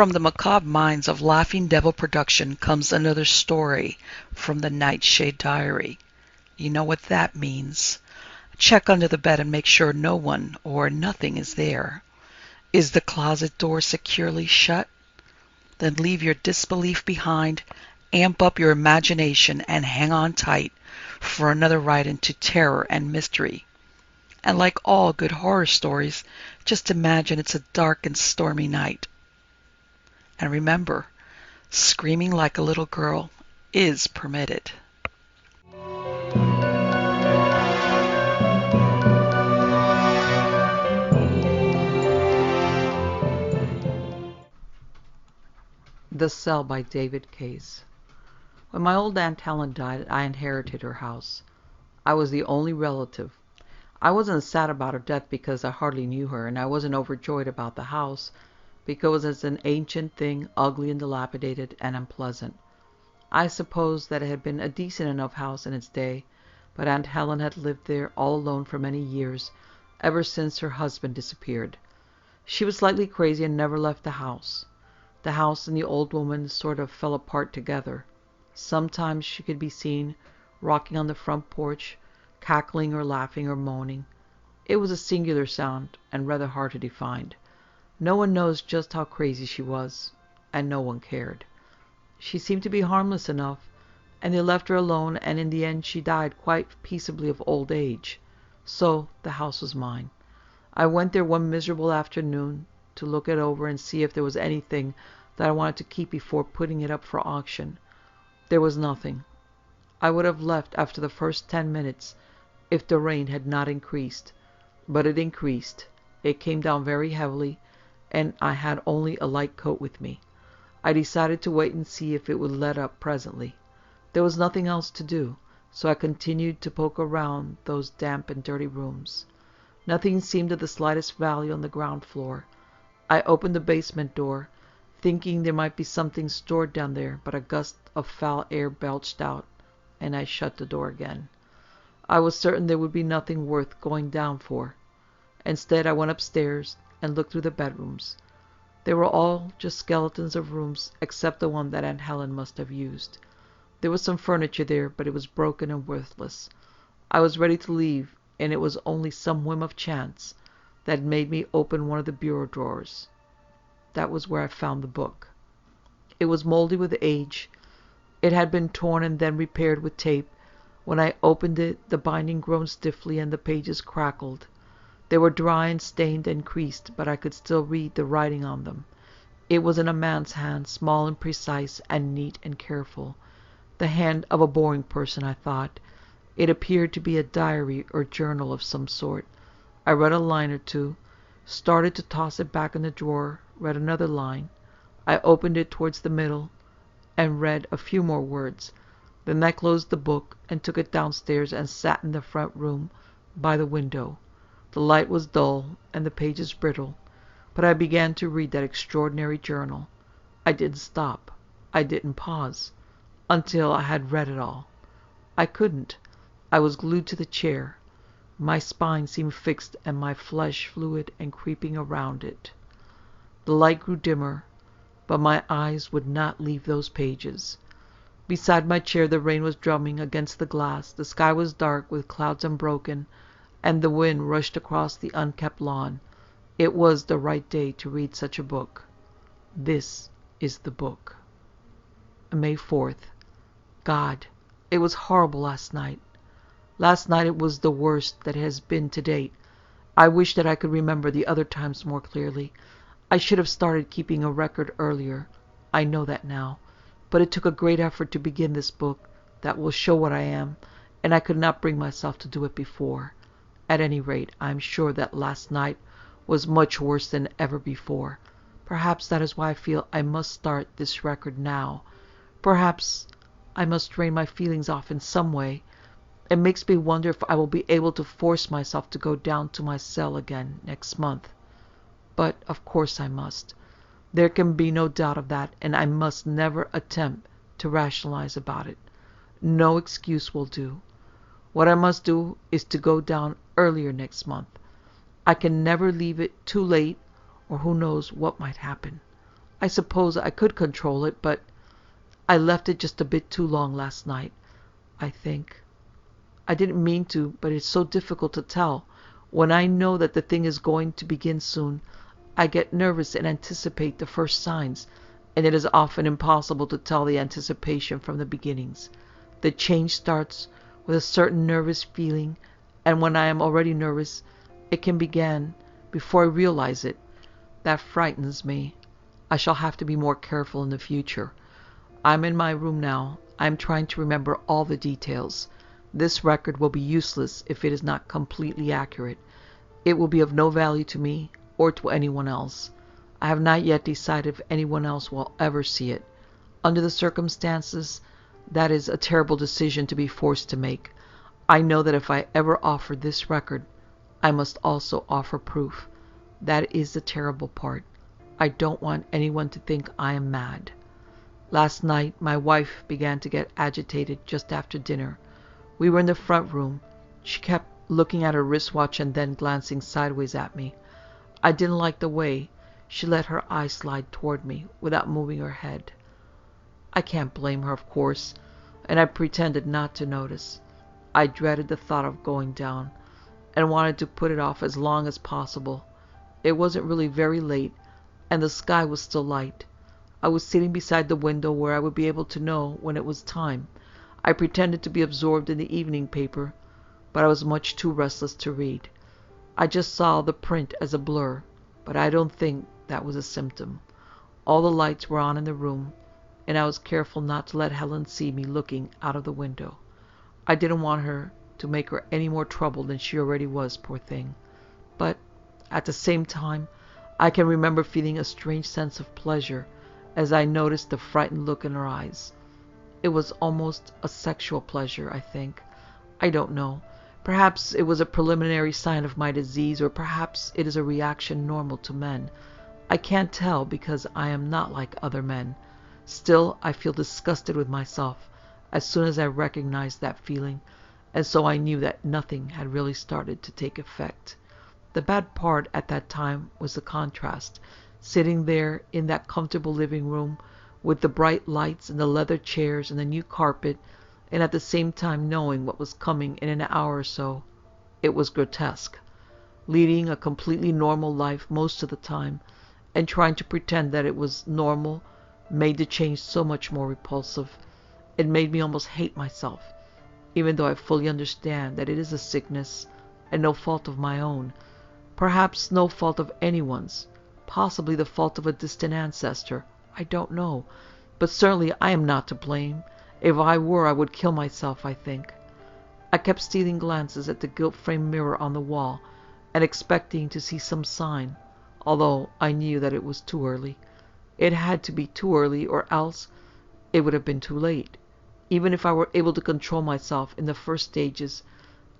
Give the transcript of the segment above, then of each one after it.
From the macabre minds of Laughing Devil Production comes another story from the Nightshade Diary. You know what that means. Check under the bed and make sure no one or nothing is there. Is the closet door securely shut? Then leave your disbelief behind, amp up your imagination, and hang on tight for another ride into terror and mystery. And like all good horror stories, just imagine it's a dark and stormy night. And remember, screaming like a little girl is permitted. The Cell by David Case. When my old Aunt Helen died, I inherited her house. I was the only relative. I wasn't sad about her death because I hardly knew her, and I wasn't overjoyed about the house because it's an ancient thing, ugly and dilapidated and unpleasant. I suppose that it had been a decent enough house in its day, but Aunt Helen had lived there all alone for many years, ever since her husband disappeared. She was slightly crazy and never left the house. The house and the old woman sort of fell apart together. Sometimes she could be seen rocking on the front porch, cackling or laughing or moaning. It was a singular sound and rather hard to define. No one knows just how crazy she was, and no one cared. She seemed to be harmless enough, and they left her alone, and in the end she died quite peaceably of old age. So the house was mine. I went there one miserable afternoon to look it over and see if there was anything that I wanted to keep before putting it up for auction. There was nothing. I would have left after the first 10 minutes if the rain had not increased. But it increased. It came down very heavily, and I had only a light coat with me. I decided to wait and see if it would let up presently. There was nothing else to do, so I continued to poke around those damp and dirty rooms. Nothing seemed of the slightest value on the ground floor. I opened the basement door, thinking there might be something stored down there, but a gust of foul air belched out, and I shut the door again. I was certain there would be nothing worth going down for. Instead, I went upstairs and looked through the bedrooms. They were all just skeletons of rooms, except the one that Aunt Helen must have used. There was some furniture there, but it was broken and worthless. I was ready to leave, and it was only some whim of chance that made me open one of the bureau drawers. That was where I found the book. It was moldy with age. It had been torn and then repaired with tape. When I opened it, the binding groaned stiffly and the pages crackled. They were dry and stained and creased, but I could still read the writing on them. It was in a man's hand, small and precise and neat and careful. The hand of a boring person, I thought. It appeared to be a diary or journal of some sort. I read a line or two, started to toss it back in the drawer, read another line. I opened it towards the middle and read a few more words. Then I closed the book and took it downstairs and sat in the front room by the window. The light was dull and the pages brittle, but I began to read that extraordinary journal. I didn't stop. I didn't pause until I had read it all. I couldn't. I was glued to the chair. My spine seemed fixed and my flesh fluid and creeping around it. The light grew dimmer, but my eyes would not leave those pages. Beside my chair the rain was drumming against the glass. The sky was dark with clouds unbroken, and the wind rushed across the unkept lawn. It was the right day to read such a book. This is the book. May 4th. God, it was horrible last night. Last night it was the worst that it has been to date. I wish that I could remember the other times more clearly. I should have started keeping a record earlier. I know that now. But it took a great effort to begin this book that will show what I am, and I could not bring myself to do it before. At any rate, I am sure that last night was much worse than ever before. Perhaps that is why I feel I must start this record now. Perhaps I must drain my feelings off in some way. It makes me wonder if I will be able to force myself to go down to my cell again next month. But of course I must. There can be no doubt of that, and I must never attempt to rationalize about it. No excuse will do. What I must do is to go down earlier next month. I can never leave it too late, or who knows what might happen. I suppose I could control it, but I left it just a bit too long last night, I think. I didn't mean to, but it's so difficult to tell. When I know that the thing is going to begin soon, I get nervous and anticipate the first signs, and it is often impossible to tell the anticipation from the beginnings. The change starts with a certain nervous feeling, and when I am already nervous, it can begin before I realize it. That frightens me. I shall have to be more careful in the future. I'm in my room now. I'm trying to remember all the details. This record will be useless if it is not completely accurate. It will be of no value to me or to anyone else. I have not yet decided if anyone else will ever see it. Under the circumstances, that is a terrible decision to be forced to make. I know that if I ever offer this record, I must also offer proof. That is the terrible part. I don't want anyone to think I am mad. Last night, my wife began to get agitated just after dinner. We were in the front room. She kept looking at her wristwatch and then glancing sideways at me. I didn't like the way she let her eyes slide toward me without moving her head. I can't blame her, of course, and I pretended not to notice. I dreaded the thought of going down and wanted to put it off as long as possible. It wasn't really very late, and the sky was still light. I was sitting beside the window where I would be able to know when it was time. I pretended to be absorbed in the evening paper, but I was much too restless to read. I just saw the print as a blur, but I don't think that was a symptom. All the lights were on in the room, and I was careful not to let Helen see me looking out of the window. I didn't want her to make her any more trouble than she already was, poor thing. But at the same time, I can remember feeling a strange sense of pleasure as I noticed the frightened look in her eyes. It was almost a sexual pleasure, I think. I don't know. Perhaps it was a preliminary sign of my disease, or perhaps it is a reaction normal to men. I can't tell because I am not like other men. Still, I feel disgusted with myself as soon as I recognized that feeling, and so I knew that nothing had really started to take effect. The bad part at that time was the contrast, sitting there in that comfortable living room with the bright lights and the leather chairs and the new carpet, and at the same time knowing what was coming in an hour or so. It was grotesque. Leading a completely normal life most of the time, and trying to pretend that it was normal, made the change so much more repulsive. It made me almost hate myself, even though I fully understand that it is a sickness, and no fault of my own. Perhaps no fault of anyone's. Possibly the fault of a distant ancestor. I don't know. But certainly I am not to blame. If I were, I would kill myself, I think. I kept stealing glances at the gilt-framed mirror on the wall, and expecting to see some sign, although I knew that it was too early. It had to be too early, or else it would have been too late. Even if I were able to control myself in the first stages,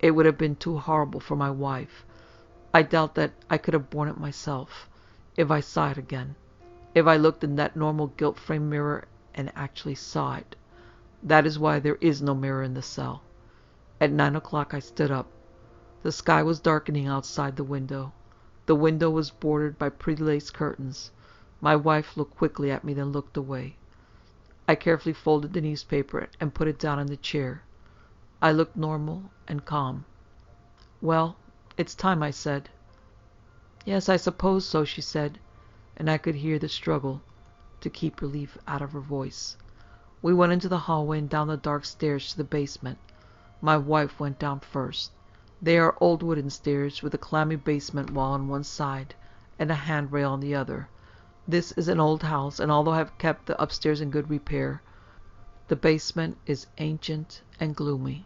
it would have been too horrible for my wife. I doubt that I could have borne it myself, if I saw it again. If I looked in that normal gilt-framed mirror and actually saw it. That is why there is no mirror in the cell. At 9 o'clock I stood up. The sky was darkening outside the window. The window was bordered by pretty lace curtains. My wife looked quickly at me, then looked away. I carefully folded the newspaper and put it down in the chair. I looked normal and calm. "Well, it's time," I said. "Yes, I suppose so," she said, and I could hear the struggle to keep relief out of her voice. We went into the hallway and down the dark stairs to the basement. My wife went down first. They are old wooden stairs with a clammy basement wall on one side and a handrail on the other. This is an old house, and although I have kept the upstairs in good repair, the basement is ancient and gloomy.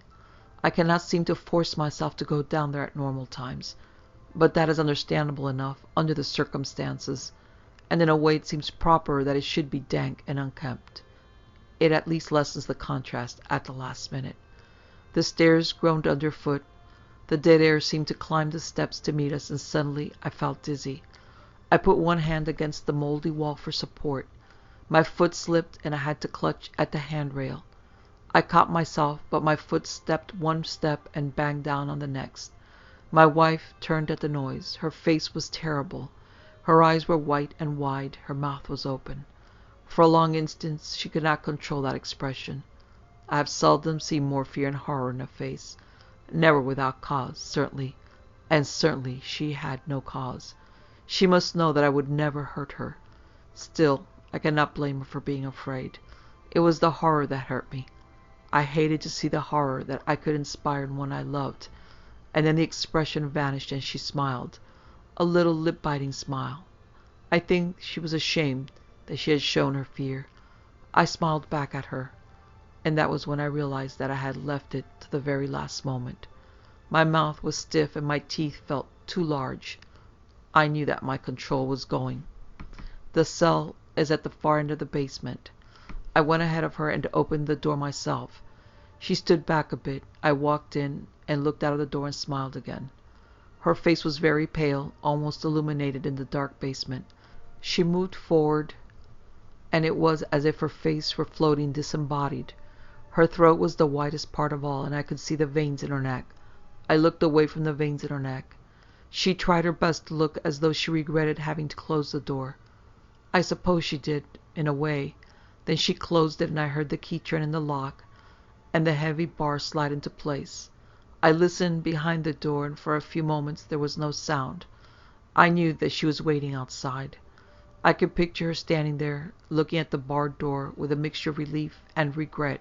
I cannot seem to force myself to go down there at normal times, but that is understandable enough under the circumstances, and in a way it seems proper that it should be dank and unkempt. It at least lessens the contrast at the last minute. The stairs groaned underfoot. The dead air seemed to climb the steps to meet us, and suddenly I felt dizzy. I put one hand against the moldy wall for support. My foot slipped, and I had to clutch at the handrail. I caught myself, but my foot stepped one step and banged down on the next. My wife turned at the noise. Her face was terrible. Her eyes were white and wide, her mouth was open. For a long instant she could not control that expression. I have seldom seen more fear and horror in a face. Never without cause, certainly. And certainly she had no cause. She must know that I would never hurt her. Still, I cannot blame her for being afraid. It was the horror that hurt me. I hated to see the horror that I could inspire in one I loved. And then the expression vanished and she smiled. A little lip-biting smile. I think she was ashamed that she had shown her fear. I smiled back at her. And that was when I realized that I had left it to the very last moment. My mouth was stiff and my teeth felt too large. I knew that my control was going. The cell is at the far end of the basement. I went ahead of her and opened the door myself. She stood back a bit. I walked in and looked out of the door and smiled again. Her face was very pale, almost illuminated in the dark basement. She moved forward, and it was as if her face were floating disembodied. Her throat was the whitest part of all, and I could see the veins in her neck. I looked away from the veins in her neck. She tried her best to look as though she regretted having to close the door. I suppose she did, in a way. Then she closed it, and I heard the key turn in the lock, and the heavy bar slide into place. I listened behind the door, and for a few moments there was no sound. I knew that she was waiting outside. I could picture her standing there, looking at the barred door with a mixture of relief and regret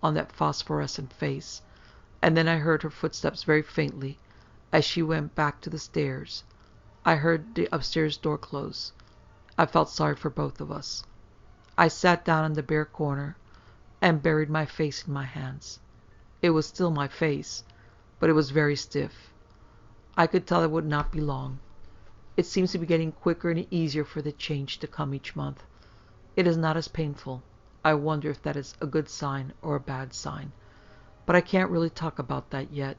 on that phosphorescent face. And then I heard her footsteps very faintly as she went back to the stairs. I heard the upstairs door close. I felt sorry for both of us. I sat down in the bare corner and buried my face in my hands. It was still my face, but it was very stiff. I could tell it would not be long. It seems to be getting quicker and easier for the change to come each month. It is not as painful. I wonder if that is a good sign or a bad sign. But I can't really talk about that yet.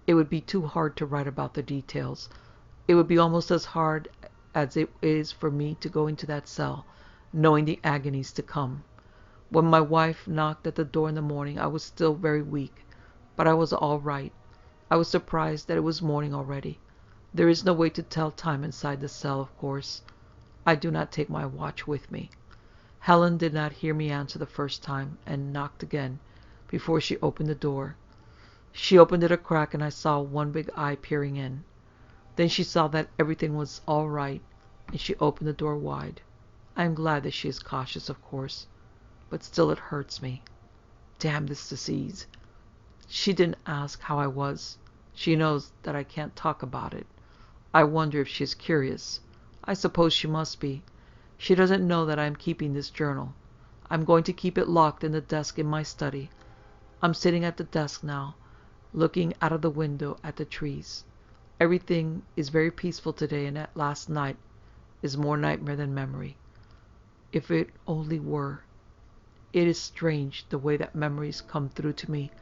It would be too hard to write about the details. It would be almost as hard as it is for me to go into that cell, knowing the agonies to come. When my wife knocked at the door in the morning, I was still very weak, but I was all right. I was surprised that it was morning already. There is no way to tell time inside the cell, of course. I do not take my watch with me. Helen did not hear me answer the first time, and knocked again before she opened the door. She opened it a crack, and I saw one big eye peering in. Then she saw that everything was all right, and she opened the door wide. I am glad that she is cautious, of course, but still it hurts me. Damn this disease. She didn't ask how I was. She knows that I can't talk about it. I wonder if she is curious. I suppose she must be. She doesn't know that I am keeping this journal. I'm going to keep it locked in the desk in my study. I'm sitting at the desk now, looking out of the window at the trees. Everything is very peaceful today, and that last night is more nightmare than memory. If it only were. It is strange the way that memories come through to me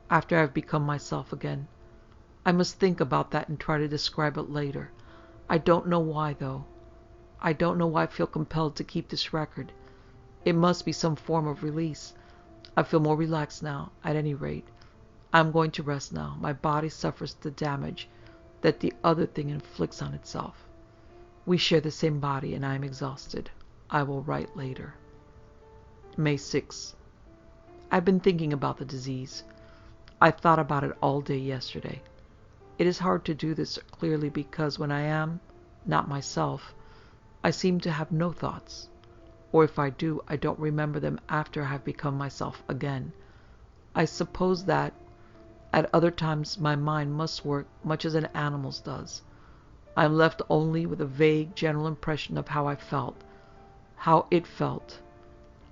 after I have become myself again. I must think about that and try to describe it later. I don't know why, though. I don't know why I feel compelled to keep this record. It must be some form of release. I feel more relaxed now, at any rate. I'm going to rest now. My body suffers the damage that the other thing inflicts on itself. We share the same body, and I am exhausted. I will write later. May 6. I've been thinking about the disease. I thought about it all day yesterday. It is hard to do this clearly because when I am not myself, I seem to have no thoughts. Or if I do, I don't remember them after I have become myself again. I suppose that at other times my mind must work much as an animal's does. I am left only with a vague general impression of how I felt, how it felt.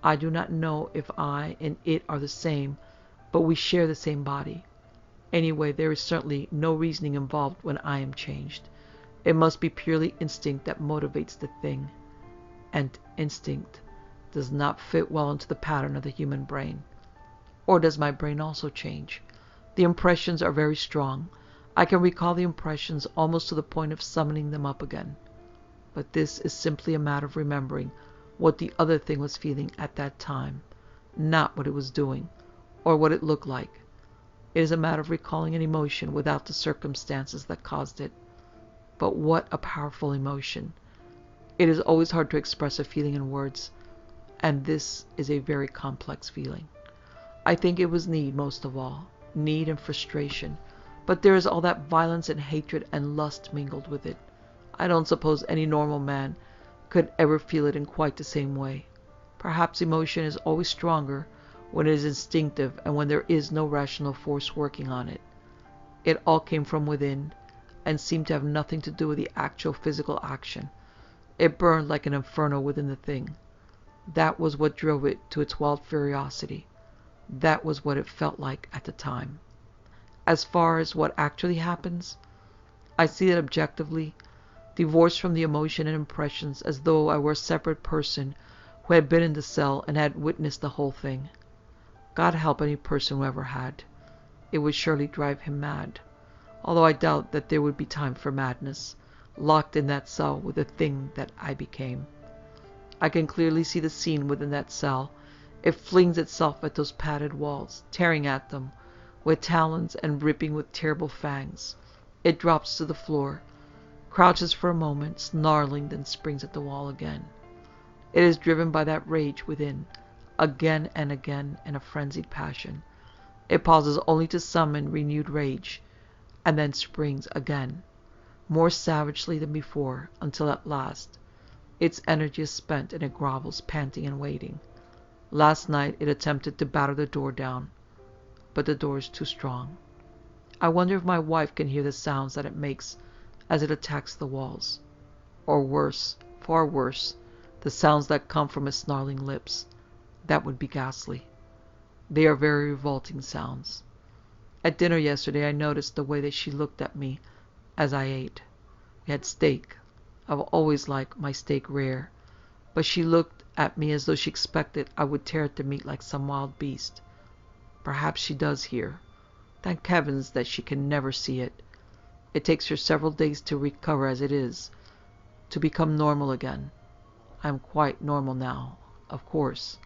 I do not know if I and it are the same, but we share the same body. Anyway, there is certainly no reasoning involved when I am changed. It must be purely instinct that motivates the thing. And instinct does not fit well into the pattern of the human brain. Or does my brain also change? The impressions are very strong. I can recall the impressions almost to the point of summoning them up again. But this is simply a matter of remembering what the other thing was feeling at that time, not what it was doing, or what it looked like. It is a matter of recalling an emotion without the circumstances that caused it. But what a powerful emotion! It is always hard to express a feeling in words, and this is a very complex feeling. I think it was need most of all, need and frustration, but there is all that violence and hatred and lust mingled with it. I don't suppose any normal man could ever feel it in quite the same way. Perhaps emotion is always stronger when it is instinctive and when there is no rational force working on it. It all came from within and seemed to have nothing to do with the actual physical action. It burned like an inferno within the thing. That was what drove it to its wild ferocity. That was what it felt like at the time. As far as what actually happens, I see it objectively, divorced from the emotion and impressions, as though I were a separate person who had been in the cell and had witnessed the whole thing. God help any person who ever had. It would surely drive him mad, although I doubt that there would be time for madness, locked in that cell with the thing that I became. I can clearly see the scene within that cell. It flings itself at those padded walls, tearing at them with talons and ripping with terrible fangs. It drops to the floor, crouches for a moment, snarling, then springs at the wall again. It is driven by that rage within, again and again in a frenzied passion. It pauses only to summon renewed rage, and then springs again, more savagely than before, until at last its energy is spent and it grovels, panting and waiting. Last night it attempted to batter the door down, but the door is too strong. I wonder if my wife can hear the sounds that it makes as it attacks the walls. Or worse, far worse, the sounds that come from its snarling lips. That would be ghastly. They are very revolting sounds. At dinner yesterday I noticed the way that she looked at me as I ate. We had steak. I've always liked my steak rare, but she looked at me as though she expected I would tear at the meat like some wild beast. Perhaps she does hear. Thank heavens that she can never see it. It takes her several days to recover as it is, to become normal again. I am quite normal now, of course.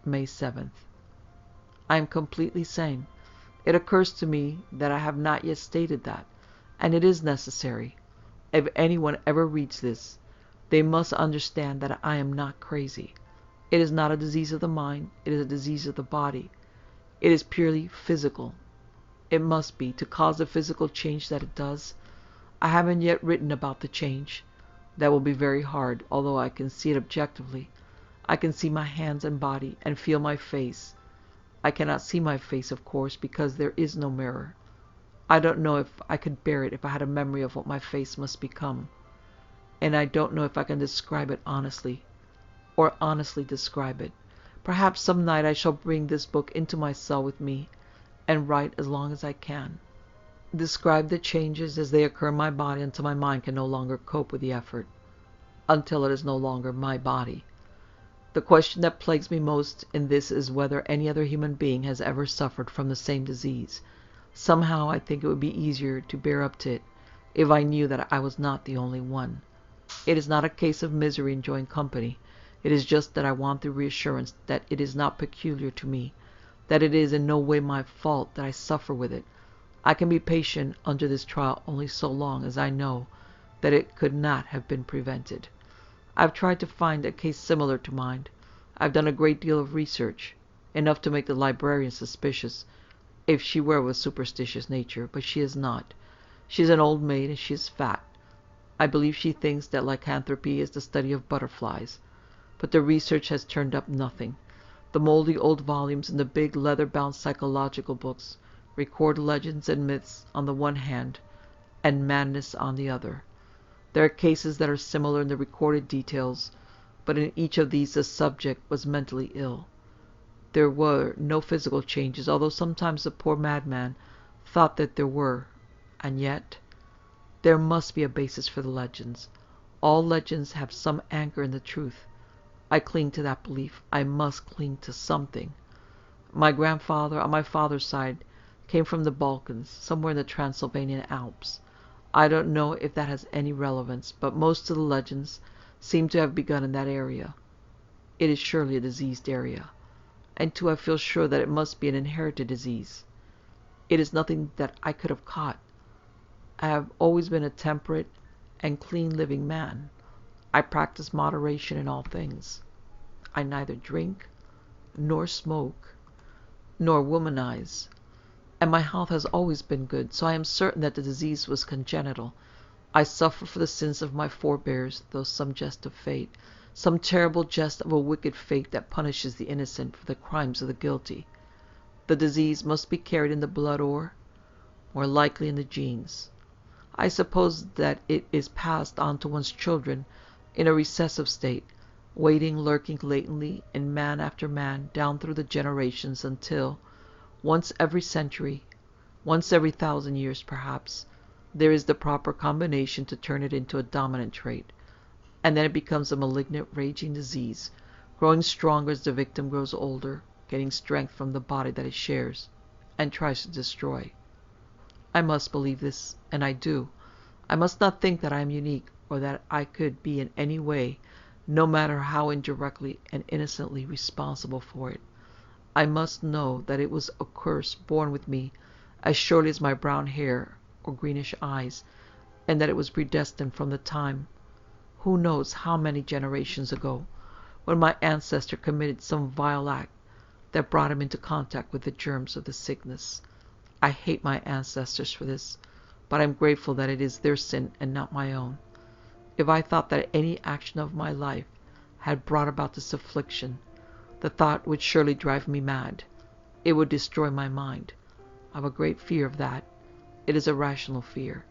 May 7th. I am completely sane. It occurs to me that I have not yet stated that, and it is necessary. If anyone ever reads this, they must understand that I am not crazy. It is not a disease of the mind, it is a disease of the body. It is purely physical. It must be, to cause the physical change that it does. I haven't yet written about the change. That will be very hard, although I can see it objectively. I can see my hands and body, and feel my face. I cannot see my face, of course, because there is no mirror. I don't know if I could bear it if I had a memory of what my face must become. And I don't know if I can describe it honestly, or honestly describe it. Perhaps some night I shall bring this book into my cell with me, and write as long as I can. Describe the changes as they occur in my body until my mind can no longer cope with the effort. Until it is no longer my body. The question that plagues me most in this is whether any other human being has ever suffered from the same disease. Somehow I think it would be easier to bear up to it if I knew that I was not the only one. It is not a case of misery enjoying company. It is just that I want the reassurance that it is not peculiar to me, that it is in no way my fault that I suffer with it. I can be patient under this trial only so long as I know that it could not have been prevented. I have tried to find a case similar to mine. I have done a great deal of research, enough to make the librarian suspicious, if she were of a superstitious nature, but she is not. She is an old maid, and she is fat. I believe she thinks that lycanthropy is the study of butterflies, but the research has turned up nothing. The moldy old volumes and the big leather-bound psychological books record legends and myths on the one hand, and madness on the other. There are cases that are similar in the recorded details, but in each of these the subject was mentally ill. There were no physical changes, although sometimes the poor madman thought that there were, and yet there must be a basis for the legends. All legends have some anchor in the truth. I cling to that belief. I must cling to something. My grandfather, on my father's side, came from the Balkans, somewhere in the Transylvanian Alps. I don't know if that has any relevance, but most of the legends seem to have begun in that area. It is surely a diseased area. And too, I feel sure that it must be an inherited disease. It is nothing that I could have caught. I have always been a temperate and clean living man. I practice moderation in all things. I neither drink, nor smoke, nor womanize, and my health has always been good, so I am certain that the disease was congenital. I suffer for the sins of my forebears, though some jest of fate, some terrible jest of a wicked fate that punishes the innocent for the crimes of the guilty. The disease must be carried in the blood or, more likely, in the genes. I suppose that it is passed on to one's children in a recessive state, waiting, lurking latently in man after man down through the generations until, once every century, once every 1,000 years perhaps, there is the proper combination to turn it into a dominant trait, and then it becomes a malignant, raging disease, growing stronger as the victim grows older, getting strength from the body that it shares, and tries to destroy. I must believe this, and I do. I must not think that I am unique, or that I could be in any way, no matter how indirectly and innocently, responsible for it. I must know that it was a curse born with me as surely as my brown hair or greenish eyes, and that it was predestined from the time, who knows how many generations ago, when my ancestor committed some vile act that brought him into contact with the germs of the sickness. I hate my ancestors for this, but I am grateful that it is their sin and not my own. If I thought that any action of my life had brought about this affliction, the thought would surely drive me mad. It would destroy my mind. I have a great fear of that. It is a rational fear.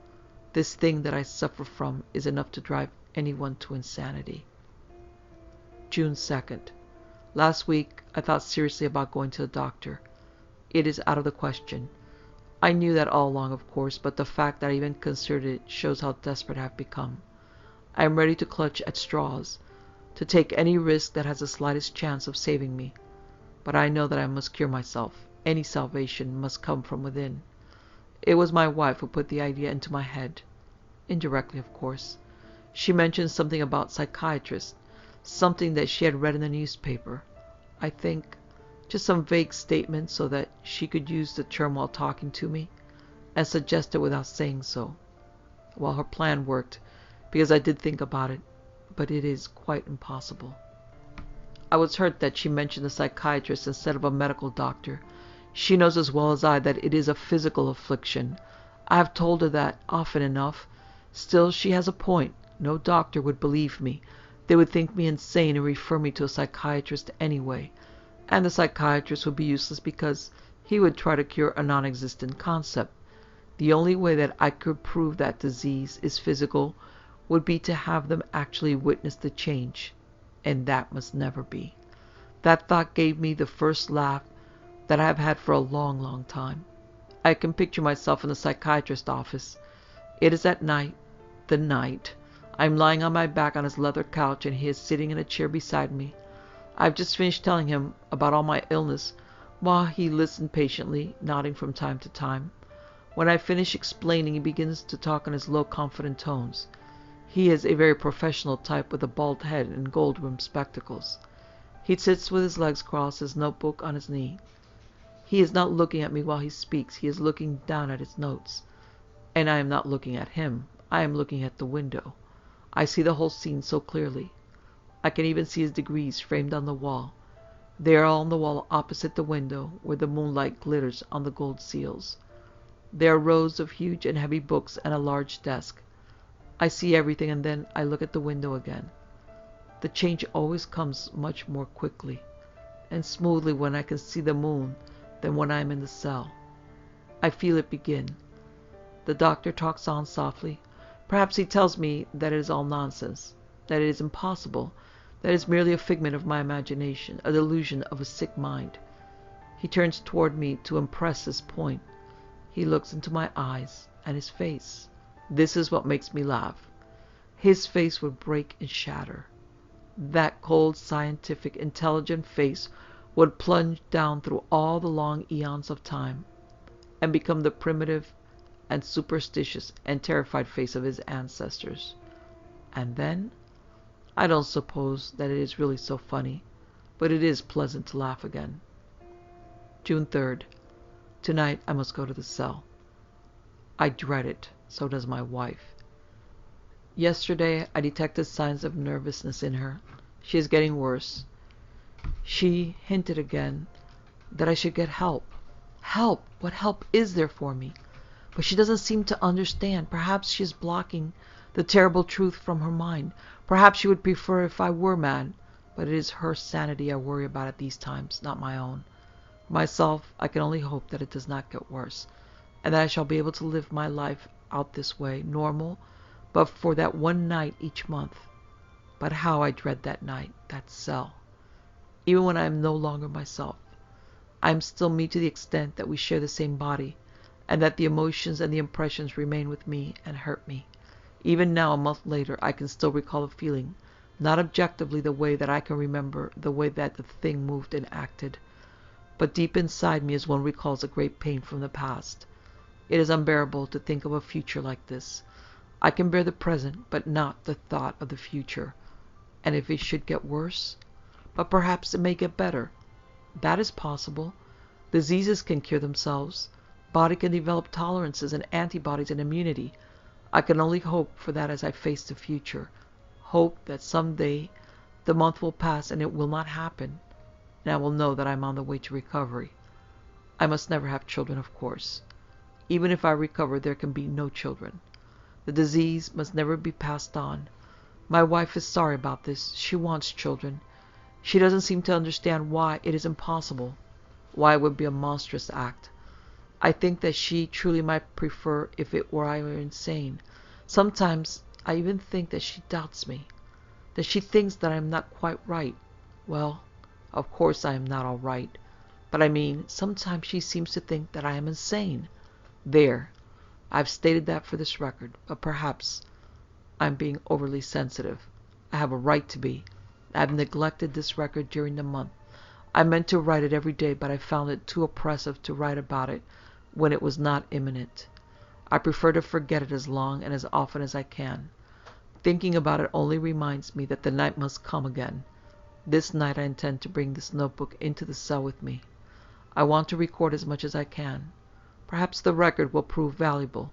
This thing that I suffer from is enough to drive anyone to insanity. June 2nd. Last week, I thought seriously about going to the doctor. It is out of the question. I knew that all along, of course, but the fact that I even considered it shows how desperate I have become. I am ready to clutch at straws, to take any risk that has the slightest chance of saving me. But I know that I must cure myself. Any salvation must come from within. It was my wife who put the idea into my head. Indirectly, of course. She mentioned something about psychiatrists, something that she had read in the newspaper. I think just some vague statement so that she could use the term while talking to me, and suggest it without saying so. Well, her plan worked, because I did think about it, but it is quite impossible. I was hurt that she mentioned a psychiatrist instead of a medical doctor. She knows as well as I that it is a physical affliction. I have told her that often enough. Still, she has a point. No doctor would believe me. They would think me insane and refer me to a psychiatrist anyway. And the psychiatrist would be useless because he would try to cure a non-existent concept. The only way that I could prove that disease is physical would be to have them actually witness the change, and that must never be. That thought gave me the first laugh that I have had for a long, long time. I can picture myself in the psychiatrist's office. It is at night, the night. I am lying on my back on his leather couch, and he is sitting in a chair beside me. I have just finished telling him about all my illness, while he listened patiently, nodding from time to time. When I finish explaining, he begins to talk in his low, confident tones. He is a very professional type with a bald head and gold-rimmed spectacles. He sits with his legs crossed, his notebook on his knee. He is not looking at me while he speaks. He is looking down at his notes. And I am not looking at him. I am looking at the window. I see the whole scene so clearly. I can even see his degrees framed on the wall. They are all on the wall opposite the window, where the moonlight glitters on the gold seals. There are rows of huge and heavy books and a large desk. I see everything, and then I look at the window again. The change always comes much more quickly and smoothly when I can see the moon than when I am in the cell. I feel it begin. The doctor talks on softly. Perhaps he tells me that it is all nonsense, that it is impossible, that it is merely a figment of my imagination, a delusion of a sick mind. He turns toward me to impress his point. He looks into my eyes and his face. This is what makes me laugh. His face would break and shatter. That cold, scientific, intelligent face would plunge down through all the long eons of time and become the primitive and superstitious and terrified face of his ancestors. And then, I don't suppose that it is really so funny, but it is pleasant to laugh again. June 3rd. Tonight I must go to the cell. I dread it. So does my wife. Yesterday I detected signs of nervousness in her. She is getting worse. She hinted again that I should get help. Help! What help is there for me? But she doesn't seem to understand. Perhaps she is blocking the terrible truth from her mind. Perhaps she would prefer if I were mad. But it is her sanity I worry about at these times, not my own. Myself, I can only hope that it does not get worse, and that I shall be able to live my life out this way, normal, but for that one night each month. But how I dread that night, that cell. Even when I am no longer myself, I am still me to the extent that we share the same body, and that the emotions and the impressions remain with me and hurt me. Even now, a month later, I can still recall the feeling, not objectively the way that I can remember the way that the thing moved and acted, but deep inside me as one recalls a great pain from the past. It is unbearable to think of a future like this. I can bear the present, but not the thought of the future. And if it should get worse? But perhaps it may get better. That is possible. Diseases can cure themselves. Body can develop tolerances and antibodies and immunity. I can only hope for that as I face the future. Hope that someday the month will pass and it will not happen, and I will know that I am on the way to recovery. I must never have children, of course. Even if I recover, there can be no children. The disease must never be passed on. My wife is sorry about this. She wants children. She doesn't seem to understand why it is impossible, why it would be a monstrous act. I think that she truly might prefer if it were I were insane. Sometimes I even think that she doubts me, that she thinks that I am not quite right. Well, of course I am not all right, but I mean, sometimes she seems to think that I am insane. There, I've stated that for this record, but perhaps I'm being overly sensitive. I have a right to be. I've neglected this record during the month. I meant to write it every day, but I found it too oppressive to write about it when it was not imminent. I prefer to forget it as long and as often as I can. Thinking about it only reminds me that the night must come again. This night I intend to bring this notebook into the cell with me. I want to record as much as I can. Perhaps the record will prove valuable.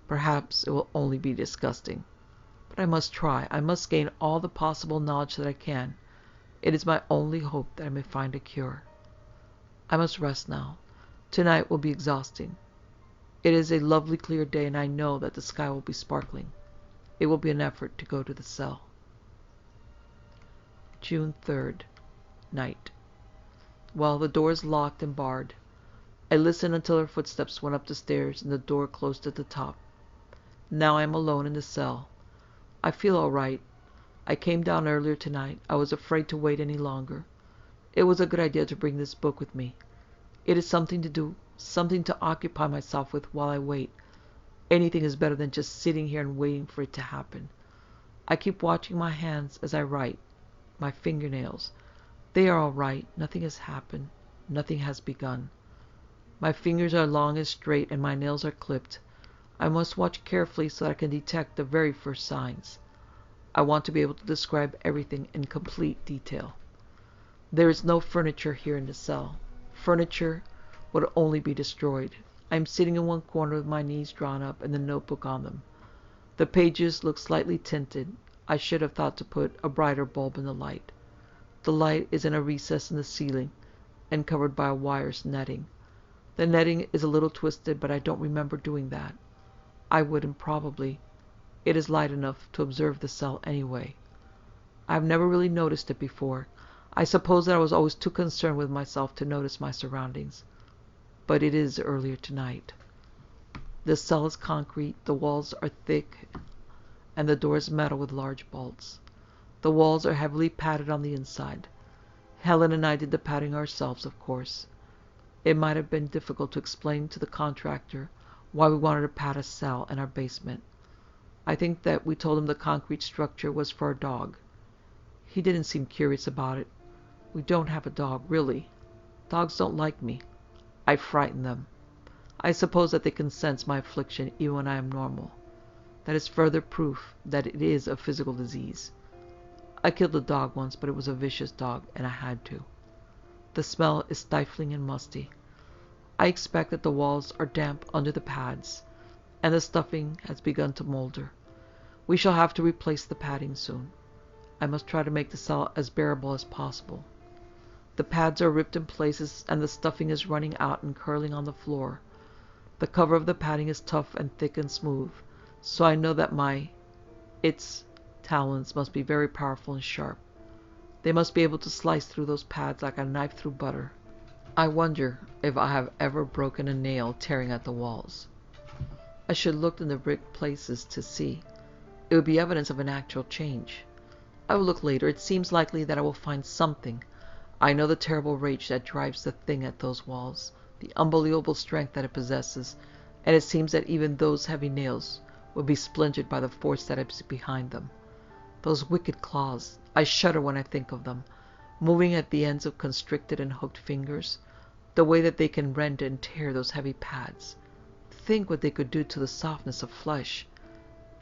Perhaps it will only be disgusting. But I must try. I must gain all the possible knowledge that I can. It is my only hope that I may find a cure. I must rest now. Tonight will be exhausting. It is a lovely clear day, and I know that the sky will be sparkling. It will be an effort to go to the cell. June 3rd, night. Well, the door is locked and barred. I listened until her footsteps went up the stairs and the door closed at the top. Now I am alone in the cell. I feel all right. I came down earlier tonight. I was afraid to wait any longer. It was a good idea to bring this book with me. It is something to do, something to occupy myself with while I wait. Anything is better than just sitting here and waiting for it to happen. I keep watching my hands as I write. My fingernails. They are all right. Nothing has happened. Nothing has begun. My fingers are long and straight and my nails are clipped. I must watch carefully so that I can detect the very first signs. I want to be able to describe everything in complete detail. There is no furniture here in the cell. Furniture would only be destroyed. I am sitting in one corner with my knees drawn up and the notebook on them. The pages look slightly tinted. I should have thought to put a brighter bulb in the light. The light is in a recess in the ceiling and covered by a wires netting. The netting is a little twisted, but I don't remember doing that. I wouldn't probably. It is light enough to observe the cell anyway. I have never really noticed it before. I suppose that I was always too concerned with myself to notice my surroundings. But it is earlier tonight. The cell is concrete, the walls are thick, and the door is metal with large bolts. The walls are heavily padded on the inside. Helen and I did the padding ourselves, of course. It might have been difficult to explain to the contractor why we wanted to pad a cell in our basement. I think that we told him the concrete structure was for our dog. He didn't seem curious about it. We don't have a dog, really. Dogs don't like me. I frighten them. I suppose that they can sense my affliction even when I am normal. That is further proof that it is a physical disease. I killed a dog once, but it was a vicious dog, and I had to. The smell is stifling and musty. I expect that the walls are damp under the pads, and the stuffing has begun to molder. We shall have to replace the padding soon. I must try to make the cell as bearable as possible. The pads are ripped in places, and the stuffing is running out and curling on the floor. The cover of the padding is tough and thick and smooth, so I know that its talons must be very powerful and sharp. They must be able to slice through those pads like a knife through butter. I wonder if I have ever broken a nail tearing at the walls. I should look in the brick places to see. It would be evidence of an actual change. I will look later. It seems likely that I will find something. I know the terrible rage that drives the thing at those walls, the unbelievable strength that it possesses, and it seems that even those heavy nails will be splintered by the force that is behind them. Those wicked claws, I shudder when I think of them, moving at the ends of constricted and hooked fingers, the way that they can rend and tear those heavy pads. Think what they could do to the softness of flesh.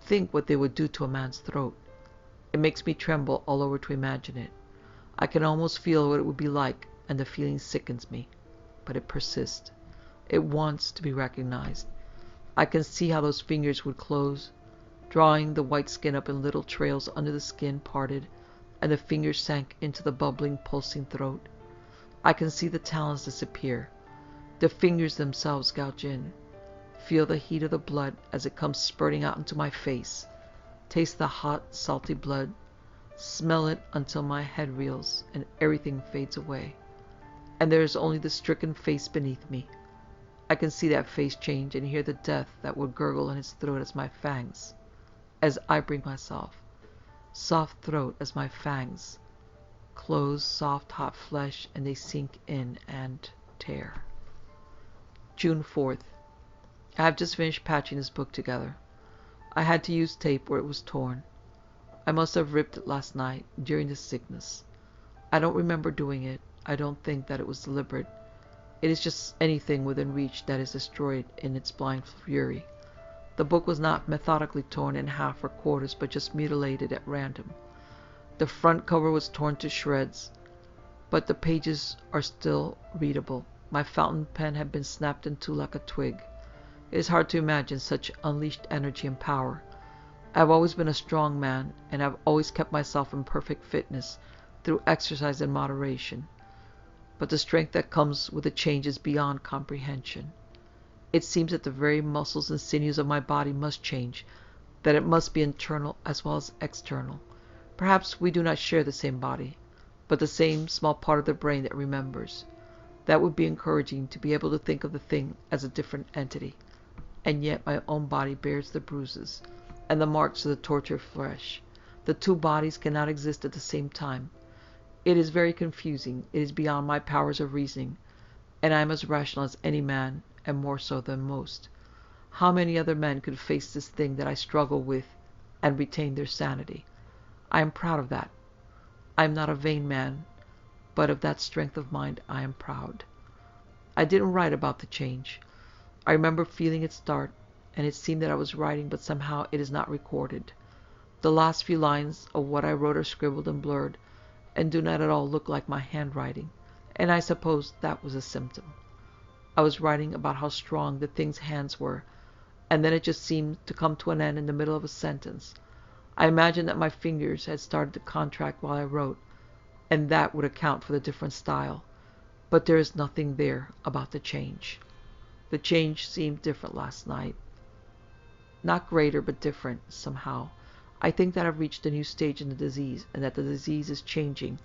Think what they would do to a man's throat. It makes me tremble all over to imagine it. I can almost feel what it would be like, and the feeling sickens me. But it persists. It wants to be recognized. I can see how those fingers would close, drawing the white skin up in little trails under the skin parted, and the fingers sank into the bubbling, pulsing throat. I can see the talons disappear, the fingers themselves gouge in, feel the heat of the blood as it comes spurting out into my face, taste the hot, salty blood, smell it until my head reels and everything fades away, and there is only the stricken face beneath me. I can see that face change and hear the death that would gurgle in his throat as my fangs, as I bring myself, soft throat as my fangs, close soft hot flesh, and they sink in and tear. June 4th. I have just finished patching this book together. I had to use tape where it was torn. I must have ripped it last night during the sickness. I don't remember doing it. I don't think that it was deliberate. It is just anything within reach that is destroyed in its blind fury. The book was not methodically torn in half or quarters, but just mutilated at random. The front cover was torn to shreds, but the pages are still readable. My fountain pen had been snapped in two like a twig. It is hard to imagine such unleashed energy and power. I have always been a strong man, and I have always kept myself in perfect fitness through exercise and moderation. But the strength that comes with a change is beyond comprehension. It seems that the very muscles and sinews of my body must change, that it must be internal as well as external. Perhaps we do not share the same body, but the same small part of the brain that remembers. That would be encouraging, to be able to think of the thing as a different entity. And yet my own body bears the bruises and the marks of the tortured flesh. The two bodies cannot exist at the same time. It is very confusing. It is beyond my powers of reasoning, and I am as rational as any man, and more so than most. How many other men could face this thing that I struggle with and retain their sanity? I am proud of that. I am not a vain man, but of that strength of mind I am proud. I didn't write about the change. I remember feeling it start, and it seemed that I was writing, but somehow it is not recorded. The last few lines of what I wrote are scribbled and blurred, and do not at all look like my handwriting, and I suppose that was a symptom. I was writing about how strong the thing's hands were, and then it just seemed to come to an end in the middle of a sentence. I imagined that my fingers had started to contract while I wrote, and that would account for the different style. But there is nothing there about the change. The change seemed different last night. Not greater, but different, somehow. I think that I've reached a new stage in the disease, and that the disease is changing,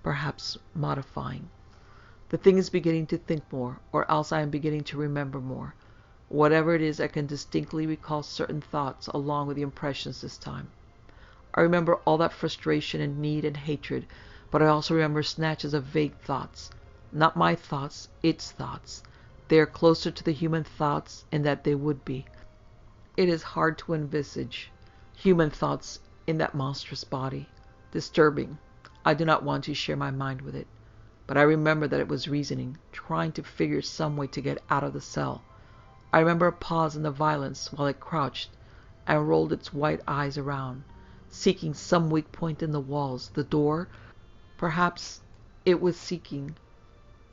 perhaps modifying. The thing is beginning to think more, or else I am beginning to remember more. Whatever it is, I can distinctly recall certain thoughts along with the impressions this time. I remember all that frustration and need and hatred, but I also remember snatches of vague thoughts. Not my thoughts, its thoughts. They are closer to the human thoughts in that they would be. It is hard to envisage human thoughts in that monstrous body. Disturbing. I do not want to share my mind with it. But I remember that it was reasoning, trying to figure some way to get out of the cell. I remember a pause in the violence while it crouched and rolled its white eyes around, seeking some weak point in the walls, the door. Perhaps it was seeking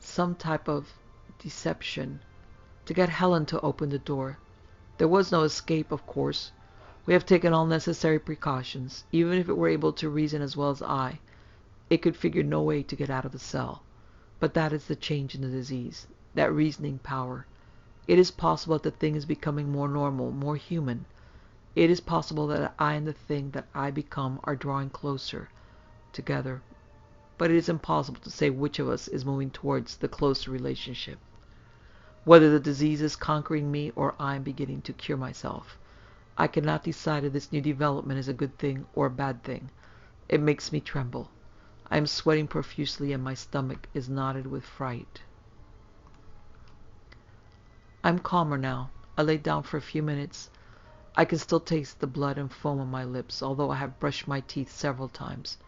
some type of deception to get Helen to open the door. There was no escape, of course. We have taken all necessary precautions. Even if it were able to reason as well as I, it could figure no way to get out of the cell. But that is the change in the disease, that reasoning power. It is possible that the thing is becoming more normal, more human. It is possible that I and the thing that I become are drawing closer together. But it is impossible to say which of us is moving towards the closer relationship. Whether the disease is conquering me or I am beginning to cure myself. I cannot decide if this new development is a good thing or a bad thing. It makes me tremble. I am sweating profusely and my stomach is knotted with fright. I'm calmer now. I lay down for a few minutes. I can still taste the blood and foam on my lips, although I have brushed my teeth several times.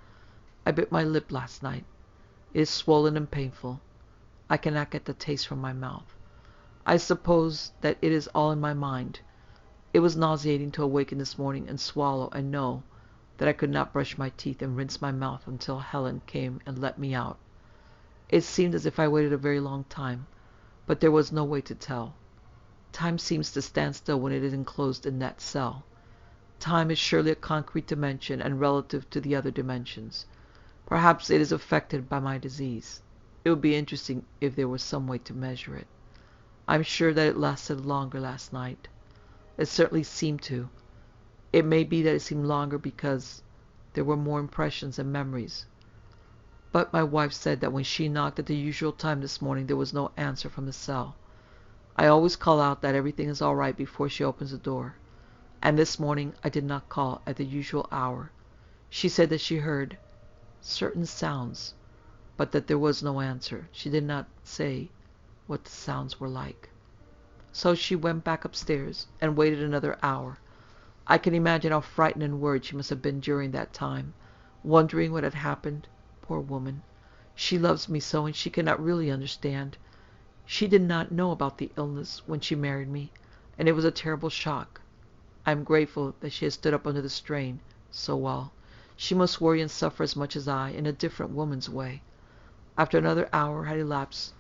I bit my lip last night. It is swollen and painful. I cannot get the taste from my mouth. I suppose that it is all in my mind. It was nauseating to awaken this morning and swallow and know that I could not brush my teeth and rinse my mouth until Helen came and let me out. It seemed as if I waited a very long time, but there was no way to tell. Time seems to stand still when it is enclosed in that cell. Time is surely a concrete dimension and relative to the other dimensions. Perhaps it is affected by my disease. It would be interesting if there was some way to measure it. I'm sure that it lasted longer last night. It certainly seemed to. It may be that it seemed longer because there were more impressions and memories. But my wife said that when she knocked at the usual time this morning, there was no answer from the cell. I always call out that everything is all right before she opens the door. And this morning I did not call at the usual hour. She said that she heard certain sounds, but that there was no answer. She did not say what the sounds were like. So she went back upstairs and waited another hour. I can imagine how frightened and worried she must have been during that time, wondering what had happened. Poor woman. She loves me so, and she cannot really understand. She did not know about the illness when she married me, and it was a terrible shock. I am grateful that she has stood up under the strain so well. She must worry and suffer as much as I, in a different woman's way. After another hour had elapsed,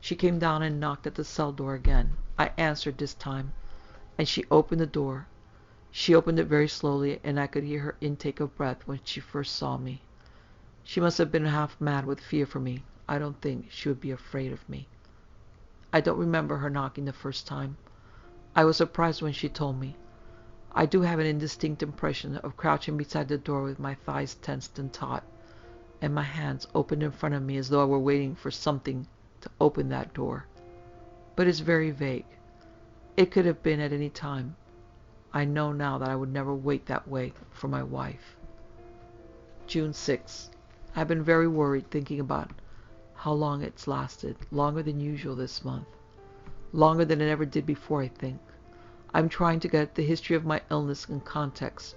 she came down and knocked at the cell door again. I answered this time, and she opened the door. She opened it very slowly, and I could hear her intake of breath when she first saw me. She must have been half mad with fear for me. I don't think she would be afraid of me. I don't remember her knocking the first time. I was surprised when she told me. I do have an indistinct impression of crouching beside the door with my thighs tensed and taut, and my hands opened in front of me as though I were waiting for something to open that door. But it's very vague. It could have been at any time. I know now that I would never wait that way for my wife. June 6th. I've been very worried thinking about how long it's lasted. Longer than usual this month. Longer than it ever did before, I think. I'm trying to get the history of my illness in context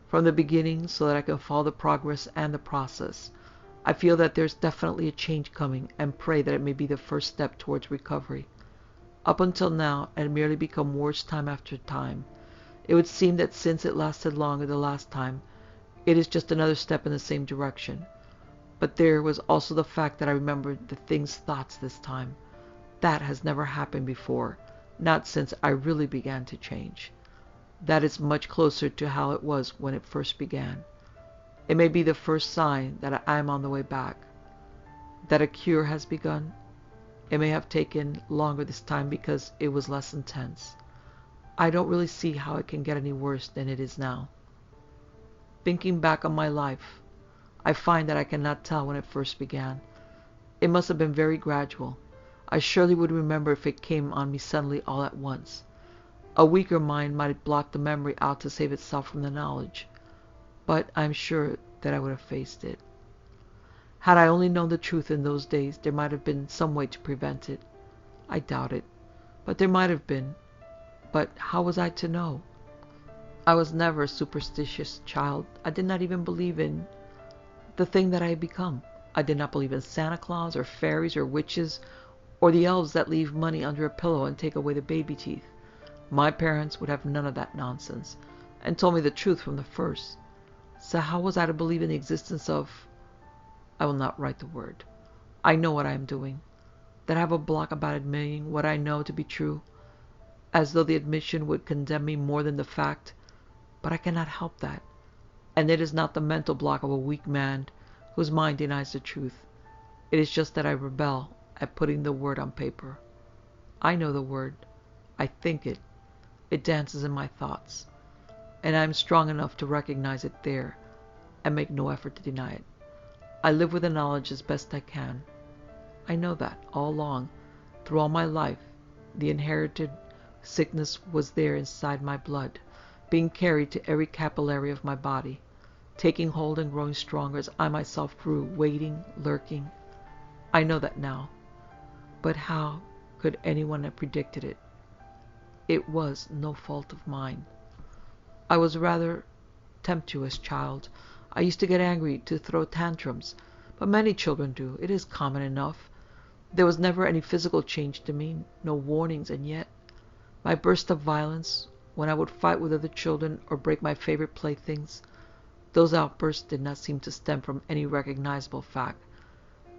from the beginning so that I can follow the progress and the process. I feel that there's definitely a change coming and pray that it may be the first step towards recovery. Up until now, it had merely become worse time after time. It would seem that since it lasted longer the last time, it is just another step in the same direction. But there was also the fact that I remembered the thing's thoughts this time. That has never happened before, not since I really began to change. That is much closer to how it was when it first began. It may be the first sign that I am on the way back, that a cure has begun. It may have taken longer this time because it was less intense. I don't really see how it can get any worse than it is now. Thinking back on my life, I find that I cannot tell when it first began. It must have been very gradual. I surely would remember if it came on me suddenly all at once. A weaker mind might block the memory out to save itself from the knowledge, but I am sure that I would have faced it. Had I only known the truth in those days, there might have been some way to prevent it. I doubt it, but there might have been. But how was I to know? I was never a superstitious child. I did not even believe in the thing that I had become. I did not believe in Santa Claus or fairies or witches or the elves that leave money under a pillow and take away the baby teeth. My parents would have none of that nonsense and told me the truth from the first. So how was I to believe in the existence of... I will not write the word. I know what I am doing. That I have a block about admitting what I know to be true, as though the admission would condemn me more than the fact. But I cannot help that. And it is not the mental block of a weak man whose mind denies the truth. It is just that I rebel at putting the word on paper. I know the word. I think it. It dances in my thoughts. And I am strong enough to recognize it there and make no effort to deny it. I live with the knowledge as best I can. I know that all along, through all my life, the inherited sickness was there inside my blood, being carried to every capillary of my body, taking hold and growing stronger as I myself grew, waiting, lurking. I know that now. But how could anyone have predicted it? It was no fault of mine. I was a rather tempestuous child. I used to get angry, to throw tantrums, but many children do. It is common enough. There was never any physical change to me, no warnings, and yet my burst of violence, when I would fight with other children or break my favorite playthings, those outbursts did not seem to stem from any recognizable fact.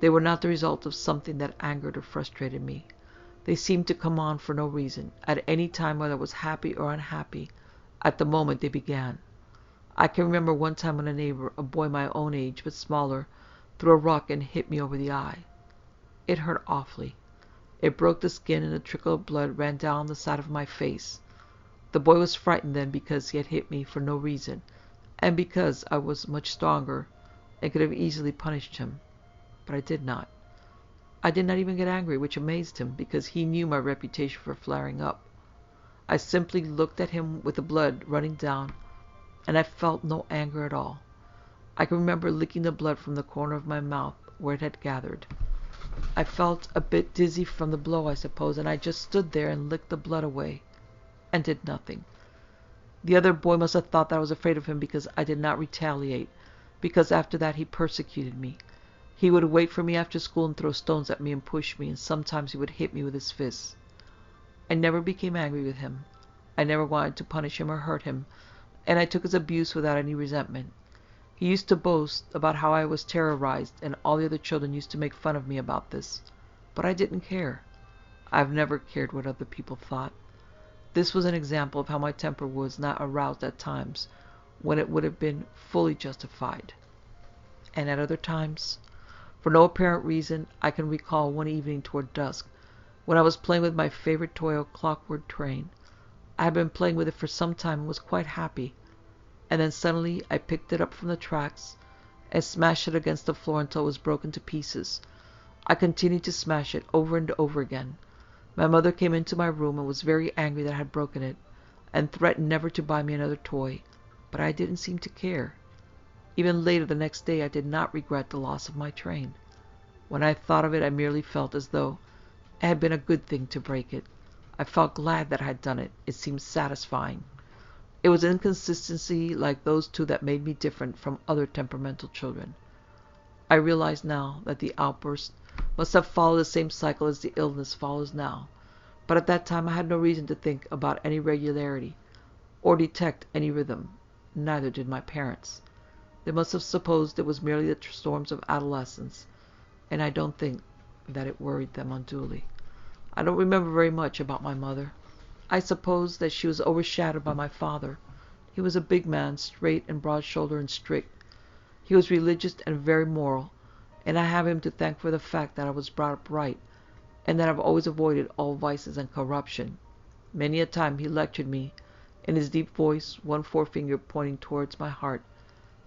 They were not the result of something that angered or frustrated me. They seemed to come on for no reason, at any time whether I was happy or unhappy, at the moment they began. I can remember one time when a neighbor, a boy my own age but smaller, threw a rock and hit me over the eye. It hurt awfully. It broke the skin and a trickle of blood ran down the side of my face. The boy was frightened then because he had hit me for no reason, and because I was much stronger and could have easily punished him. But I did not. I did not even get angry, which amazed him, because he knew my reputation for flaring up. I simply looked at him with the blood running down, and I felt no anger at all. I can remember licking the blood from the corner of my mouth where it had gathered. I felt a bit dizzy from the blow, I suppose, and I just stood there and licked the blood away, and did nothing. The other boy must have thought that I was afraid of him because I did not retaliate, because after that he persecuted me. He would wait for me after school and throw stones at me and push me, and sometimes he would hit me with his fists. I never became angry with him. I never wanted to punish him or hurt him, and I took his abuse without any resentment. He used to boast about how I was terrorized, and all the other children used to make fun of me about this. But I didn't care. I've never cared what other people thought. This was an example of how my temper was not aroused at times when it would have been fully justified. And at other times, for no apparent reason, I can recall one evening toward dusk, when I was playing with my favorite toy, a clockwork train. I had been playing with it for some time and was quite happy, and then suddenly I picked it up from the tracks and smashed it against the floor until it was broken to pieces. I continued to smash it over and over again. My mother came into my room and was very angry that I had broken it, and threatened never to buy me another toy, but I didn't seem to care. Even later the next day I did not regret the loss of my train. When I thought of it, I merely felt as though it had been a good thing to break it. I felt glad that I had done it. It seemed satisfying. It was inconsistency like those two that made me different from other temperamental children. I realize now that the outburst must have followed the same cycle as the illness follows now, but at that time I had no reason to think about any regularity or detect any rhythm. Neither did my parents. They must have supposed it was merely the storms of adolescence, and I don't think that it worried them unduly. I don't remember very much about my mother. I suppose that she was overshadowed by my father. He was a big man, straight and broad-shouldered and strict. He was religious and very moral, and I have him to thank for the fact that I was brought up right, and that I've always avoided all vices and corruption. Many a time he lectured me, in his deep voice, one forefinger pointing towards my heart,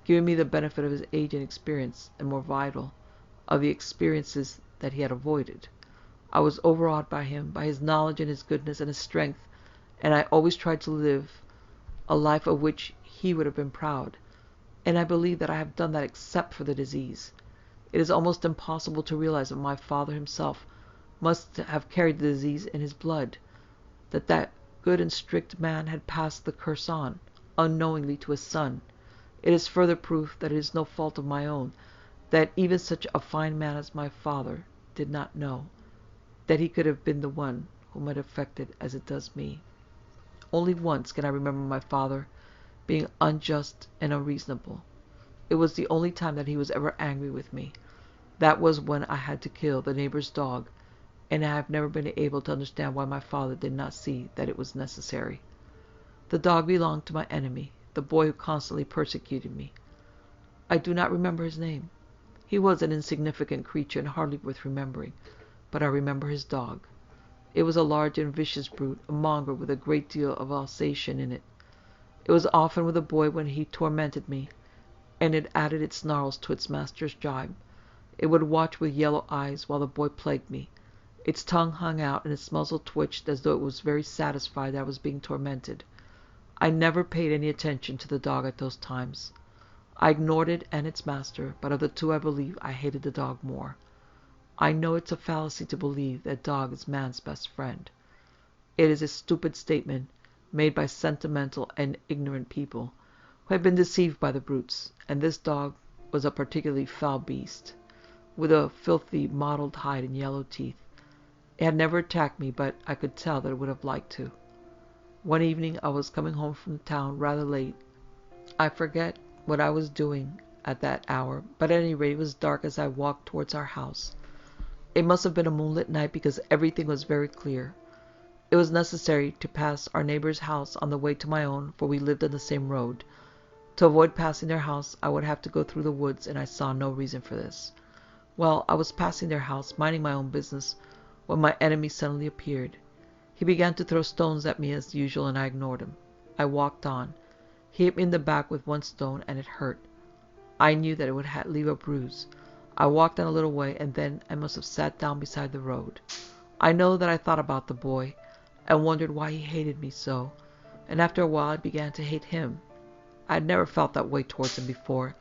giving me the benefit of his age and experience, and more vital, of the experiences that he had avoided. I was overawed by him, by his knowledge and his goodness and his strength, and I always tried to live a life of which he would have been proud. And I believe that I have done that except for the disease. It is almost impossible to realize that my father himself must have carried the disease in his blood, that good and strict man had passed the curse on, unknowingly, to his son. It is further proof that it is no fault of my own, that even such a fine man as my father did not know that he could have been the one whom it affected as it does me. Only once can I remember my father being unjust and unreasonable. It was the only time that he was ever angry with me. That was when I had to kill the neighbor's dog, and I have never been able to understand why my father did not see that it was necessary. The dog belonged to my enemy, the boy who constantly persecuted me. I do not remember his name. He was an insignificant creature and hardly worth remembering, but I remember his dog. It was a large and vicious brute, a mongrel with a great deal of Alsatian in it. It was often with the boy when he tormented me, and it added its snarls to its master's jibe. It would watch with yellow eyes while the boy plagued me. Its tongue hung out and its muzzle twitched as though it was very satisfied that I was being tormented. I never paid any attention to the dog at those times. I ignored it and its master, but of the two I believe I hated the dog more. I know it's a fallacy to believe that dog is man's best friend. It is a stupid statement made by sentimental and ignorant people who have been deceived by the brutes, and this dog was a particularly foul beast, with a filthy mottled hide and yellow teeth. It had never attacked me, but I could tell that it would have liked to. One evening I was coming home from town rather late. I forget what I was doing at that hour, but at any rate it was dark as I walked towards our house. It must have been a moonlit night because everything was very clear. It was necessary to pass our neighbor's house on the way to my own, for we lived on the same road. To avoid passing their house, I would have to go through the woods, and I saw no reason for this. Well, I was passing their house, minding my own business, when my enemy suddenly appeared. He began to throw stones at me as usual, and I ignored him. I walked on. He hit me in the back with one stone, and it hurt. I knew that it would leave a bruise. I walked on a little way, and then I must have sat down beside the road. I know that I thought about the boy, and wondered why he hated me so, and after a while I began to hate him. I had never felt that way towards him before,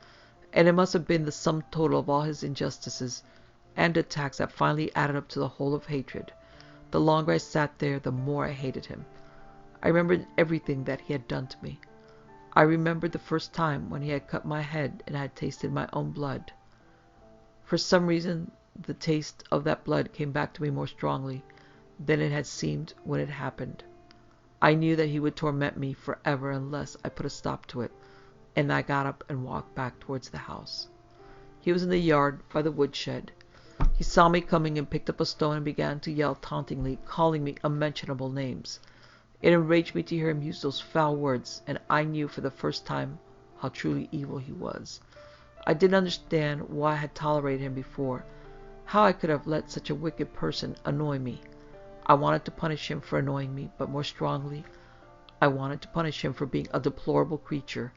and it must have been the sum total of all his injustices and attacks that finally added up to the whole of hatred. The longer I sat there, the more I hated him. I remembered everything that he had done to me. I remembered the first time when he had cut my head and I had tasted my own blood. For some reason, the taste of that blood came back to me more strongly than it had seemed when it happened. I knew that he would torment me forever unless I put a stop to it, and I got up and walked back towards the house. He was in the yard by the woodshed. He saw me coming and picked up a stone and began to yell tauntingly, calling me unmentionable names. It enraged me to hear him use those foul words, and I knew for the first time how truly evil he was. I didn't understand why I had tolerated him before, how I could have let such a wicked person annoy me. I wanted to punish him for annoying me, but more strongly, I wanted to punish him for being a deplorable creature,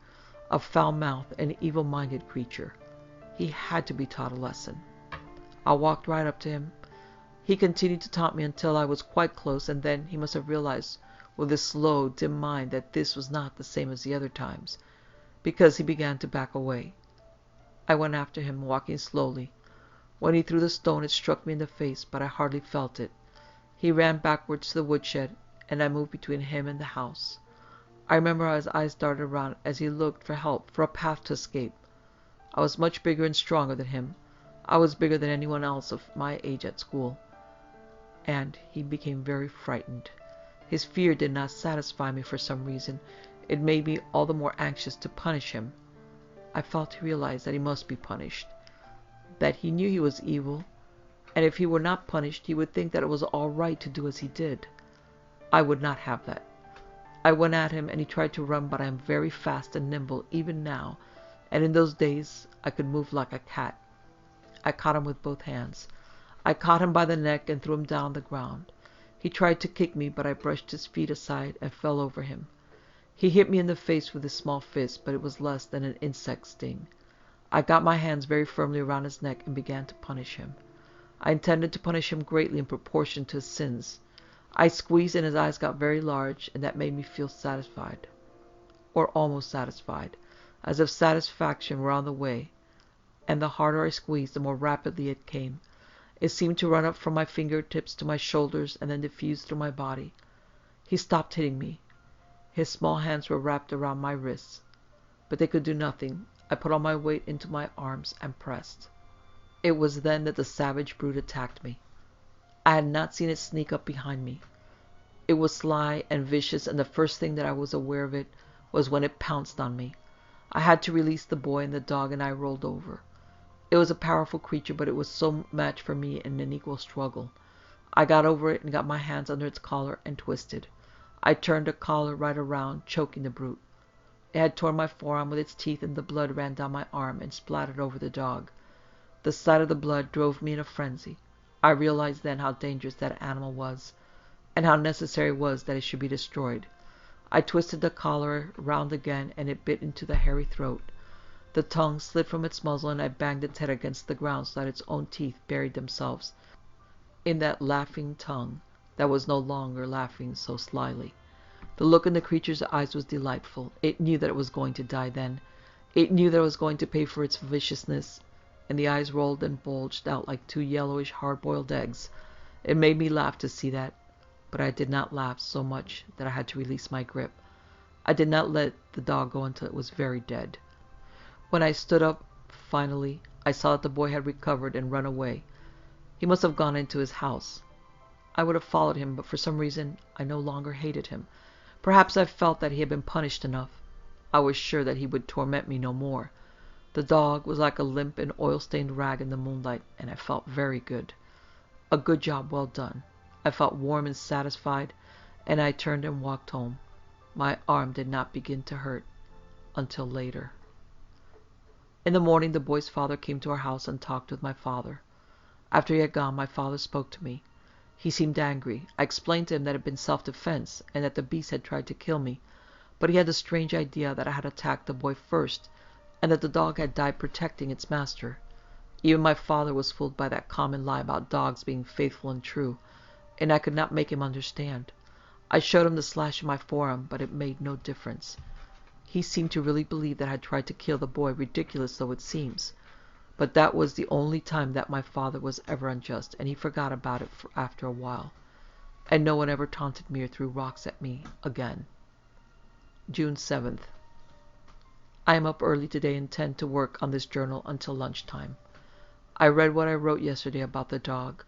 a foul-mouthed and evil-minded creature. He had to be taught a lesson. I walked right up to him. He continued to taunt me until I was quite close, and then he must have realized with his slow, dim mind that this was not the same as the other times, because he began to back away. I went after him, walking slowly. When he threw the stone, it struck me in the face, but I hardly felt it. He ran backwards to the woodshed, and I moved between him and the house. I remember how his eyes darted around as he looked for help, for a path to escape. I was much bigger and stronger than him. I was bigger than anyone else of my age at school. And he became very frightened. His fear did not satisfy me for some reason. It made me all the more anxious to punish him. I felt he realized that he must be punished, that he knew he was evil, and if he were not punished, he would think that it was all right to do as he did. I would not have that. I went at him, and he tried to run, but I am very fast and nimble even now, and in those days I could move like a cat. I caught him with both hands. I caught him by the neck and threw him down on the ground. He tried to kick me, but I brushed his feet aside and fell over him. He hit me in the face with his small fist, but it was less than an insect sting. I got my hands very firmly around his neck and began to punish him. I intended to punish him greatly in proportion to his sins. I squeezed and his eyes got very large, and that made me feel satisfied, or almost satisfied, as if satisfaction were on the way, and the harder I squeezed, the more rapidly it came. It seemed to run up from my fingertips to my shoulders and then diffuse through my body. He stopped hitting me. His small hands were wrapped around my wrists, but they could do nothing. I put all my weight into my arms and pressed. It was then that the savage brute attacked me. I had not seen it sneak up behind me. It was sly and vicious, and the first thing that I was aware of it was when it pounced on me. I had to release the boy, and the dog and I rolled over. It was a powerful creature, but it was so much for me in an equal struggle. I got over it and got my hands under its collar and twisted. I turned the collar right around, choking the brute. It had torn my forearm with its teeth, and the blood ran down my arm and splattered over the dog. The sight of the blood drove me in a frenzy. I realized then how dangerous that animal was, and how necessary it was that it should be destroyed. I twisted the collar round again, and it bit into the hairy throat. The tongue slid from its muzzle, and I banged its head against the ground so that its own teeth buried themselves in that laughing tongue that was no longer laughing so slyly. The look in the creature's eyes was delightful. It knew that it was going to die then. It knew that it was going to pay for its viciousness, and the eyes rolled and bulged out like two yellowish hard-boiled eggs. It made me laugh to see that, but I did not laugh so much that I had to release my grip. I did not let the dog go until it was very dead. When I stood up, finally, I saw that the boy had recovered and run away. He must have gone into his house. I would have followed him, but for some reason I no longer hated him. Perhaps I felt that he had been punished enough. I was sure that he would torment me no more. The dog was like a limp and oil-stained rag in the moonlight, and I felt very good. A good job well done. I felt warm and satisfied, and I turned and walked home. My arm did not begin to hurt until later. In the morning, the boy's father came to our house and talked with my father. After he had gone, my father spoke to me. He seemed angry. I explained to him that it had been self-defense, and that the beast had tried to kill me. But he had the strange idea that I had attacked the boy first, and that the dog had died protecting its master. Even my father was fooled by that common lie about dogs being faithful and true, and I could not make him understand. I showed him the slash in my forearm, but it made no difference. He seemed to really believe that I had tried to kill the boy, ridiculous though it seems. But that was the only time that my father was ever unjust, and he forgot about it after a while. And no one ever taunted me or threw rocks at me again. June 7th. I am up early today and intend to work on this journal until lunchtime. I read what I wrote yesterday about the dog.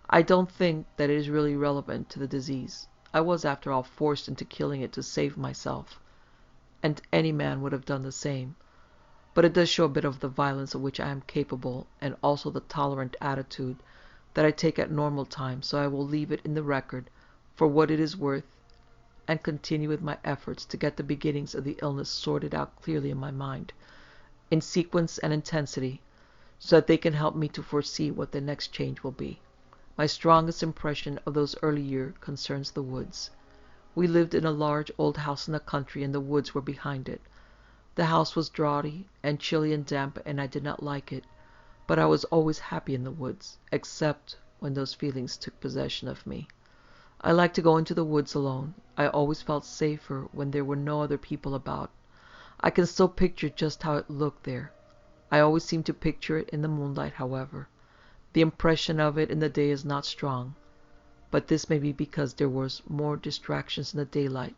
I don't think that it is really relevant to the disease. I was, after all, forced into killing it to save myself, and any man would have done the same. But it does show a bit of the violence of which I am capable, and also the tolerant attitude that I take at normal times, so I will leave it in the record for what it is worth, and continue with my efforts to get the beginnings of the illness sorted out clearly in my mind, in sequence and intensity, so that they can help me to foresee what the next change will be. My strongest impression of those early years concerns the woods. We lived in a large old house in the country, and the woods were behind it. The house was draughty and chilly and damp, and I did not like it, but I was always happy in the woods, except when those feelings took possession of me. I liked to go into the woods alone. I always felt safer when there were no other people about. I can still picture just how it looked there. I always seem to picture it in the moonlight, however. The impression of it in the day is not strong, but this may be because there was more distractions in the daylight,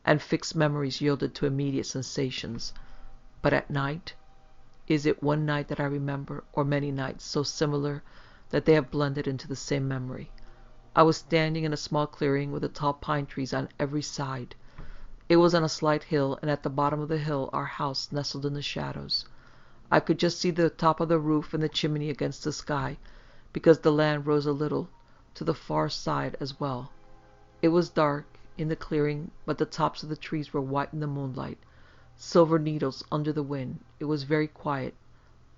and fixed memories yielded to immediate sensations. But at night, is it one night that I remember, or many nights so similar that they have blended into the same memory? I was standing in a small clearing with the tall pine trees on every side. It was on a slight hill, and at the bottom of the hill our house nestled in the shadows. I could just see the top of the roof and the chimney against the sky, because the land rose a little to the far side as well. It was dark in the clearing, but the tops of the trees were white in the moonlight, silver needles under the wind. It was very quiet.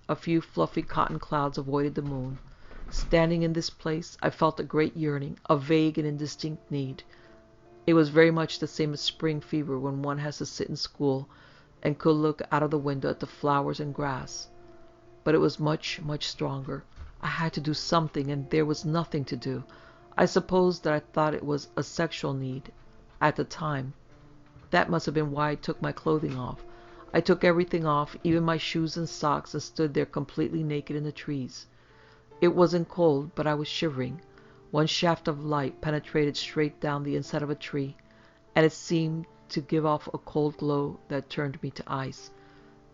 A few fluffy cotton clouds avoided the moon. Standing in this place, I felt a great yearning, a vague and indistinct need. It was very much the same as spring fever, when one has to sit in school and could look out of the window at the flowers and grass. But it was much, much stronger. I had to do something, and there was nothing to do. I suppose that I thought it was a sexual need at the time. That must have been why I took my clothing off. I took everything off, even my shoes and socks, and stood there completely naked in the trees. It wasn't cold, but I was shivering. One shaft of light penetrated straight down the inside of a tree, and it seemed to give off a cold glow that turned me to ice.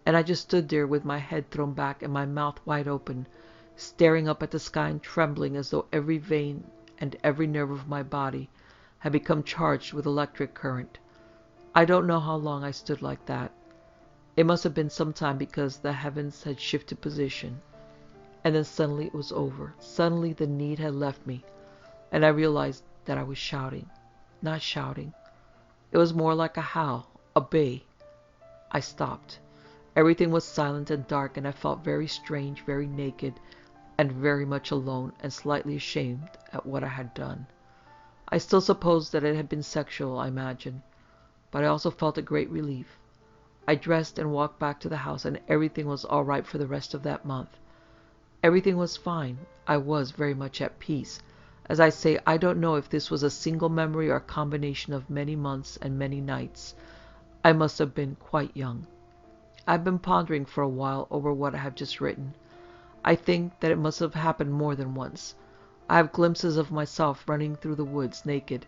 And I just stood there with my head thrown back and my mouth wide open, staring up at the sky and trembling as though every vein and every nerve of my body had become charged with electric current. I don't know how long I stood like that. It must have been some time, because the heavens had shifted position. And then suddenly it was over. Suddenly the need had left me, and I realized that I was shouting. Not shouting. It was more like a howl, a bay. I stopped. Everything was silent and dark, and I felt very strange, very naked, and very much alone and slightly ashamed at what I had done. I still supposed that it had been sexual, I imagine, but I also felt a great relief. I dressed and walked back to the house, and everything was all right for the rest of that month. Everything was fine. I was very much at peace. As I say, I don't know if this was a single memory or a combination of many months and many nights. I must have been quite young. I've been pondering for a while over what I have just written. I think that it must have happened more than once. I have glimpses of myself running through the woods naked,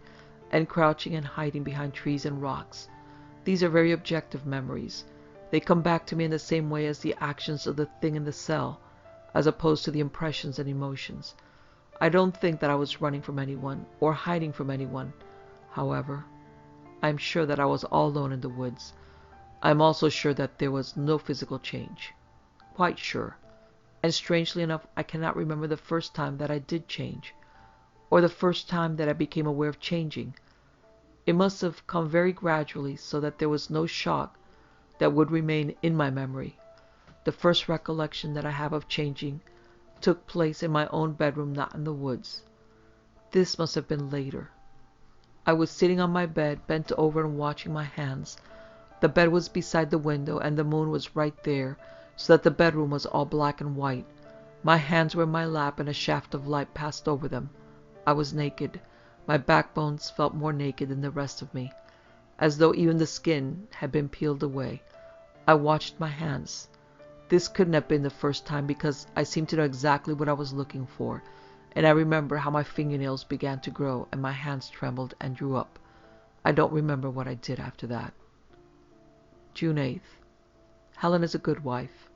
and crouching and hiding behind trees and rocks. These are very objective memories. They come back to me in the same way as the actions of the thing in the cell, as opposed to the impressions and emotions. I don't think that I was running from anyone or hiding from anyone. However, I am sure that I was all alone in the woods. I am also sure that there was no physical change. Quite sure. And strangely enough, I cannot remember the first time that I did change, or the first time that I became aware of changing. It must have come very gradually, so that there was no shock that would remain in my memory. The first recollection that I have of changing took place in my own bedroom, not in the woods. This must have been later. I was sitting on my bed, bent over and watching my hands. The bed was beside the window, and the moon was right there, so that the bedroom was all black and white. My hands were in my lap, and a shaft of light passed over them. I was naked. My backbones felt more naked than the rest of me, as though even the skin had been peeled away. I watched my hands. This couldn't have been the first time, because I seemed to know exactly what I was looking for, and I remember how my fingernails began to grow and my hands trembled and drew up. I don't remember what I did after that. June 8th. Helen is a good wife.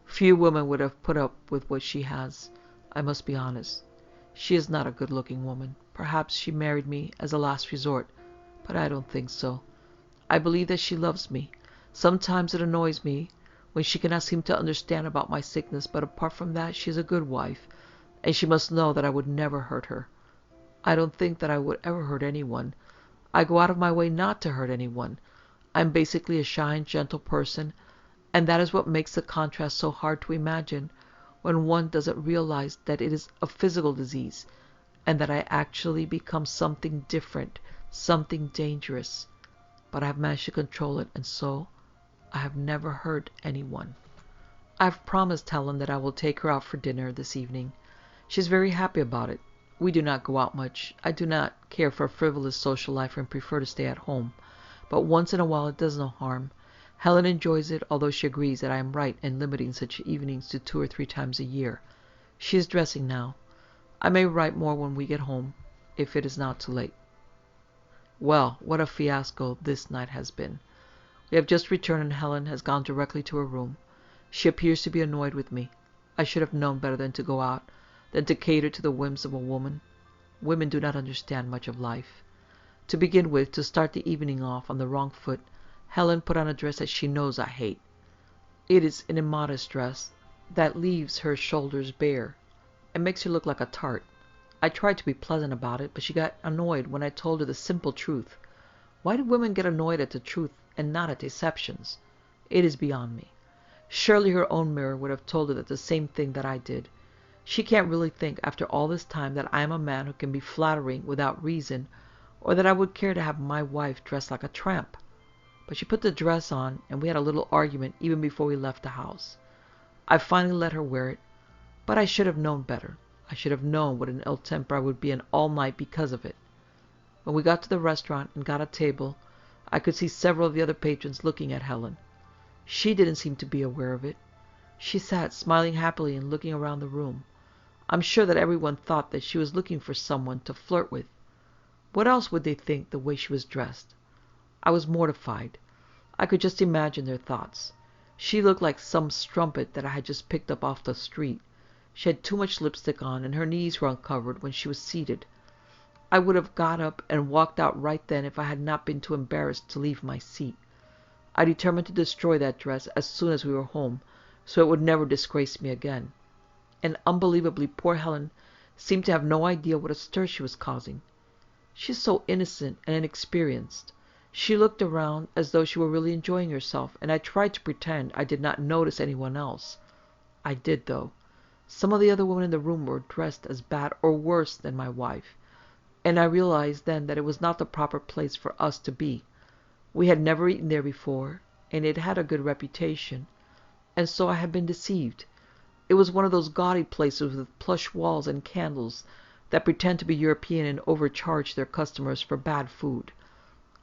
Few women would have put up with what she has. I must be honest. She is not a good-looking woman. Perhaps she married me as a last resort, but I don't think so. I believe that she loves me. Sometimes it annoys me when she cannot seem to understand about my sickness, but apart from that, she is a good wife, and she must know that I would never hurt her. I don't think that I would ever hurt anyone. I go out of my way not to hurt anyone. I'm basically a shy and gentle person, and that is what makes the contrast so hard to imagine when one doesn't realize that it is a physical disease, and that I actually become something different, something dangerous. But I have managed to control it, and so I have never hurt anyone. I have promised Helen that I will take her out for dinner this evening. She is very happy about it. We do not go out much. I do not care for a frivolous social life and prefer to stay at home. But once in a while it does no harm. Helen enjoys it, although she agrees that I am right in limiting such evenings to 2 or 3 times a year. She is dressing now. I may write more when we get home, if it is not too late. Well, what a fiasco this night has been. We have just returned, and Helen has gone directly to her room. She appears to be annoyed with me. I should have known better than to go out, than to cater to the whims of a woman. Women do not understand much of life. To begin with, to start the evening off on the wrong foot, Helen put on a dress that she knows I hate. It is an immodest dress that leaves her shoulders bare and makes her look like a tart. I tried to be pleasant about it, but she got annoyed when I told her the simple truth. Why do women get annoyed at the truth and not at deceptions? It is beyond me. Surely her own mirror would have told her that the same thing that I did. She can't really think after all this time that I am a man who can be flattering without reason, or that I would care to have my wife dressed like a tramp. But she put the dress on, and we had a little argument even before we left the house. I finally let her wear it, but I should have known better. I should have known what an ill temper I would be in all night because of it. When we got to the restaurant and got a table, I could see several of the other patrons looking at Helen. She didn't seem to be aware of it. She sat smiling happily and looking around the room. I'm sure that everyone thought that she was looking for someone to flirt with. What else would they think the way she was dressed? I was mortified. I could just imagine their thoughts. She looked like some strumpet that I had just picked up off the street. She had too much lipstick on, and her knees were uncovered when she was seated. I would have got up and walked out right then if I had not been too embarrassed to leave my seat. I determined to destroy that dress as soon as we were home, so it would never disgrace me again. And unbelievably, poor Helen seemed to have no idea what a stir she was causing. She is so innocent and inexperienced. She looked around as though she were really enjoying herself, and I tried to pretend I did not notice anyone else. I did, though. Some of the other women in the room were dressed as bad or worse than my wife, and I realized then that it was not the proper place for us to be. We had never eaten there before, and it had a good reputation, and so I had been deceived. It was one of those gaudy places with plush walls and candles that pretend to be European and overcharge their customers for bad food.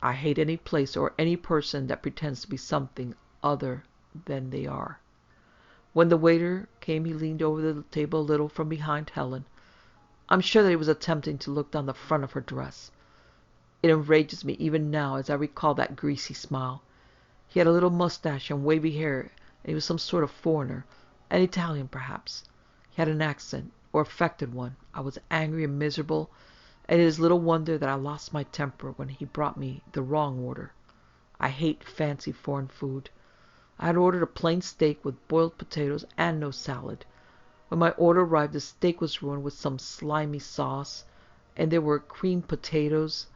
I hate any place or any person that pretends to be something other than they are. When the waiter came, he leaned over the table a little from behind Helen. I'm sure that he was attempting to look down the front of her dress. It enrages me even now as I recall that greasy smile. He had a little mustache and wavy hair, and he was some sort of foreigner, an Italian perhaps. He had an accent, or affected one. I was angry and miserable, and it is little wonder that I lost my temper when he brought me the wrong order. I hate fancy foreign food. I had ordered a plain steak with boiled potatoes and no salad. When my order arrived, the steak was ruined with some slimy sauce, and there were creamed potatoes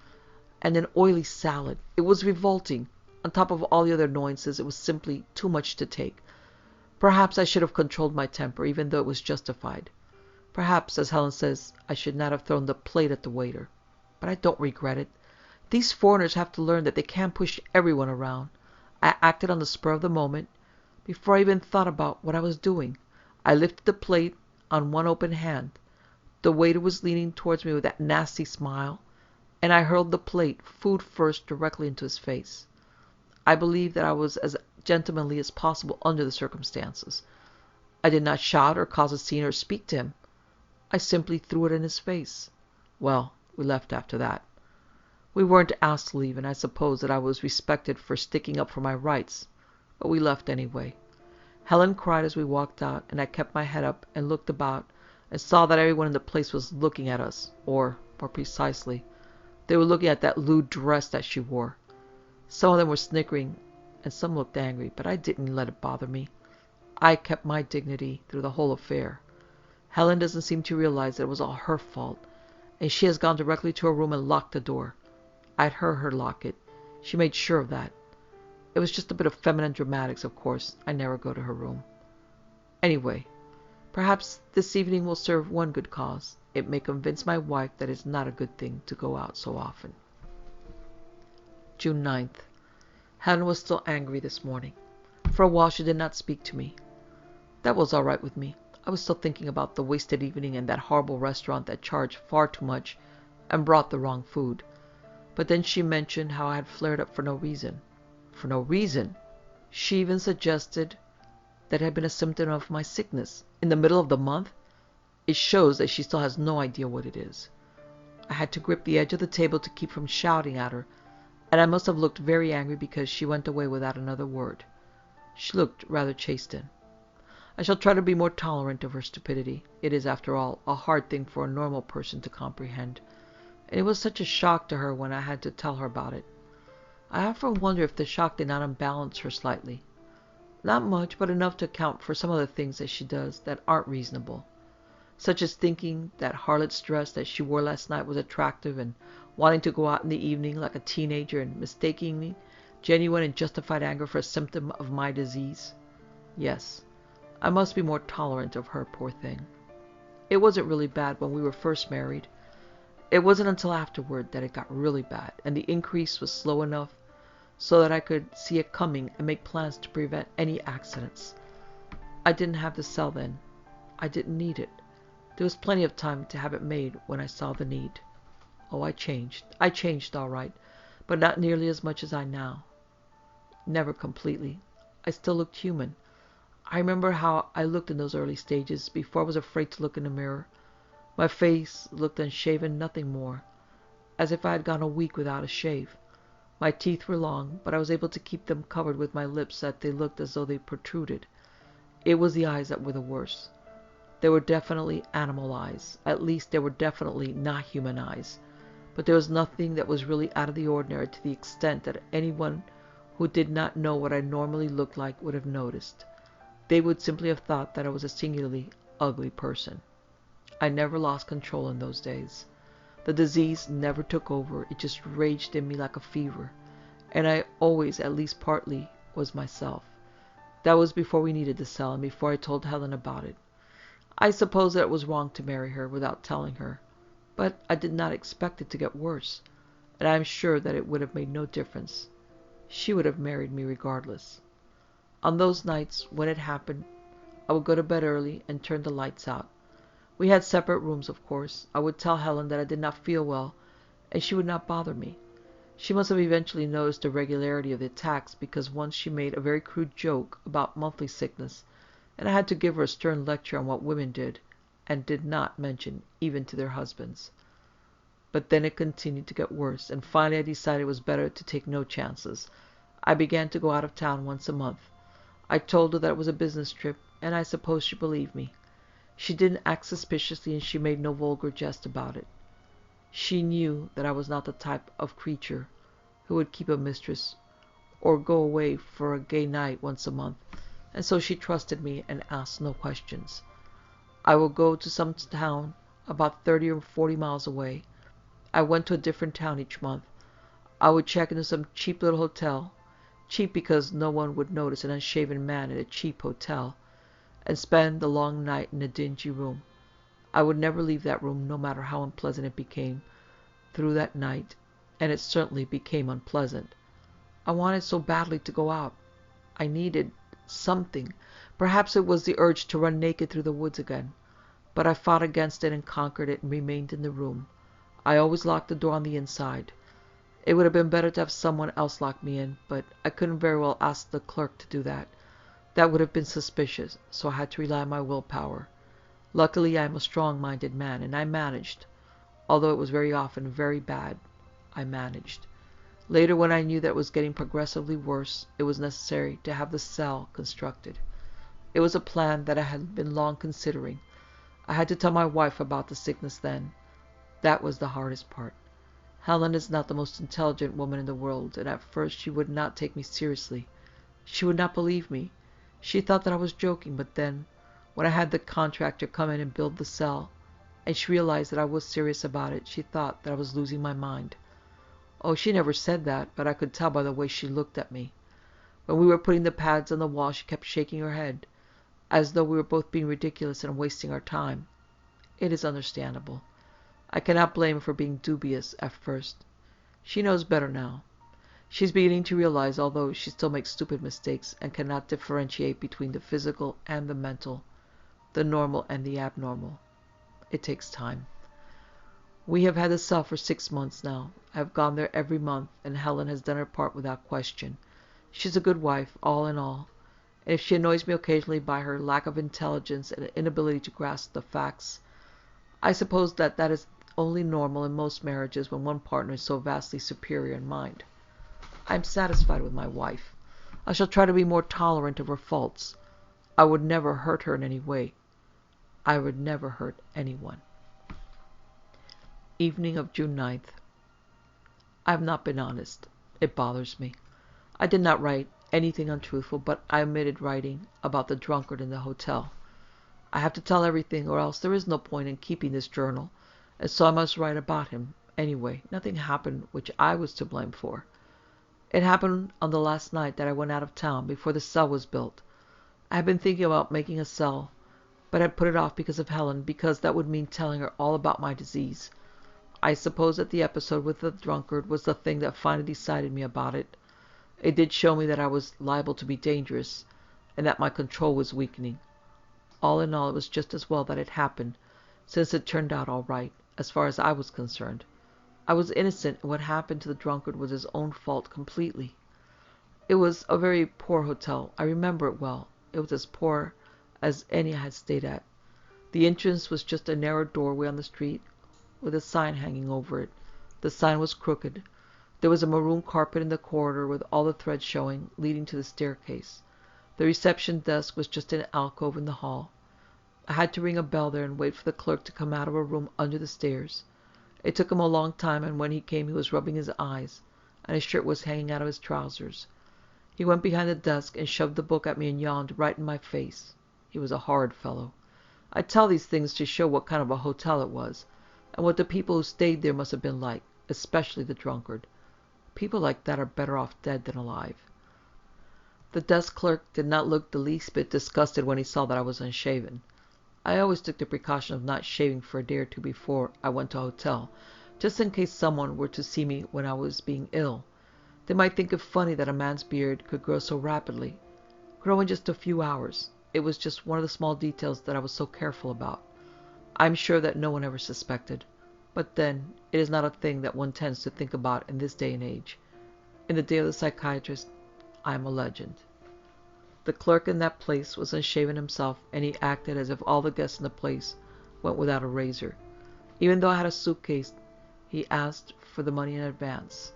and an oily salad. It was revolting. On top of all the other annoyances, it was simply too much to take. Perhaps I should have controlled my temper, even though it was justified. Perhaps, as Helen says, I should not have thrown the plate at the waiter. But I don't regret it. These foreigners have to learn that they can't push everyone around. I acted on the spur of the moment. Before I even thought about what I was doing, I lifted the plate on one open hand. The waiter was leaning towards me with that nasty smile, and I hurled the plate, food first, directly into his face. I believe that I was as gentlemanly as possible under the circumstances. I did not shout or cause a scene or speak to him. I simply threw it in his face. Well, we left after that. We weren't asked to leave, and I suppose that I was respected for sticking up for my rights, but we left anyway. Helen cried as we walked out, and I kept my head up and looked about and saw that everyone in the place was looking at us, or, more precisely, they were looking at that lewd dress that she wore. Some of them were snickering, and some looked angry, but I didn't let it bother me. I kept my dignity through the whole affair. Helen doesn't seem to realize that it was all her fault, and she has gone directly to her room and locked the door. I'd heard her lock it. She made sure of that. It was just a bit of feminine dramatics, of course. I never go to her room. Anyway, perhaps this evening will serve one good cause. It may convince my wife that it's not a good thing to go out so often. June 9th. Helen was still angry this morning. For a while she did not speak to me. That was all right with me. I was still thinking about the wasted evening and that horrible restaurant that charged far too much and brought the wrong food. But then she mentioned how I had flared up for no reason. For no reason! She even suggested that it had been a symptom of my sickness. In the middle of the month? It shows that she still has no idea what it is. I had to grip the edge of the table to keep from shouting at her, and I must have looked very angry because she went away without another word. She looked rather chastened. I shall try to be more tolerant of her stupidity. It is, after all, a hard thing for a normal person to comprehend, and it was such a shock to her when I had to tell her about it. I often wonder if the shock did not unbalance her slightly. Not much, but enough to account for some of the things that she does that aren't reasonable, such as thinking that harlot's dress that she wore last night was attractive and wanting to go out in the evening like a teenager and mistaking genuine and justified anger for a symptom of my disease. Yes, I must be more tolerant of her, poor thing. It wasn't really bad when we were first married. It wasn't until afterward that it got really bad, and the increase was slow enough so that I could see it coming and make plans to prevent any accidents. I didn't have the cell then. I didn't need it. There was plenty of time to have it made when I saw the need. Oh, I changed. I changed all right, but not nearly as much as I now. Never completely. I still looked human. I remember how I looked in those early stages, before I was afraid to look in the mirror. My face looked unshaven, nothing more, as if I had gone a week without a shave. My teeth were long, but I was able to keep them covered with my lips so that they looked as though they protruded. It was the eyes that were the worst. They were definitely animal eyes. At least they were definitely not human eyes. But there was nothing that was really out of the ordinary to the extent that anyone who did not know what I normally looked like would have noticed. They would simply have thought that I was a singularly ugly person. I never lost control in those days. The disease never took over. It just raged in me like a fever. and I always, at least partly, was myself. That was before we needed the cell and before I told Helen about it. I suppose that it was wrong to marry her without telling her, but I did not expect it to get worse, and I am sure that it would have made no difference. She would have married me regardless. On those nights when it happened, I would go to bed early and turn the lights out. We had separate rooms, of course. I would tell Helen that I did not feel well, and she would not bother me. She must have eventually noticed the regularity of the attacks, because once she made a very crude joke about monthly sickness, and I had to give her a stern lecture on what women did, and did not mention even to their husbands. But then it continued to get worse, and finally I decided it was better to take no chances. I began to go out of town once a month. I told her that it was a business trip, and I suppose she believed me. She didn't act suspiciously, and she made no vulgar jest about it. She knew that I was not the type of creature who would keep a mistress or go away for a gay night once a month, and so she trusted me and asked no questions. I would go to some town about 30 or 40 miles away. I went to a different town each month. I would check into some cheap little hotel, cheap because no one would notice an unshaven man in a cheap hotel, and spend the long night in a dingy room. I would never leave that room, no matter how unpleasant it became through that night, and it certainly became unpleasant. I wanted so badly to go out. I needed something. Perhaps it was the urge to run naked through the woods again. But I fought against it and conquered it and remained in the room. I always locked the door on the inside. It would have been better to have someone else lock me in, but I couldn't very well ask the clerk to do that. That would have been suspicious, so I had to rely on my willpower. Luckily, I am a strong-minded man, and I managed. Although it was very often very bad, I managed. Later, when I knew that it was getting progressively worse, it was necessary to have the cell constructed. It was a plan that I had been long considering. I had to tell my wife about the sickness then. That was the hardest part. Helen is not the most intelligent woman in the world, and at first she would not take me seriously. She would not believe me. She thought that I was joking, but then, when I had the contractor come in and build the cell, and she realized that I was serious about it, she thought that I was losing my mind. Oh, she never said that, but I could tell by the way she looked at me. When we were putting the pads on the wall, she kept shaking her head, as though we were both being ridiculous and wasting our time. It is understandable. I cannot blame her for being dubious at first. She knows better now. She is beginning to realize, although she still makes stupid mistakes and cannot differentiate between the physical and the mental, the normal and the abnormal. It takes time. We have had the cell for 6 months now. I have gone there every month, and Helen has done her part without question. She's a good wife, all in all, and if she annoys me occasionally by her lack of intelligence and inability to grasp the facts, I suppose that is only normal in most marriages when one partner is so vastly superior in mind. I am satisfied with my wife. I shall try to be more tolerant of her faults. I would never hurt her in any way. I would never hurt anyone. Evening of June 9th. I have not been honest. It bothers me. I did not write anything untruthful, but I omitted writing about the drunkard in the hotel. I have to tell everything, or else there is no point in keeping this journal, and so I must write about him. Anyway, nothing happened which I was to blame for. It happened on the last night that I went out of town, before the cell was built. I had been thinking about making a cell, but had put it off because of Helen, because that would mean telling her all about my disease. I suppose that the episode with the drunkard was the thing that finally decided me about it. It did show me that I was liable to be dangerous, and that my control was weakening. All in all, it was just as well that it happened, since it turned out all right, as far as I was concerned. I was innocent, and what happened to the drunkard was his own fault completely. It was a very poor hotel. I remember it well. It was as poor as any I had stayed at. The entrance was just a narrow doorway on the street, with a sign hanging over it. The sign was crooked. There was a maroon carpet in the corridor with all the threads showing, leading to the staircase. The reception desk was just an alcove in the hall. I had to ring a bell there and wait for the clerk to come out of a room under the stairs. It took him a long time, and when he came he was rubbing his eyes, and his shirt was hanging out of his trousers. He went behind the desk and shoved the book at me and yawned right in my face. He was a horrid fellow. I tell these things to show what kind of a hotel it was, and what the people who stayed there must have been like, especially the drunkard. People like that are better off dead than alive. The desk clerk did not look the least bit disgusted when he saw that I was unshaven. I always took the precaution of not shaving for a day or two before I went to a hotel, just in case someone were to see me when I was being ill. They might think it funny that a man's beard could grow so rapidly. Grow in just a few hours. It was just one of the small details that I was so careful about. I'm sure that no one ever suspected. But then, it is not a thing that one tends to think about in this day and age. In the day of the psychiatrist, I am a legend. The clerk in that place was unshaven himself, and he acted as if all the guests in the place went without a razor. Even though I had a suitcase, he asked for the money in advance.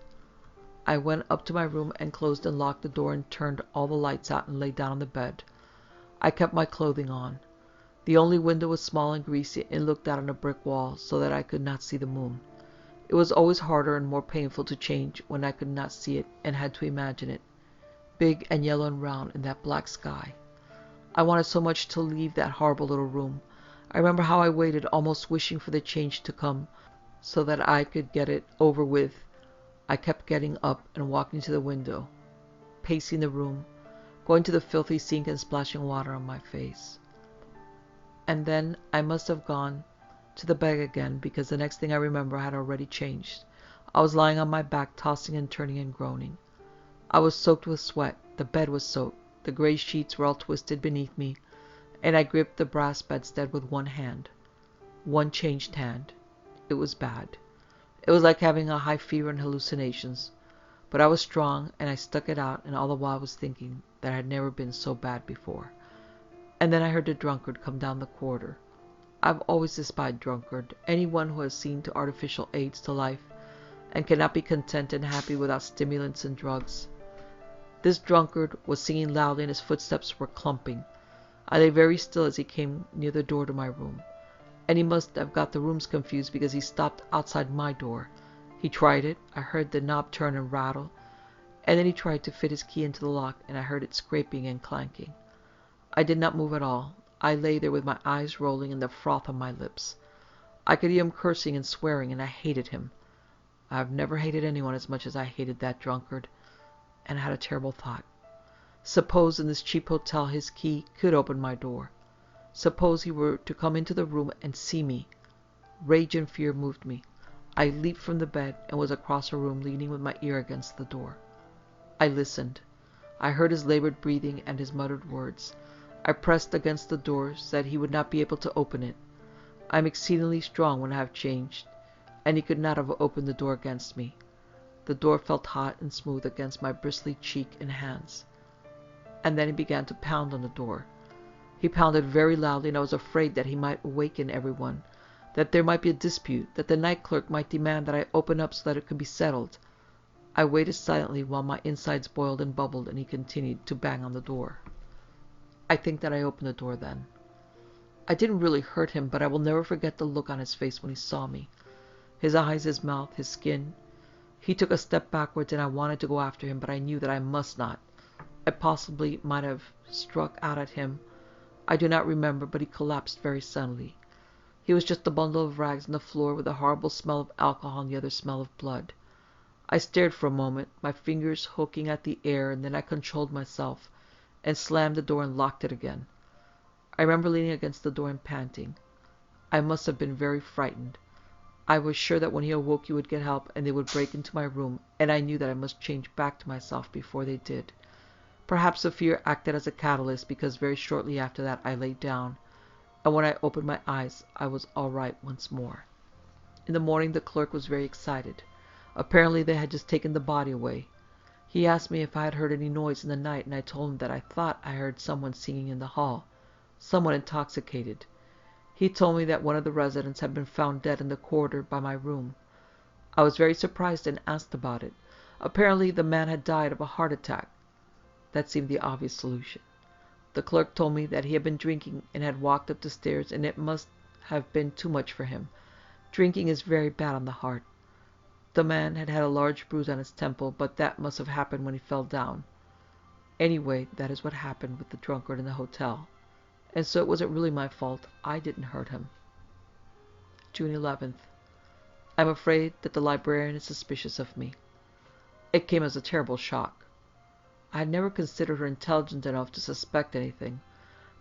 I went up to my room and closed and locked the door and turned all the lights out and lay down on the bed. I kept my clothing on. The only window was small and greasy and looked out on a brick wall so that I could not see the moon. It was always harder and more painful to change when I could not see it and had to imagine it, big and yellow and round in that black sky. I wanted so much to leave that horrible little room. I remember how I waited, almost wishing for the change to come so that I could get it over with. I kept getting up and walking to the window, pacing the room, going to the filthy sink and splashing water on my face. And then I must have gone to the bed again, because the next thing I remember I had already changed. I was lying on my back, tossing and turning and groaning. I was soaked with sweat. The bed was soaked. The gray sheets were all twisted beneath me, and I gripped the brass bedstead with one hand. One changed hand. It was bad. It was like having a high fever and hallucinations. But I was strong, and I stuck it out, and all the while I was thinking that I had never been so bad before. And then I heard the drunkard come down the corridor. I've always despised drunkard, anyone who has seen to artificial aids to life, and cannot be content and happy without stimulants and drugs. This drunkard was singing loudly, and his footsteps were clumping. I lay very still as he came near the door to my room, and he must have got the rooms confused because he stopped outside my door. He tried it. I heard the knob turn and rattle, and then he tried to fit his key into the lock, and I heard it scraping and clanking. I did not move at all. I lay there with my eyes rolling and the froth on my lips. I could hear him cursing and swearing, and I hated him. I have never hated anyone as much as I hated that drunkard, and I had a terrible thought. Suppose in this cheap hotel his key could open my door. Suppose he were to come into the room and see me. Rage and fear moved me. I leaped from the bed and was across a room, leaning with my ear against the door. I listened. I heard his labored breathing and his muttered words. I pressed against the door so that he would not be able to open it. I am exceedingly strong when I have changed, and he could not have opened the door against me. The door felt hot and smooth against my bristly cheek and hands. And then he began to pound on the door. He pounded very loudly, and I was afraid that he might awaken everyone, that there might be a dispute, that the night clerk might demand that I open up so that it could be settled. I waited silently while my insides boiled and bubbled, and he continued to bang on the door. I think that I opened the door then. I didn't really hurt him, but I will never forget the look on his face when he saw me. His eyes, his mouth, his skin. He took a step backwards, and I wanted to go after him, but I knew that I must not. I possibly might have struck out at him. I do not remember, but he collapsed very suddenly. He was just a bundle of rags on the floor, with a horrible smell of alcohol and the other smell of blood. I stared for a moment, my fingers hooking at the air, and then I controlled myself and slammed the door and locked it again. I remember leaning against the door and panting. I must have been very frightened. I was sure that when he awoke he would get help and they would break into my room, and I knew that I must change back to myself before they did. Perhaps the fear acted as a catalyst, because very shortly after that I lay down, and when I opened my eyes I was all right once more. In the morning the clerk was very excited. Apparently they had just taken the body away. He asked me if I had heard any noise in the night, and I told him that I thought I heard someone singing in the hall, someone intoxicated. He told me that one of the residents had been found dead in the corridor by my room. I was very surprised and asked about it. Apparently the man had died of a heart attack. That seemed the obvious solution. The clerk told me that he had been drinking and had walked up the stairs, and it must have been too much for him. Drinking is very bad on the heart. The man had had a large bruise on his temple, but that must have happened when he fell down. Anyway, that is what happened with the drunkard in the hotel. And so it wasn't really my fault. I didn't hurt him. June 11th. I'm afraid that the librarian is suspicious of me. It came as a terrible shock. I had never considered her intelligent enough to suspect anything,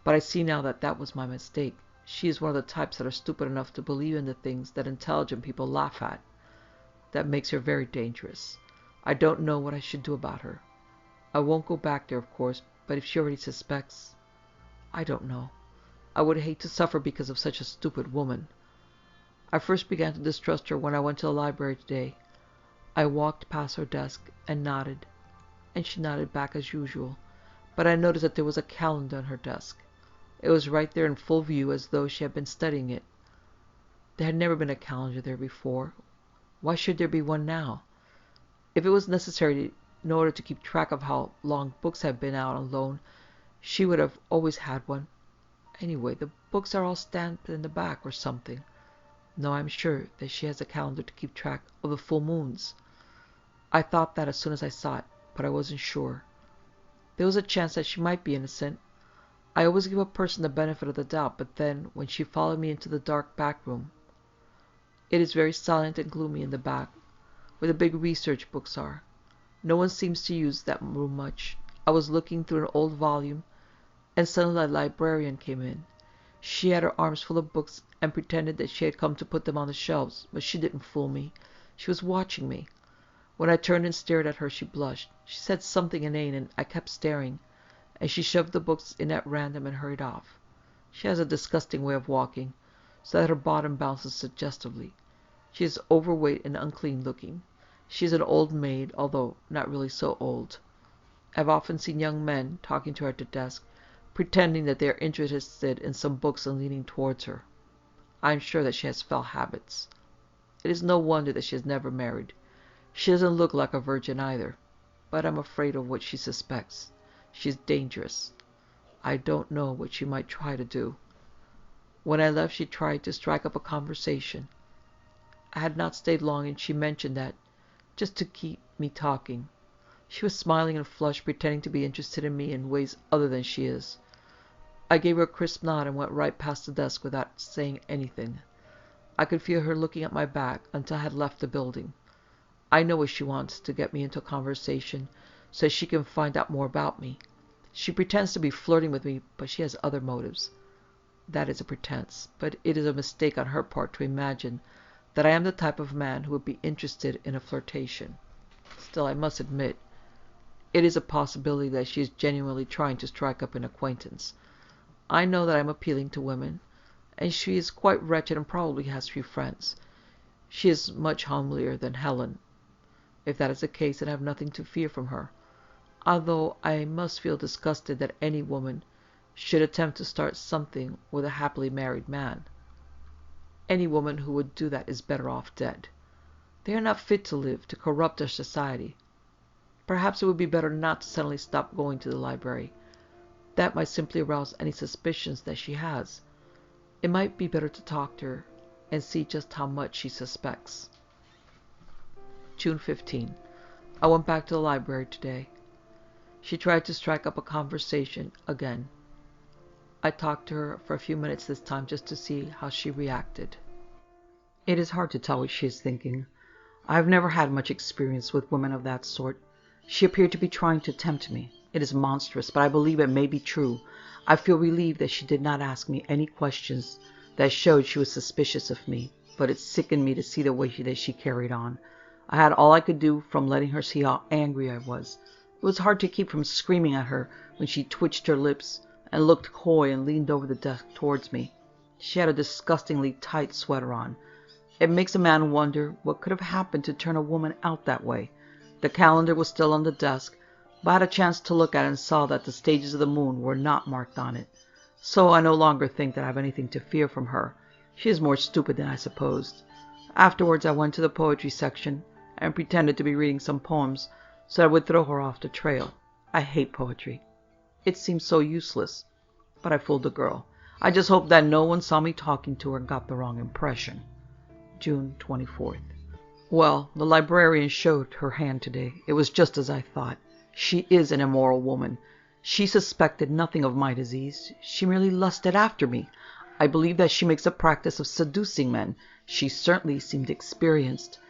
but I see now that that was my mistake. She is one of the types that are stupid enough to believe in the things that intelligent people laugh at. That makes her very dangerous. I don't know what I should do about her. I won't go back there, of course, but if she already suspects, I don't know. I would hate to suffer because of such a stupid woman. I first began to distrust her when I went to the library today. I walked past her desk and nodded, and she nodded back as usual, but I noticed that there was a calendar on her desk. It was right there in full view as though she had been studying it. There had never been a calendar there before. Why should there be one now? If it was necessary in order to keep track of how long books had been out on loan, she would have always had one. Anyway, the books are all stamped in the back or something. No, I'm sure that she has a calendar to keep track of the full moons. I thought that as soon as I saw it, but I wasn't sure. There was a chance that she might be innocent. I always give a person the benefit of the doubt, but then, when she followed me into the dark back room, it is very silent and gloomy in the back, where the big research books are. No one seems to use that room much. I was looking through an old volume, and suddenly the librarian came in. She had her arms full of books and pretended that she had come to put them on the shelves, but she didn't fool me. She was watching me. When I turned and stared at her, she blushed. She said something inane, and I kept staring, and she shoved the books in at random and hurried off. She has a disgusting way of walking, so that her bottom bounces suggestively. She is overweight and unclean looking. She is an old maid, although not really so old. I've often seen young men talking to her at the desk, pretending that they are interested in some books and leaning towards her. I am sure that she has foul habits. It is no wonder that she has never married. She doesn't look like a virgin either, but I'm afraid of what she suspects. She's dangerous. I don't know what she might try to do. When I left, she tried to strike up a conversation. I had not stayed long, and she mentioned that, just to keep me talking. She was smiling and flushed, pretending to be interested in me in ways other than she is. I gave her a crisp nod and went right past the desk without saying anything. I could feel her looking at my back until I had left the building. I know what she wants, to get me into a conversation so she can find out more about me. She pretends to be flirting with me, but she has other motives. That is a pretense, but it is a mistake on her part to imagine that I am the type of man who would be interested in a flirtation. Still, I must admit, it is a possibility that she is genuinely trying to strike up an acquaintance. I know that I am appealing to women, and she is quite wretched and probably has few friends. She is much homelier than Helen. If that is the case, then I have nothing to fear from her, although I must feel disgusted that any woman should attempt to start something with a happily married man. Any woman who would do that is better off dead. They are not fit to live, to corrupt our society. Perhaps it would be better not to suddenly stop going to the library. That might simply arouse any suspicions that she has. It might be better to talk to her and see just how much she suspects. June 15. I went back to the library today. She tried to strike up a conversation again. I talked to her for a few minutes this time just to see how she reacted. It is hard to tell what she is thinking. I have never had much experience with women of that sort. She appeared to be trying to tempt me. It is monstrous, but I believe it may be true. I feel relieved that she did not ask me any questions that showed she was suspicious of me, but it sickened me to see the way that she carried on. I had all I could do from letting her see how angry I was. It was hard to keep from screaming at her when she twitched her lips and looked coy and leaned over the desk towards me. She had a disgustingly tight sweater on. It makes a man wonder what could have happened to turn a woman out that way. The calendar was still on the desk, but I had a chance to look at it and saw that the stages of the moon were not marked on it. So I no longer think that I have anything to fear from her. She is more stupid than I supposed. Afterwards I went to the poetry section and pretended to be reading some poems so that I would throw her off the trail. I hate poetry. It seems so useless, but I fooled the girl. I just hope that no one saw me talking to her and got the wrong impression. June 24th. Well, the librarian showed her hand today. It was just as I thought. She is an immoral woman. She suspected nothing of my disease. She merely lusted after me. I believe that she makes a practice of seducing men. She certainly seemed experienced.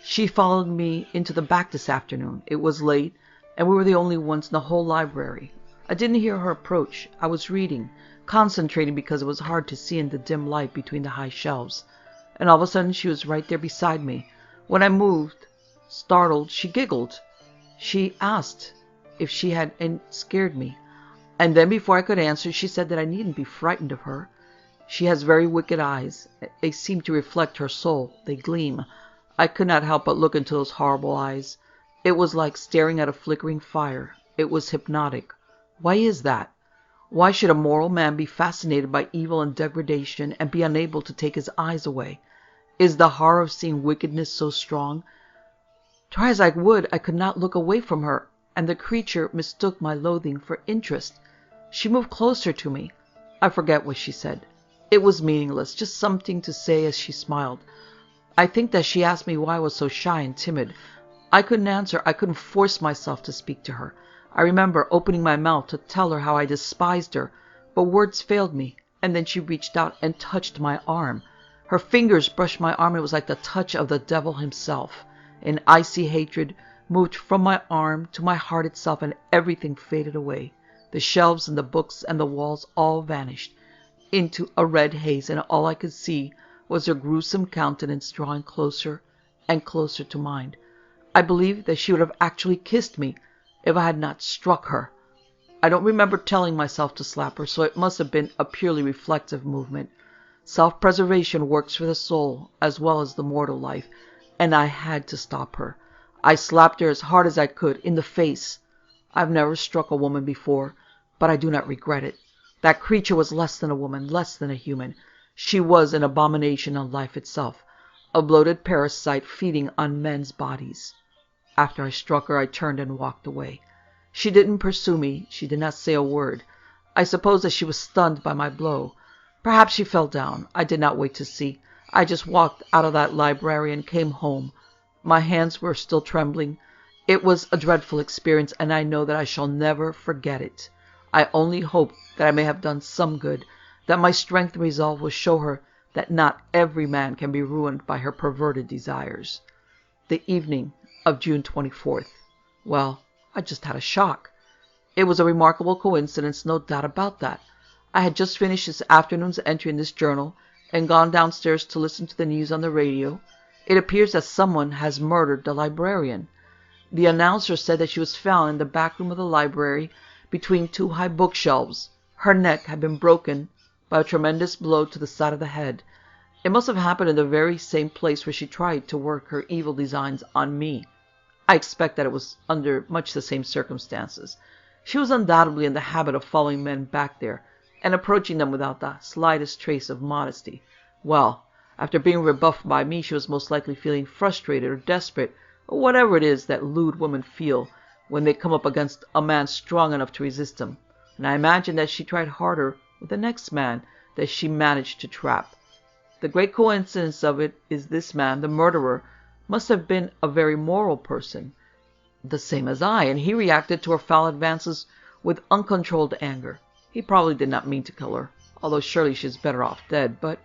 She followed me into the back this afternoon. It was late, and we were the only ones in the whole library. I didn't hear her approach. I was reading, concentrating because it was hard to see in the dim light between the high shelves. And all of a sudden she was right there beside me. When I moved, startled, she giggled. She asked if she had scared me. And then before I could answer, she said that I needn't be frightened of her. She has very wicked eyes. They seem to reflect her soul. They gleam. I could not help but look into those horrible eyes. It was like staring at a flickering fire. It was hypnotic. Why is that? Why should a moral man be fascinated by evil and degradation and be unable to take his eyes away? Is the horror of seeing wickedness so strong? Try as I would, I could not look away from her, and the creature mistook my loathing for interest. She moved closer to me. I forget what she said. It was meaningless, just something to say as she smiled. I think that she asked me why I was so shy and timid. I couldn't answer. I couldn't force myself to speak to her. I remember opening my mouth to tell her how I despised her, but words failed me, and then she reached out and touched my arm. Her fingers brushed my arm, and it was like the touch of the devil himself. An icy hatred moved from my arm to my heart itself, and everything faded away. The shelves and the books and the walls all vanished into a red haze, and all I could see was her gruesome countenance drawing closer and closer to mine. I believe that she would have actually kissed me if I had not struck her. I don't remember telling myself to slap her, so it must have been a purely reflective movement. Self-preservation works for the soul as well as the mortal life, and I had to stop her. I slapped her as hard as I could in the face. I've never struck a woman before, but I do not regret it. That creature was less than a woman, less than a human. She was an abomination on life itself, a bloated parasite feeding on men's bodies. After I struck her, I turned and walked away. She didn't pursue me. She did not say a word. I suppose that she was stunned by my blow. Perhaps she fell down. I did not wait to see. I just walked out of that library and came home. My hands were still trembling. It was a dreadful experience, and I know that I shall never forget it. I only hope that I may have done some good, that my strength and resolve will show her that not every man can be ruined by her perverted desires. The evening of June 24th. Well, I just had a shock. It was a remarkable coincidence, no doubt about that. I had just finished this afternoon's entry in this journal and gone downstairs to listen to the news on the radio. It appears that someone has murdered the librarian. The announcer said that she was found in the back room of the library between two high bookshelves. Her neck had been broken by a tremendous blow to the side of the head. It must have happened in the very same place where she tried to work her evil designs on me. I expect that it was under much the same circumstances. She was undoubtedly in the habit of following men back there and approaching them without the slightest trace of modesty. Well, after being rebuffed by me, she was most likely feeling frustrated or desperate, or whatever it is that lewd women feel when they come up against a man strong enough to resist them. And I imagine that she tried harder with the next man that she managed to trap. The great coincidence of it is this man, the murderer, must have been a very moral person, the same as I, and he reacted to her foul advances with uncontrolled anger. He probably did not mean to kill her, although surely she's better off dead, but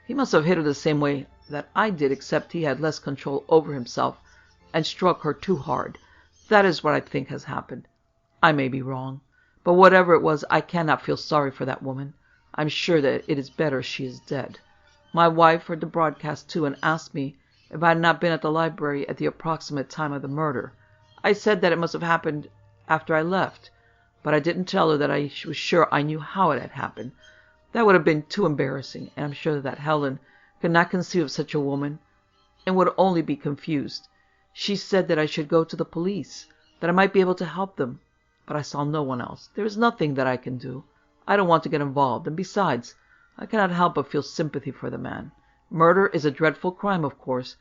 he must have hit her the same way that I did, except he had less control over himself and struck her too hard. That is what I think has happened. I may be wrong, but whatever it was, I cannot feel sorry for that woman. I'm sure that it is better she is dead. My wife heard the broadcast too and asked me if I had not been at the library at the approximate time of the murder. I said that it must have happened after I left, but I didn't tell her that I was sure I knew how it had happened. That would have been too embarrassing, and I'm sure that Helen could not conceive of such a woman and would only be confused. She said that I should go to the police, that I might be able to help them, but I saw no one else. There is nothing that I can do. I don't want to get involved, and besides, I cannot help but feel sympathy for the man. Murder is a dreadful crime, of course,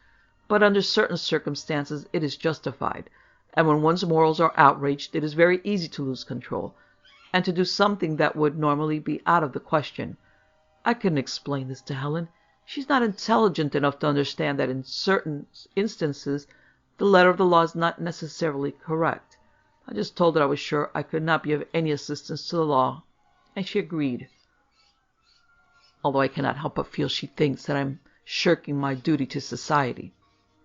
but under certain circumstances it is justified, and when one's morals are outraged, it is very easy to lose control, and to do something that would normally be out of the question. I couldn't explain this to Helen. She's not intelligent enough to understand that in certain instances the letter of the law is not necessarily correct. I just told her I was sure I could not be of any assistance to the law, and she agreed. Although I cannot help but feel she thinks that I'm shirking my duty to society.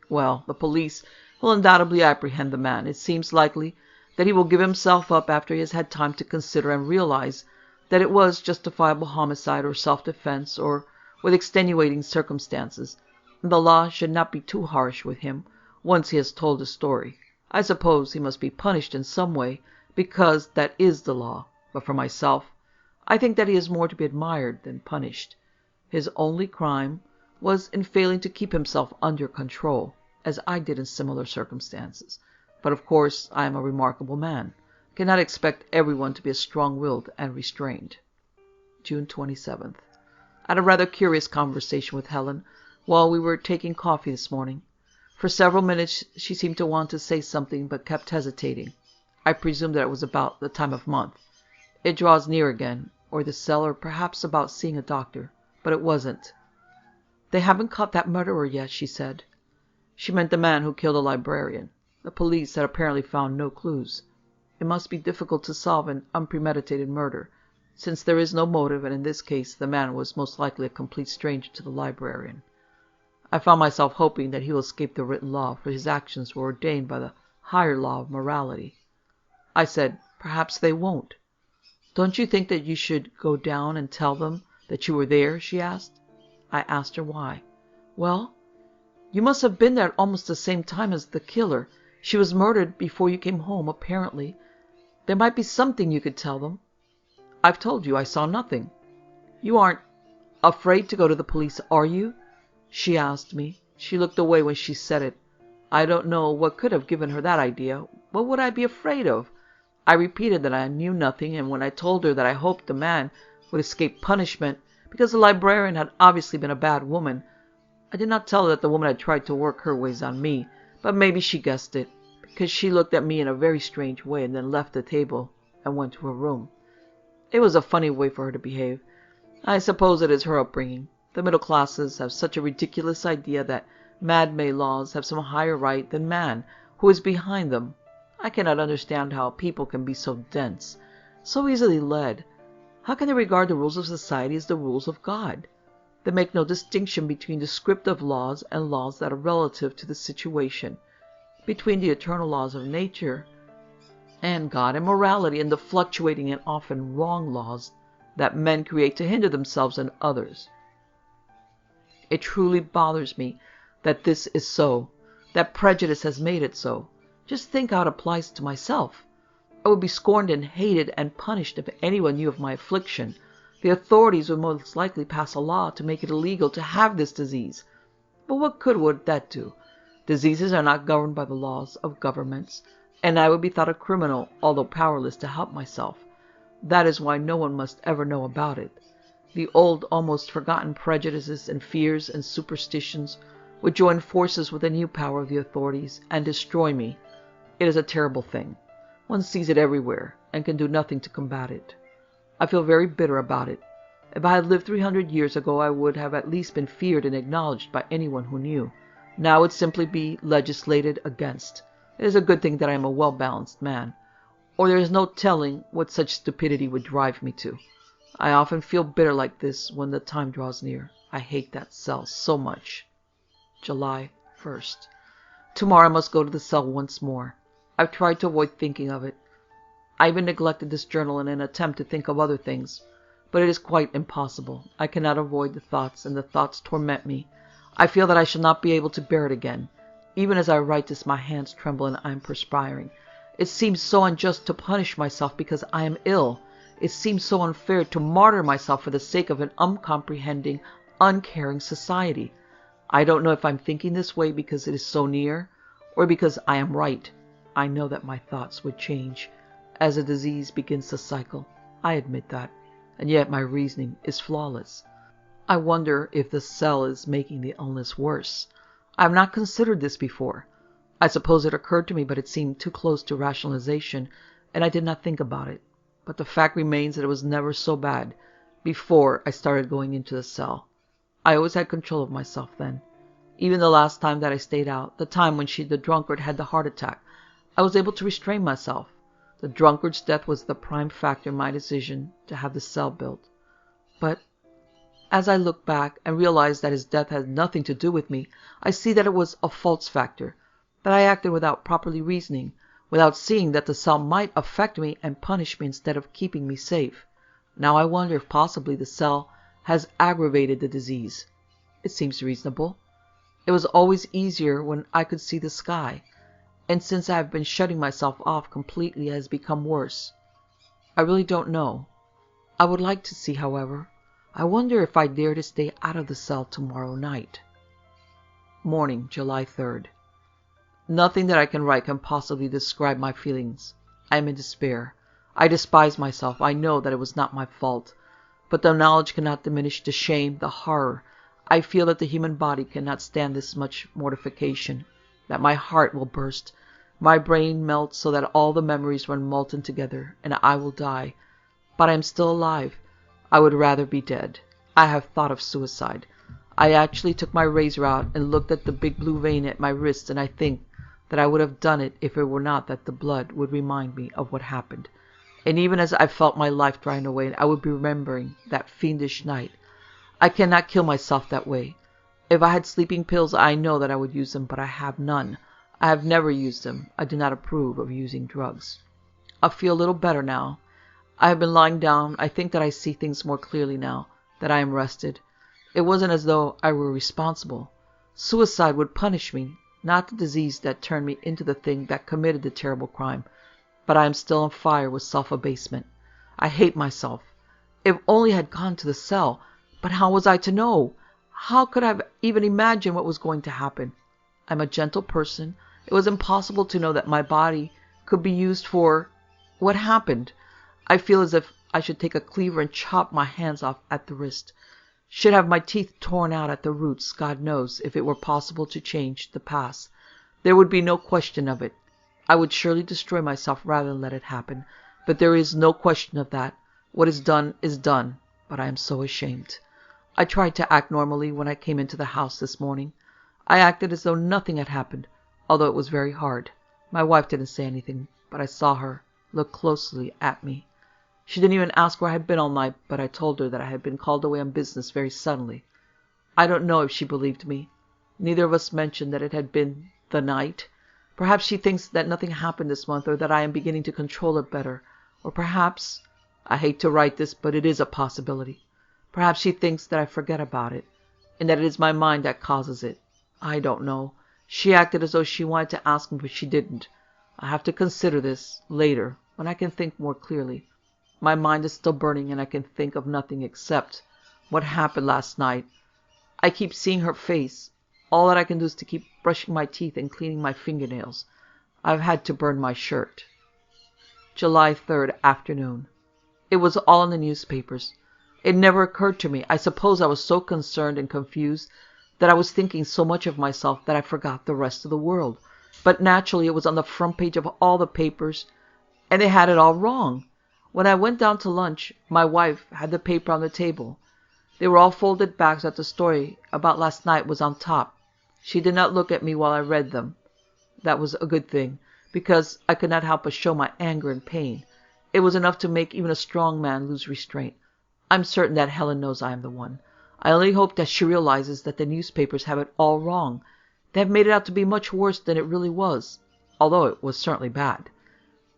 Well, the police will undoubtedly apprehend the man. It seems likely that he will give himself up after he has had time to consider and realize that it was justifiable homicide or self-defense or with extenuating circumstances. The law should not be too harsh with him once he has told his story. I suppose he must be punished in some way because that is the law. But for myself, I think that he is more to be admired than punished. His only crime was in failing to keep himself under control, as I did in similar circumstances. But of course I am a remarkable man. I cannot expect everyone to be as strong-willed and restrained. June 27th. I had a rather curious conversation with Helen while we were taking coffee this morning. For several minutes she seemed to want to say something, but kept hesitating. I presumed that it was about the time of month. It draws near again, or the cell, or perhaps about seeing a doctor. But it wasn't. "They haven't caught that murderer yet," she said. She meant the man who killed the librarian. The police had apparently found no clues. It must be difficult to solve an unpremeditated murder, since there is no motive, and in this case the man was most likely a complete stranger to the librarian. I found myself hoping that he will escape the written law, for his actions were ordained by the higher law of morality. I said, "Perhaps they won't." "Don't you think that you should go down and tell them that you were there?" she asked. I asked her why. "Well, you must have been there at almost the same time as the killer. She was murdered before you came home, apparently. There might be something you could tell them." "I've told you I saw nothing." "You aren't afraid to go to the police, are you?" she asked me. She looked away when she said it. I don't know what could have given her that idea. What would I be afraid of? I repeated that I knew nothing, and when I told her that I hoped the man would escape punishment, because the librarian had obviously been a bad woman, I did not tell her that the woman had tried to work her ways on me, but maybe she guessed it, because she looked at me in a very strange way and then left the table and went to her room. It was a funny way for her to behave. I suppose it is her upbringing. The middle classes have such a ridiculous idea that mad-made laws have some higher right than man, who is behind them. I cannot understand how people can be so dense, so easily led. How can they regard the rules of society as the rules of God? They make no distinction between descriptive laws and laws that are relative to the situation, between the eternal laws of nature and God, and morality, and the fluctuating and often wrong laws that men create to hinder themselves and others. It truly bothers me that this is so, that prejudice has made it so. Just think how it applies to myself. I would be scorned and hated and punished if anyone knew of my affliction. The authorities would most likely pass a law to make it illegal to have this disease. But what good would that do? Diseases are not governed by the laws of governments, and I would be thought a criminal, although powerless to help myself. That is why no one must ever know about it. The old, almost forgotten prejudices and fears and superstitions would join forces with the new power of the authorities and destroy me. It is a terrible thing. One sees it everywhere and can do nothing to combat it. I feel very bitter about it. If I had lived 300 years ago, I would have at least been feared and acknowledged by anyone who knew. Now it would simply be legislated against. It is a good thing that I am a well-balanced man, or there is no telling what such stupidity would drive me to. I often feel bitter like this when the time draws near. I hate that cell so much. July 1st. Tomorrow I must go to the cell once more. I've tried to avoid thinking of it. I even neglected this journal in an attempt to think of other things, but it is quite impossible. I cannot avoid the thoughts, and the thoughts torment me. I feel that I shall not be able to bear it again. Even as I write this, my hands tremble and I am perspiring. It seems so unjust to punish myself because I am ill. It seems so unfair to martyr myself for the sake of an uncomprehending, uncaring society. I don't know if I'm thinking this way because it is so near, or because I am right. I know that my thoughts would change as a disease begins to cycle. I admit that, and yet my reasoning is flawless. I wonder if the cell is making the illness worse. I have not considered this before. I suppose it occurred to me, but it seemed too close to rationalization, and I did not think about it. But the fact remains that it was never so bad before I started going into the cell. I always had control of myself then. Even the last time that I stayed out, the time when the drunkard had the heart attack, I was able to restrain myself. The drunkard's death was the prime factor in my decision to have the cell built. But As I look back and realize that his death had nothing to do with me, I see that it was a false factor, that I acted without properly reasoning, without seeing that the cell might affect me and punish me instead of keeping me safe. Now I wonder if possibly the cell has aggravated the disease. It seems reasonable. It was always easier when I could see the sky, and since I have been shutting myself off completely, it has become worse. I really don't know. I would like to see, however. I wonder if I dare to stay out of the cell tomorrow night. Morning, July 3rd. Nothing that I can write can possibly describe my feelings. I am in despair. I despise myself. I know that it was not my fault. But the knowledge cannot diminish the shame, the horror. I feel that the human body cannot stand this much mortification, that my heart will burst, my brain melt so that all the memories run molten together, and I will die. But I am still alive. I would rather be dead. I have thought of suicide. I actually took my razor out and looked at the big blue vein at my wrist, and I think that I would have done it if it were not that the blood would remind me of what happened. And even as I felt my life drying away, I would be remembering that fiendish night. I cannot kill myself that way. If I had sleeping pills, I know that I would use them, but I have none. I have never used them. I do not approve of using drugs. I feel a little better now. I have been lying down. I think that I see things more clearly now, that I am rested. It wasn't as though I were responsible. Suicide would punish me, not the disease that turned me into the thing that committed the terrible crime. But I am still on fire with self-abasement. I hate myself. If only I had gone to the cell. But how was I to know? How could I have even imagined what was going to happen? I'm a gentle person. It was impossible to know that my body could be used for what happened. I feel as if I should take a cleaver and chop my hands off at the wrist. Should have my teeth torn out at the roots, God knows, if it were possible to change the past. There would be no question of it. I would surely destroy myself rather than let it happen. But there is no question of that. What is done, but I am so ashamed. I tried to act normally when I came into the house this morning. I acted as though nothing had happened, although it was very hard. My wife didn't say anything, but I saw her look closely at me. She didn't even ask where I had been all night, but I told her that I had been called away on business very suddenly. I don't know if she believed me. Neither of us mentioned that it had been the night. Perhaps she thinks that nothing happened this month, or that I am beginning to control it better. Or perhaps, I hate to write this, but it is a possibility. Perhaps she thinks that I forget about it, and that it is my mind that causes it. I don't know. She acted as though she wanted to ask me, but she didn't. I have to consider this later, when I can think more clearly. My mind is still burning, and I can think of nothing except what happened last night. I keep seeing her face. All that I can do is to keep brushing my teeth and cleaning my fingernails. I've had to burn my shirt. July 3rd, afternoon. It was all in the newspapers. It never occurred to me. I suppose I was so concerned and confused that I was thinking so much of myself that I forgot the rest of the world. But naturally it was on the front page of all the papers, and they had it all wrong. When I went down to lunch, my wife had the paper on the table. They were all folded back so that the story about last night was on top. She did not look at me while I read them. That was a good thing, because I could not help but show my anger and pain. It was enough to make even a strong man lose restraint. I'm certain that Helen knows I am the one. I only hope that she realizes that the newspapers have it all wrong. They have made it out to be much worse than it really was, although it was certainly bad.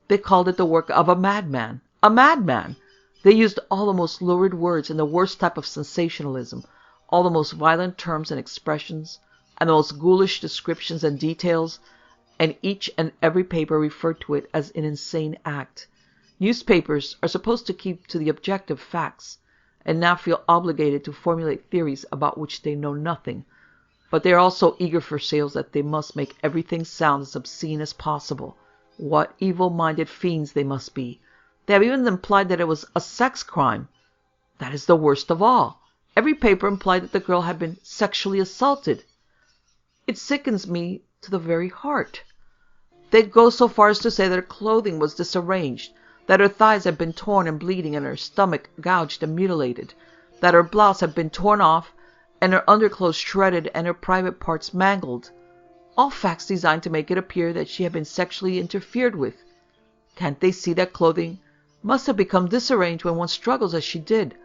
They called it the work of a madman. A madman! They used all the most lurid words and the worst type of sensationalism, all the most violent terms and expressions, and the most ghoulish descriptions and details, and each and every paper referred to it as an insane act. Newspapers are supposed to keep to the objective facts, and now feel obligated to formulate theories about which they know nothing. But they are all so eager for sales that they must make everything sound as obscene as possible. What evil-minded fiends they must be! They have even implied that it was a sex crime. That is the worst of all. Every paper implied that the girl had been sexually assaulted. It sickens me to the very heart. They go so far as to say that her clothing was disarranged, that her thighs had been torn and bleeding, and her stomach gouged and mutilated, that her blouse had been torn off, and her underclothes shredded, and her private parts mangled. All facts designed to make it appear that she had been sexually interfered with. Can't they see that clothing must have become disarranged when one struggles as she did?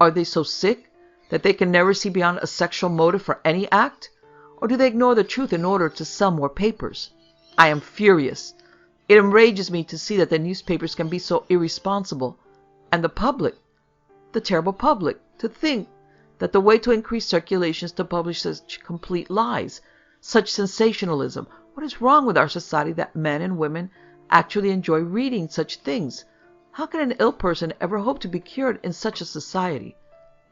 Are they so sick That they can never see beyond a sexual motive for any act? Or do they ignore the truth in order to sell more papers? I am furious. It enrages me to see that the newspapers can be so irresponsible. And the public, the terrible public, to think that the way to increase circulation is to publish such complete lies, such sensationalism. What is wrong with our society that men and women actually enjoy reading such things? How can an ill person ever hope to be cured in such a society?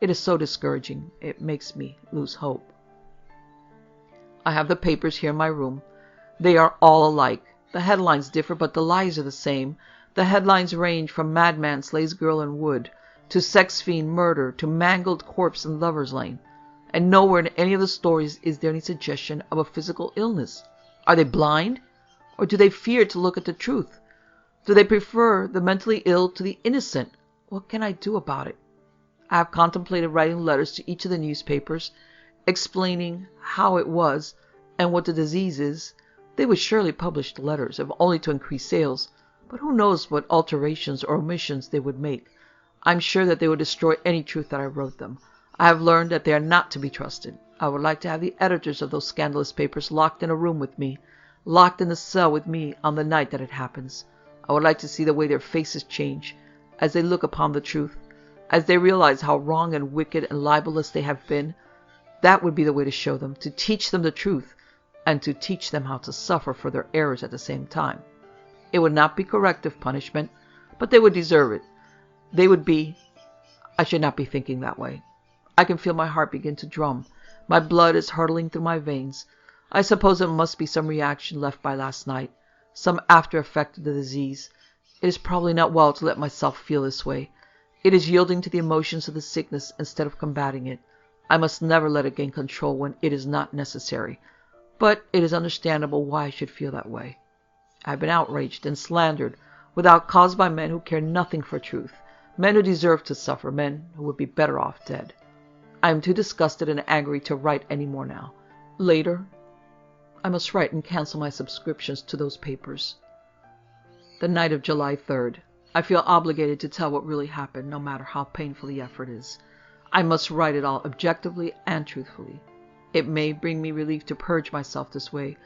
It is so discouraging. It makes me lose hope. I have the papers here in my room. They are all alike. The headlines differ, but the lies are the same. The headlines range from madman slays girl in wood, to sex fiend murder, to mangled corpse in Lover's Lane. And nowhere in any of the stories is there any suggestion of a physical illness. Are they blind? Or do they fear to look at the truth? Do they prefer the mentally ill to the innocent? What can I do about it? I have contemplated writing letters to each of the newspapers, explaining how it was and what the disease is. They would surely publish the letters, if only to increase sales, but who knows what alterations or omissions they would make. I'm sure that they would destroy any truth that I wrote them. I have learned that they are not to be trusted. I would like to have the editors of those scandalous papers locked in a room with me, locked in the cell with me on the night that it happens. I would like to see the way their faces change as they look upon the truth, as they realize how wrong and wicked and libelous they have been. That would be the way to show them, to teach them the truth, and to teach them how to suffer for their errors at the same time. It would not be corrective punishment, but they would deserve it. I should not be thinking that way. I can feel my heart begin to drum. My blood is hurtling through my veins. I suppose it must be some reaction left by last night, some after effect of the disease. It is probably not well to let myself feel this way. It is yielding to the emotions of the sickness instead of combating it. I must never let it gain control when it is not necessary. But it is understandable why I should feel that way. I have been outraged and slandered without cause by men who care nothing for truth, men who deserve to suffer, men who would be better off dead. I am too disgusted and angry to write any more now. Later, I must write and cancel my subscriptions to those papers. The night of July 3rd. I feel obligated to tell what really happened, no matter how painful the effort is. I must write it all objectively and truthfully. It may bring me relief to purge myself this way,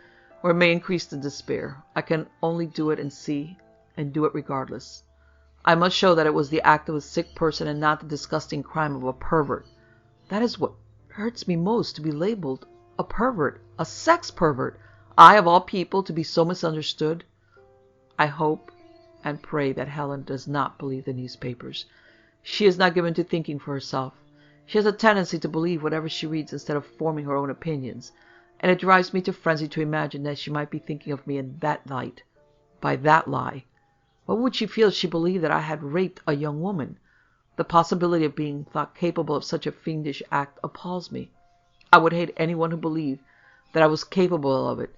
or it may increase the despair. I can only do it and see, and do it regardless. I must show that it was the act of a sick person and not the disgusting crime of a pervert. That is what hurts me most, to be labeled a pervert, a sex pervert. I, of all people, to be so misunderstood. I hope and pray that Helen does not believe the newspapers. She is not given to thinking for herself. She has a tendency to believe whatever she reads instead of forming her own opinions, and it drives me to frenzy to imagine that she might be thinking of me in that light, by that lie. What would she feel if she believed that I had raped a young woman? The possibility of being thought capable of such a fiendish act appalls me. I would hate anyone who believed that I was capable of it.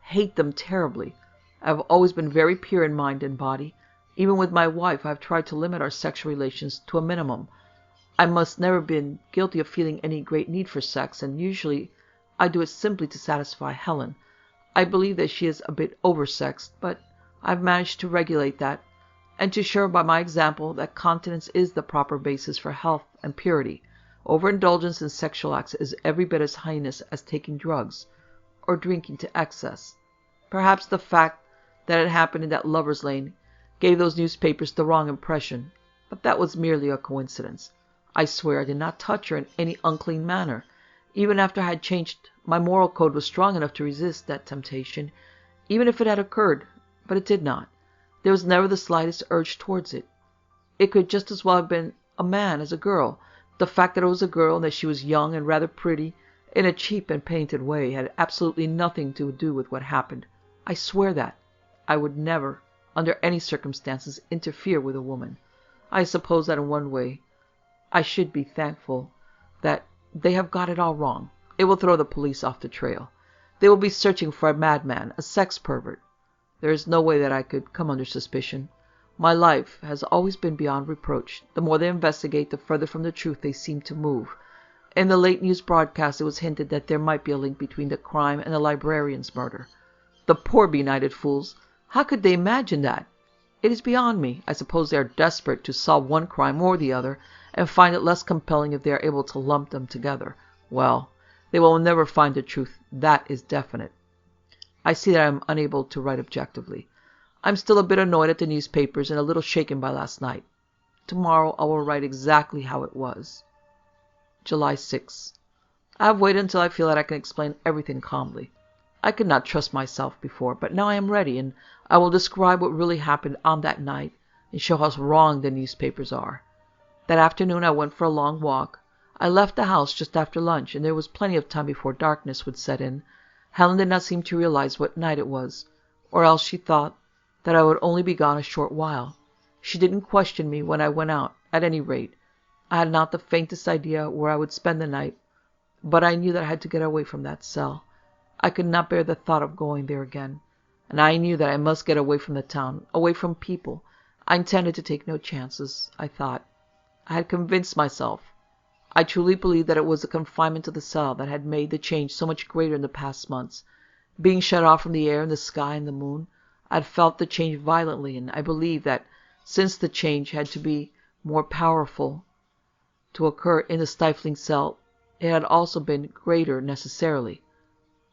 Hate them terribly. I have always been very pure in mind and body. Even with my wife, I have tried to limit our sexual relations to a minimum. I must never have been guilty of feeling any great need for sex, and usually I do it simply to satisfy Helen. I believe that she is a bit oversexed, but I've managed to regulate that, and to show her by my example that continence is the proper basis for health and purity. Overindulgence in sexual acts is every bit as heinous as taking drugs, or drinking to excess. Perhaps the fact that it happened in that Lover's Lane gave those newspapers the wrong impression, but that was merely a coincidence. I swear I did not touch her in any unclean manner. Even after I had changed, my moral code was strong enough to resist that temptation, even if it had occurred, but it did not. There was never the slightest urge towards it. It could just as well have been a man as a girl. The fact that it was a girl and that she was young and rather pretty, in a cheap and painted way, had absolutely nothing to do with what happened. I swear that. I would never, under any circumstances, interfere with a woman. I suppose that in one way I should be thankful that they have got it all wrong. It will throw the police off the trail. They will be searching for a madman, a sex pervert. There is no way that I could come under suspicion. My life has always been beyond reproach. The more they investigate, the further from the truth they seem to move. In the late news broadcast, it was hinted that there might be a link between the crime and the librarian's murder. The poor benighted fools! How could they imagine that? It is beyond me. I suppose they are desperate to solve one crime or the other, and find it less compelling if they are able to lump them together. Well, they will never find the truth. That is definite. I see that I am unable to write objectively. I'm still a bit annoyed at the newspapers and a little shaken by last night. Tomorrow I will write exactly how it was. July 6. I have waited until I feel that I can explain everything calmly. I could not trust myself before, but now I am ready, and I will describe what really happened on that night and show how wrong the newspapers are. That afternoon I went for a long walk. I left the house just after lunch, and there was plenty of time before darkness would set in. Helen did not seem to realize what night it was, or else she thought that I would only be gone a short while. She didn't question me when I went out. At any rate, I had not the faintest idea where I would spend the night, but I knew that I had to get away from that cell. I could not bear the thought of going there again, and I knew that I must get away from the town, away from people. I intended to take no chances, I thought. I had convinced myself. I truly believed that it was the confinement to the cell that had made the change so much greater in the past months. Being shut off from the air and the sky and the moon, I had felt the change violently, and I believed that since the change had to be more powerful to occur in the stifling cell, it had also been greater necessarily.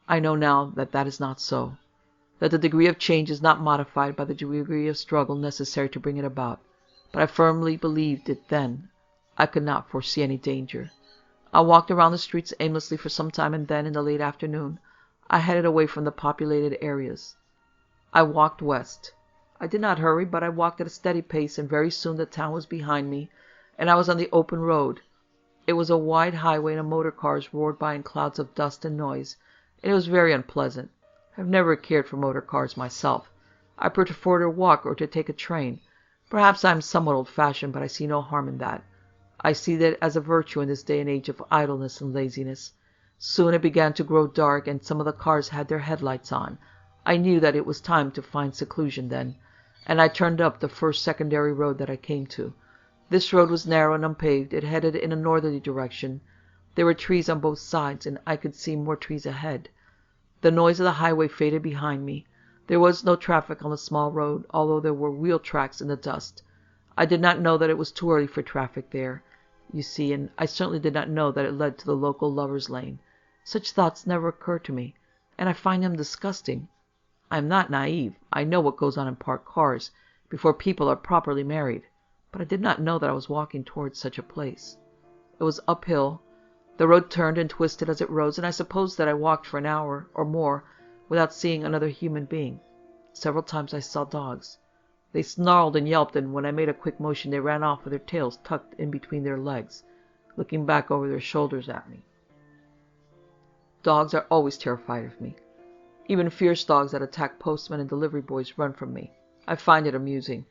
I know now that that is not so, that the degree of change is not modified by the degree of struggle necessary to bring it about, but I firmly believed it then. I could not foresee any danger. I walked around the streets aimlessly for some time, and then, in the late afternoon, I headed away from the populated areas. I walked west. I did not hurry, but I walked at a steady pace, and very soon the town was behind me, and I was on the open road. It was a wide highway, and motor cars roared by in clouds of dust and noise, and it was very unpleasant. I have never cared for motor cars myself. I prefer to walk or to take a train. Perhaps I am somewhat old-fashioned, but I see no harm in that. I see that as a virtue in this day and age of idleness and laziness. Soon it began to grow dark, and some of the cars had their headlights on. I knew that it was time to find seclusion then, and I turned up the first secondary road that I came to. This road was narrow and unpaved. It headed in a northerly direction. There were trees on both sides, and I could see more trees ahead. The noise of the highway faded behind me. There was no traffic on the small road, although there were wheel tracks in the dust. I did not know that it was too early for traffic there, you see, and I certainly did not know that it led to the local lovers' lane. Such thoughts never occur to me, and I find them disgusting. I am not naive. I know what goes on in parked cars before people are properly married, but I did not know that I was walking towards such a place. It was uphill. The road turned and twisted as it rose, and I suppose that I walked for an hour or more without seeing another human being. Several times I saw dogs. They snarled and yelped, and when I made a quick motion they ran off with their tails tucked in between their legs, looking back over their shoulders at me. Dogs are always terrified of me. Even fierce dogs that attack postmen and delivery boys run from me. I find it amusing.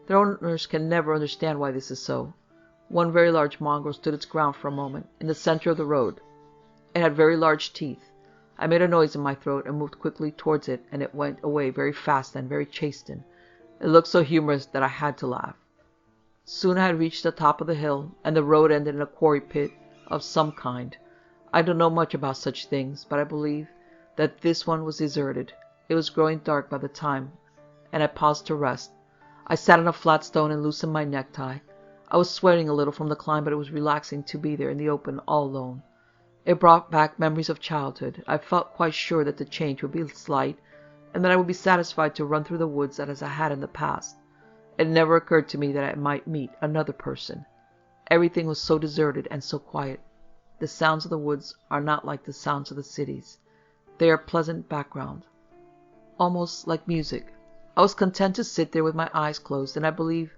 Their owners can never understand why this is so. One very large mongrel stood its ground for a moment, in the center of the road. It had very large teeth. I made a noise in my throat and moved quickly towards it, and it went away very fast and very chastened. It looked so humorous that I had to laugh. Soon I had reached the top of the hill, and the road ended in a quarry pit of some kind. I don't know much about such things, but I believe that this one was deserted. It was growing dark by the time, and I paused to rest. I sat on a flat stone and loosened my necktie. I was sweating a little from the climb, but it was relaxing to be there in the open all alone. It brought back memories of childhood. I felt quite sure that the change would be slight, and that I would be satisfied to run through the woods as I had in the past. It never occurred to me that I might meet another person. Everything was so deserted and so quiet. The sounds of the woods are not like the sounds of the cities. They are pleasant background, almost like music. I was content to sit there with my eyes closed, and I believe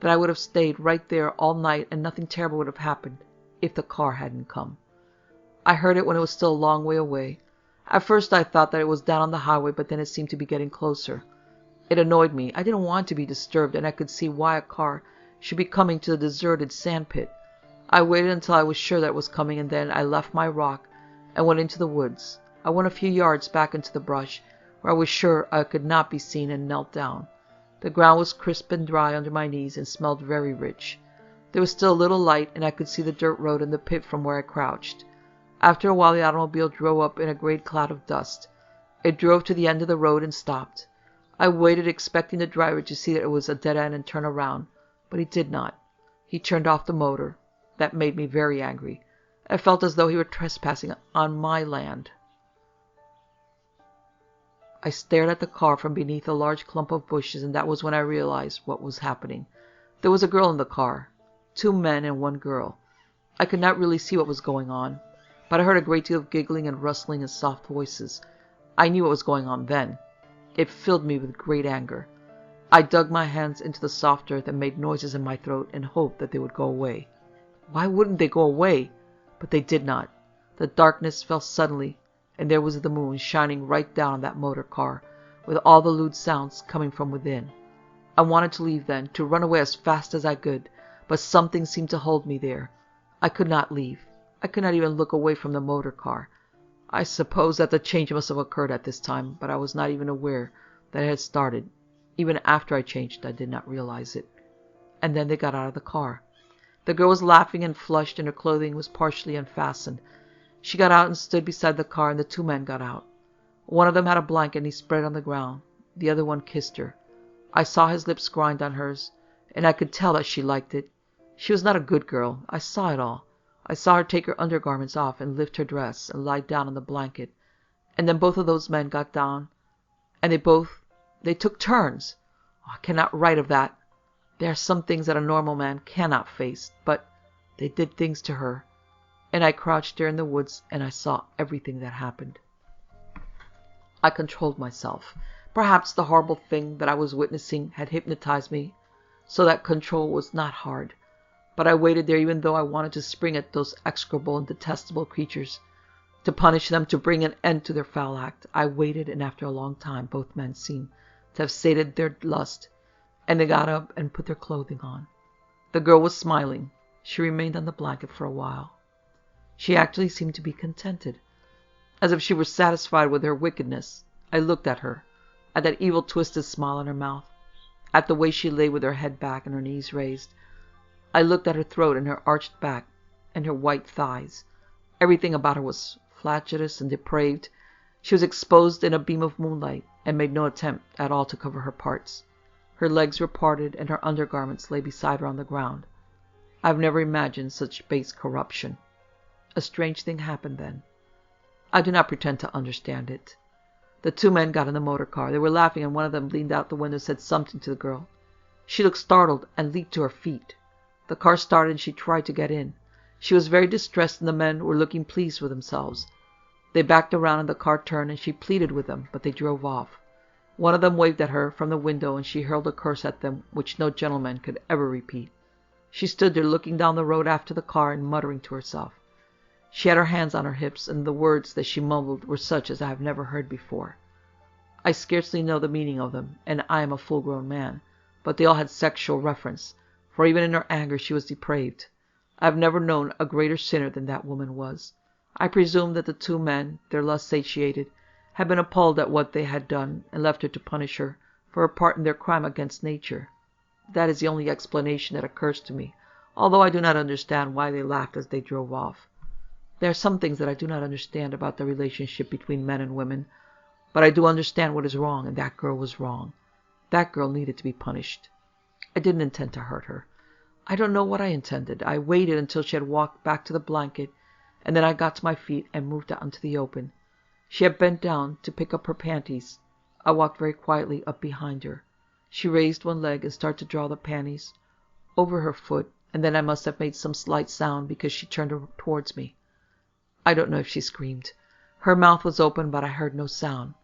that I would have stayed right there all night and nothing terrible would have happened if the car hadn't come. I heard it when it was still a long way away. At first I thought that it was down on the highway, but then it seemed to be getting closer. It annoyed me. I didn't want to be disturbed, and I could see why a car should be coming to the deserted sandpit. I waited until I was sure that it was coming, and then I left my rock and went into the woods. I went a few yards back into the brush, where I was sure I could not be seen, and knelt down. The ground was crisp and dry under my knees and smelled very rich. There was still a little light, and I could see the dirt road and the pit from where I crouched. After a while the automobile drove up in a great cloud of dust. It drove to the end of the road and stopped. I waited, expecting the driver to see that it was a dead end and turn around, but he did not. He turned off the motor. That made me very angry. I felt as though he were trespassing on my land. I stared at the car from beneath a large clump of bushes, and that was when I realized what was happening. There was a girl in the car. 2 men and 1 girl. I could not really see what was going on, but I heard a great deal of giggling and rustling and soft voices. I knew what was going on then. It filled me with great anger. I dug my hands into the soft earth and made noises in my throat and hoped that they would go away. Why wouldn't they go away? But they did not. The darkness fell suddenly, and there was the moon shining right down on that motor car, with all the lewd sounds coming from within. I wanted to leave then, to run away as fast as I could, but something seemed to hold me there. I could not leave. I could not even look away from the motor car. I suppose that the change must have occurred at this time, but I was not even aware that it had started. Even after I changed, I did not realize it. And then they got out of the car. The girl was laughing and flushed, and her clothing was partially unfastened. She got out and stood beside the car, and the 2 men got out. One of them had a blanket, and he spread it on the ground. The other one kissed her. I saw his lips grind on hers, and I could tell that she liked it. She was not a good girl. I saw it all. I saw her take her undergarments off and lift her dress and lie down on the blanket. And then both of those men got down, and they took turns. Oh, I cannot write of that. There are some things that a normal man cannot face, but they did things to her. And I crouched there in the woods, and I saw everything that happened. I controlled myself. Perhaps the horrible thing that I was witnessing had hypnotized me, so that control was not hard. But I waited there even though I wanted to spring at those execrable and detestable creatures, to punish them, to bring an end to their foul act. I waited, and after a long time both men seemed to have sated their lust, and they got up and put their clothing on. The girl was smiling. She remained on the blanket for a while. She actually seemed to be contented, as if she were satisfied with her wickedness. I looked at her, at that evil twisted smile on her mouth, at the way she lay with her head back and her knees raised. I looked at her throat and her arched back and her white thighs. Everything about her was flatuous and depraved. She was exposed in a beam of moonlight and made no attempt at all to cover her parts. Her legs were parted and her undergarments lay beside her on the ground. I have never imagined such base corruption. A strange thing happened then. I do not pretend to understand it. The 2 men got in the motor car. They were laughing, and one of them leaned out the window and said something to the girl. She looked startled and leaped to her feet. The car started and she tried to get in. She was very distressed, and the men were looking pleased with themselves. They backed around and the car turned, and she pleaded with them, but they drove off. One of them waved at her from the window, and she hurled a curse at them which no gentleman could ever repeat. She stood there looking down the road after the car and muttering to herself. She had her hands on her hips, and the words that she mumbled were such as I have never heard before. I scarcely know the meaning of them, and I am a full-grown man, but they all had sexual reference, for even in her anger she was depraved. I have never known a greater sinner than that woman was. I presume that the 2 men, their lust satiated, had been appalled at what they had done, and left her to punish her for her part in their crime against nature. That is the only explanation that occurs to me, although I do not understand why they laughed as they drove off. There are some things that I do not understand about the relationship between men and women, but I do understand what is wrong, and that girl was wrong. That girl needed to be punished. I didn't intend to hurt her. I don't know what I intended. I waited until she had walked back to the blanket, and then I got to my feet and moved out into the open. She had bent down to pick up her panties. I walked very quietly up behind her. She raised one leg and started to draw the panties over her foot, and then I must have made some slight sound because she turned towards me. I don't know if she screamed. Her mouth was open, but I heard no sound.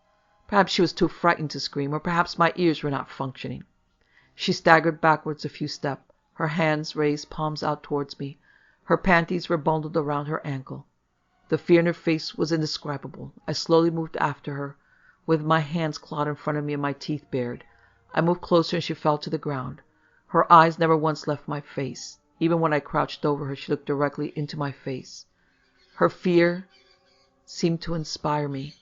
Perhaps she was too frightened to scream, or perhaps my ears were not functioning. She staggered backwards a few steps, her hands raised, palms out towards me. Her panties were bundled around her ankle. The fear in her face was indescribable. I slowly moved after her, with my hands clawed in front of me and my teeth bared. I moved closer and she fell to the ground. Her eyes never once left my face. Even when I crouched over her, she looked directly into my face. Her fear seemed to inspire me.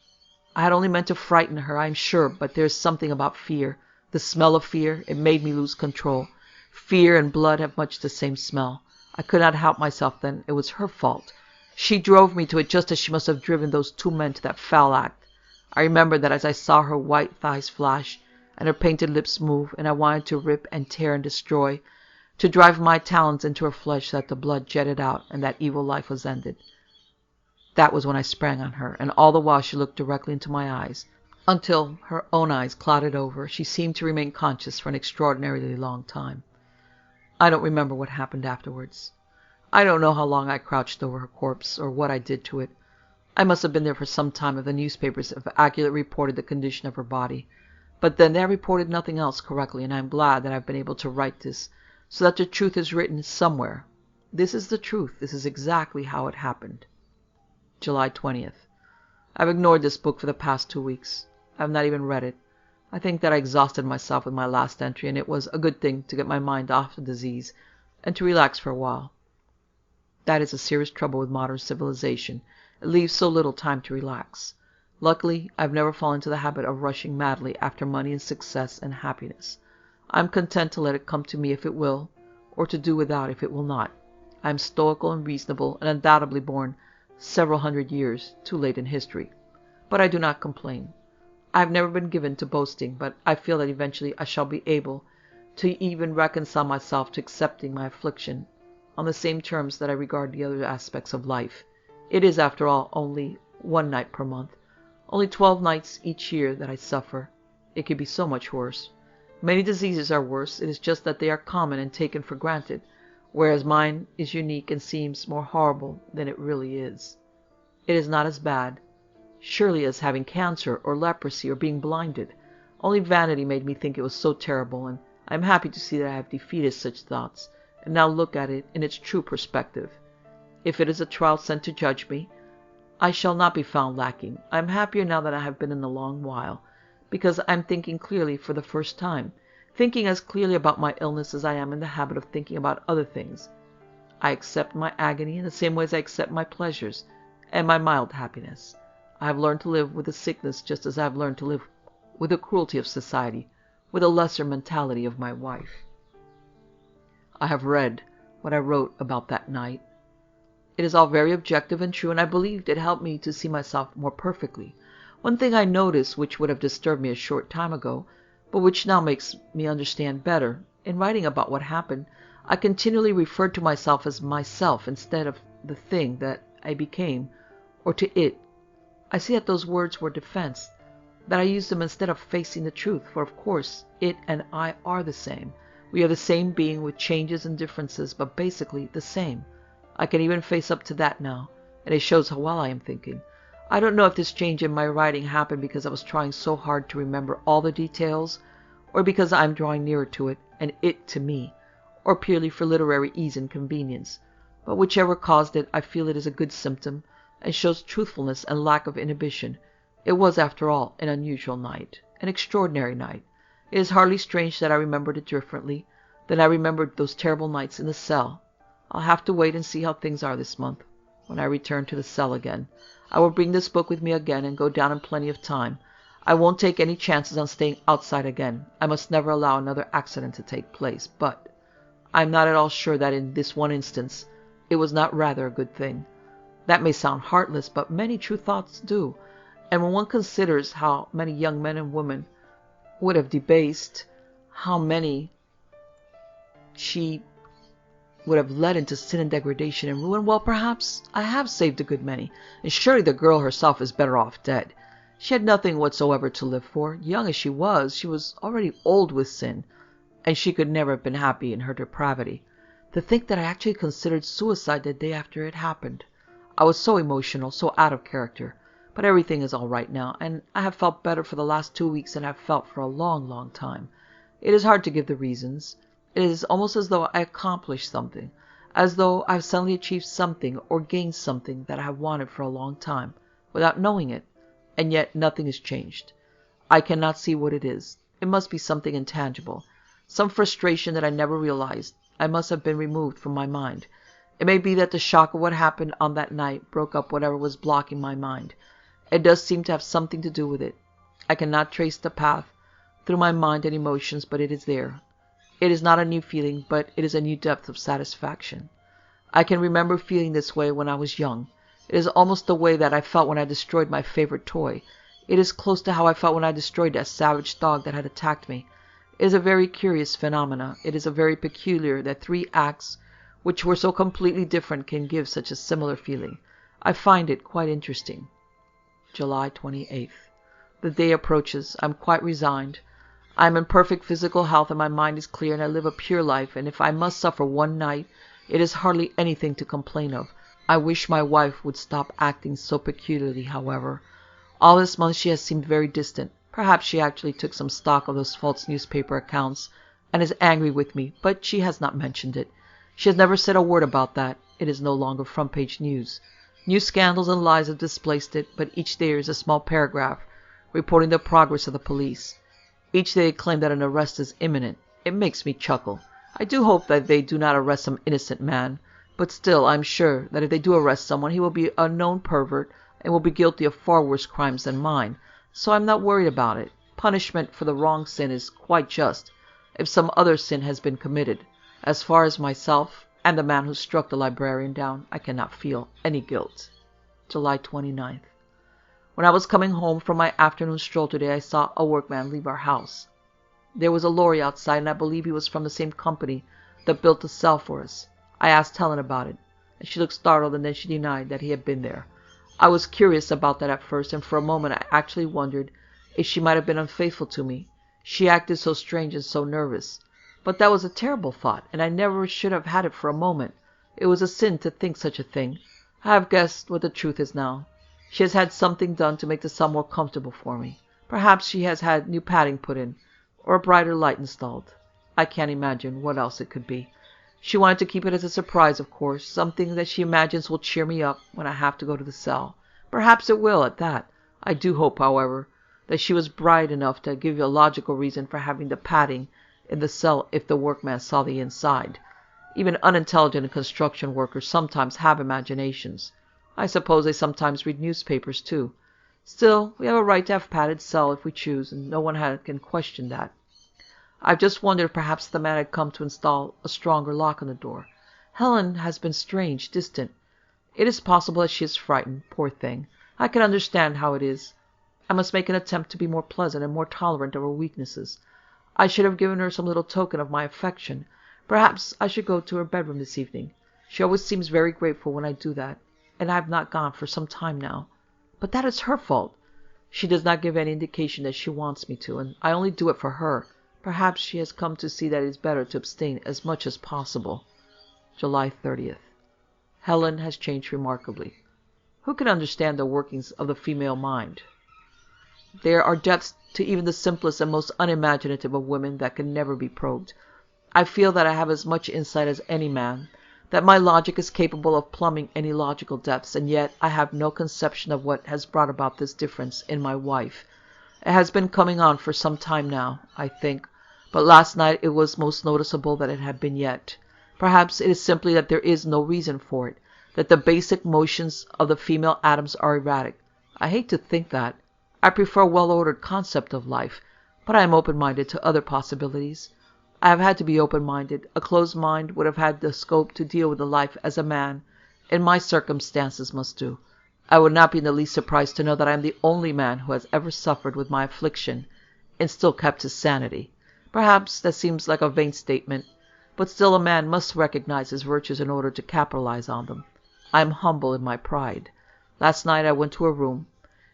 I had only meant to frighten her, I am sure, but there is something about fear. The smell of fear, it made me lose control. Fear and blood have much the same smell. I could not help myself then. It was her fault. She drove me to it just as she must have driven those 2 men to that foul act. I remember that as I saw her white thighs flash and her painted lips move, and I wanted to rip and tear and destroy, to drive my talons into her flesh so that the blood jetted out and that evil life was ended. That was when I sprang on her, and all the while she looked directly into my eyes, until her own eyes clouded over. She seemed to remain conscious for an extraordinarily long time. I don't remember what happened afterwards. I don't know how long I crouched over her corpse, or what I did to it. I must have been there for some time if the newspapers have accurately reported the condition of her body. But then they reported nothing else correctly, and I am glad that I have been able to write this, so that the truth is written somewhere. This is the truth. This is exactly how it happened. July 20th. I've ignored this book for the past 2 weeks. I have not even read it. I think that I exhausted myself with my last entry, and it was a good thing to get my mind off the disease and to relax for a while. That is a serious trouble with modern civilization. It leaves so little time to relax. Luckily, I've never fallen into the habit of rushing madly after money and success and happiness. I am content to let it come to me if it will, or to do without if it will not. I am stoical and reasonable, and undoubtedly born several hundred years too late in history. But I do not complain. I have never been given to boasting, but I feel that eventually I shall be able to even reconcile myself to accepting my affliction on the same terms that I regard the other aspects of life. It is, after all, only one night per month, only 12 nights each year that I suffer. It could be so much worse. Many diseases are worse. It is just that they are common and taken for granted, whereas mine is unique and seems more horrible than it really is. It is not as bad, surely, as having cancer or leprosy or being blinded. Only vanity made me think it was so terrible, and I am happy to see that I have defeated such thoughts, and now look at it in its true perspective. If it is a trial sent to judge me, I shall not be found lacking. I am happier now than I have been in a long while, because I am thinking clearly for the first time, thinking as clearly about my illness as I am in the habit of thinking about other things. I accept my agony in the same way as I accept my pleasures and my mild happiness. I have learned to live with the sickness just as I have learned to live with the cruelty of society, with the lesser mentality of my wife. I have read what I wrote about that night. It is all very objective and true, and I believed it helped me to see myself more perfectly. One thing I noticed, which would have disturbed me a short time ago, but which now makes me understand better. In writing about what happened, I continually referred to myself as myself instead of the thing that I became, or to it. I see that those words were defense, that I used them instead of facing the truth, for of course it and I are the same. We are the same being with changes and differences, but basically the same. I can even face up to that now, and it shows how well I am thinking. I don't know if this change in my writing happened because I was trying so hard to remember all the details, or because I am drawing nearer to it, and it to me, or purely for literary ease and convenience. But whichever caused it, I feel it is a good symptom, and shows truthfulness and lack of inhibition. It was, after all, an unusual night, an extraordinary night. It is hardly strange that I remembered it differently than I remembered those terrible nights in the cell. I'll have to wait and see how things are this month. When I return to the cell again, I will bring this book with me again and go down in plenty of time. I won't take any chances on staying outside again. I must never allow another accident to take place. But I am not at all sure that in this one instance it was not rather a good thing. That may sound heartless, but many true thoughts do. And when one considers how many young men and women would have debased, how many she would have led into sin and degradation and ruin, well, perhaps I have saved a good many, and surely the girl herself is better off dead. She had nothing whatsoever to live for. Young as she was already old with sin, and she could never have been happy in her depravity. To think that I actually considered suicide the day after it happened. I was so emotional, so out of character. But everything is all right now, and I have felt better for the last 2 weeks than I have felt for a long, long time. It is hard to give the reasons. It is almost as though I accomplished something, as though I have suddenly achieved something or gained something that I have wanted for a long time, without knowing it, and yet nothing has changed. I cannot see what it is. It must be something intangible, some frustration that I never realized. I must have been removed from my mind. It may be that the shock of what happened on that night broke up whatever was blocking my mind. It does seem to have something to do with it. I cannot trace the path through my mind and emotions, but it is there. It is not a new feeling, but it is a new depth of satisfaction. I can remember feeling this way when I was young. It is almost the way that I felt when I destroyed my favorite toy. It is close to how I felt when I destroyed that savage dog that had attacked me. It is a very curious phenomena. It is a very peculiar that 3 acts which were so completely different can give such a similar feeling. I find it quite interesting. July 28th. The day approaches. I am quite resigned. I am in perfect physical health and my mind is clear and I live a pure life, and if I must suffer one night, it is hardly anything to complain of. I wish my wife would stop acting so peculiarly, however. All this month she has seemed very distant. Perhaps she actually took some stock of those false newspaper accounts and is angry with me, but she has not mentioned it. She has never said a word about that. It is no longer front-page news. New scandals and lies have displaced it, but each day there is a small paragraph reporting the progress of the police. Each day they claim that an arrest is imminent. It makes me chuckle. I do hope that they do not arrest some innocent man, but still I am sure that if they do arrest someone, he will be a known pervert and will be guilty of far worse crimes than mine, so I am not worried about it. Punishment for the wrong sin is quite just, if some other sin has been committed. As far as myself and the man who struck the librarian down, I cannot feel any guilt. July 29th. When I was coming home from my afternoon stroll today, I saw a workman leave our house. There was a lorry outside, and I believe he was from the same company that built the cell for us. I asked Helen about it, and she looked startled, and then she denied that he had been there. I was curious about that at first, and for a moment I actually wondered if she might have been unfaithful to me. She acted so strange and so nervous. But that was a terrible thought, and I never should have had it for a moment. It was a sin to think such a thing. I have guessed what the truth is now. She has had something done to make the cell more comfortable for me. Perhaps she has had new padding put in, or a brighter light installed. I can't imagine what else it could be. She wanted to keep it as a surprise, of course, something that she imagines will cheer me up when I have to go to the cell. Perhaps it will, at that. I do hope, however, that she was bright enough to give you a logical reason for having the padding in the cell if the workman saw the inside. Even unintelligent construction workers sometimes have imaginations. I suppose they sometimes read newspapers, too. Still, we have a right to have padded cell if we choose, and no one can question that. I've just wondered if perhaps the man had come to install a stronger lock on the door. Helen has been strange, distant. It is possible that she is frightened, poor thing. I can understand how it is. I must make an attempt to be more pleasant and more tolerant of her weaknesses. I should have given her some little token of my affection. Perhaps I should go to her bedroom this evening. She always seems very grateful when I do that, and I have not gone for some time now. But that is her fault. She does not give any indication that she wants me to, and I only do it for her. Perhaps she has come to see that it is better to abstain as much as possible. July 30th. Helen has changed remarkably. Who can understand the workings of the female mind? There are depths to even the simplest and most unimaginative of women that can never be probed. I feel that I have as much insight as any man, that my logic is capable of plumbing any logical depths, and yet I have no conception of what has brought about this difference in my wife. It has been coming on for some time now, I think, but last night it was most noticeable that it had been yet. Perhaps it is simply that there is no reason for it, that the basic motions of the female atoms are erratic. I hate to think that. I prefer a well-ordered concept of life, but I am open-minded to other possibilities. I have had to be open-minded. A closed mind would have had the scope to deal with the life as a man, in my circumstances, must do. I would not be in the least surprised to know that I am the only man who has ever suffered with my affliction, and still kept his sanity. Perhaps that seems like a vain statement, but still a man must recognize his virtues in order to capitalize on them. I am humble in my pride. Last night I went to her room.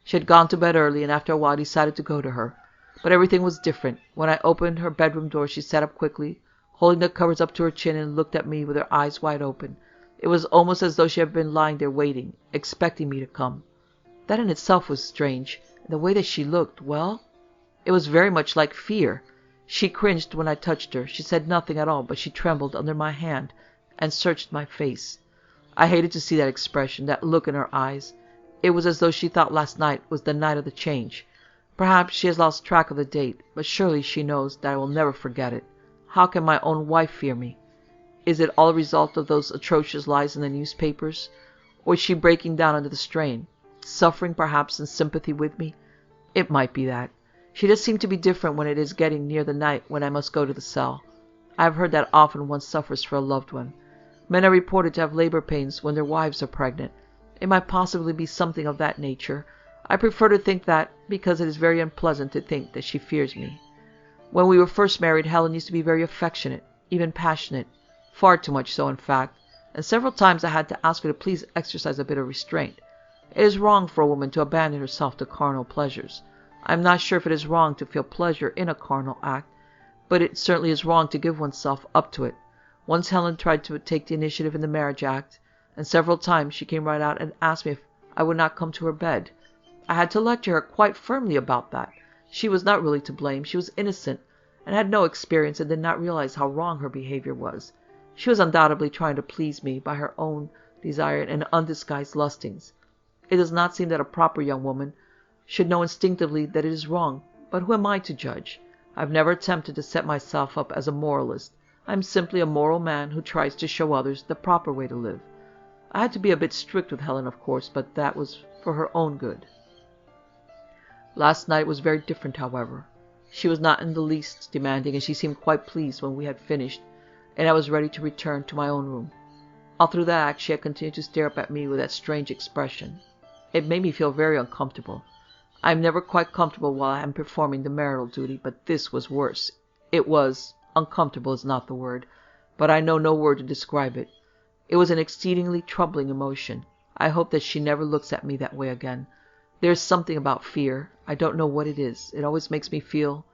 She had gone to bed early, and after a while I decided to go to her. But everything was different. When I opened her bedroom door, she sat up quickly, holding the covers up to her chin, and looked at me with her eyes wide open. It was almost as though she had been lying there waiting, expecting me to come. That in itself was strange, and the way that she looked, well, it was very much like fear. She cringed when I touched her. She said nothing at all, but she trembled under my hand and searched my face. I hated to see that expression, that look in her eyes. It was as though she thought last night was the night of the change. Perhaps she has lost track of the date, but surely she knows that I will never forget it. How can my own wife fear me? Is it all a result of those atrocious lies in the newspapers? Or is she breaking down under the strain? Suffering, perhaps, in sympathy with me? It might be that. She does seem to be different when it is getting near the night when I must go to the cell. I have heard that often one suffers for a loved one. Men are reported to have labor pains when their wives are pregnant. It might possibly be something of that nature. I prefer to think that, because it is very unpleasant to think that she fears me. When we were first married, Helen used to be very affectionate, even passionate, far too much so, in fact, and several times I had to ask her to please exercise a bit of restraint. It is wrong for a woman to abandon herself to carnal pleasures. I am not sure if it is wrong to feel pleasure in a carnal act, but it certainly is wrong to give oneself up to it. Once Helen tried to take the initiative in the marriage act, and several times she came right out and asked me if I would not come to her bed. I had to lecture her quite firmly about that. She was not really to blame. She was innocent, and had no experience, and did not realize how wrong her behavior was. She was undoubtedly trying to please me by her own desired and undisguised lustings. It does not seem that a proper young woman should know instinctively that it is wrong, but who am I to judge? I have never attempted to set myself up as a moralist. I am simply a moral man who tries to show others the proper way to live. I had to be a bit strict with Helen, of course, but that was for her own good. Last night was very different, however. She was not in the least demanding, and she seemed quite pleased when we had finished, and I was ready to return to my own room. All through that act she had continued to stare up at me with that strange expression. It made me feel very uncomfortable. I am never quite comfortable while I am performing the marital duty, but this was worse. It was, uncomfortable is not the word, but I know no word to describe it. It was an exceedingly troubling emotion. I hope that she never looks at me that way again. There is something about fear. I don't know what it is. It always makes me feel,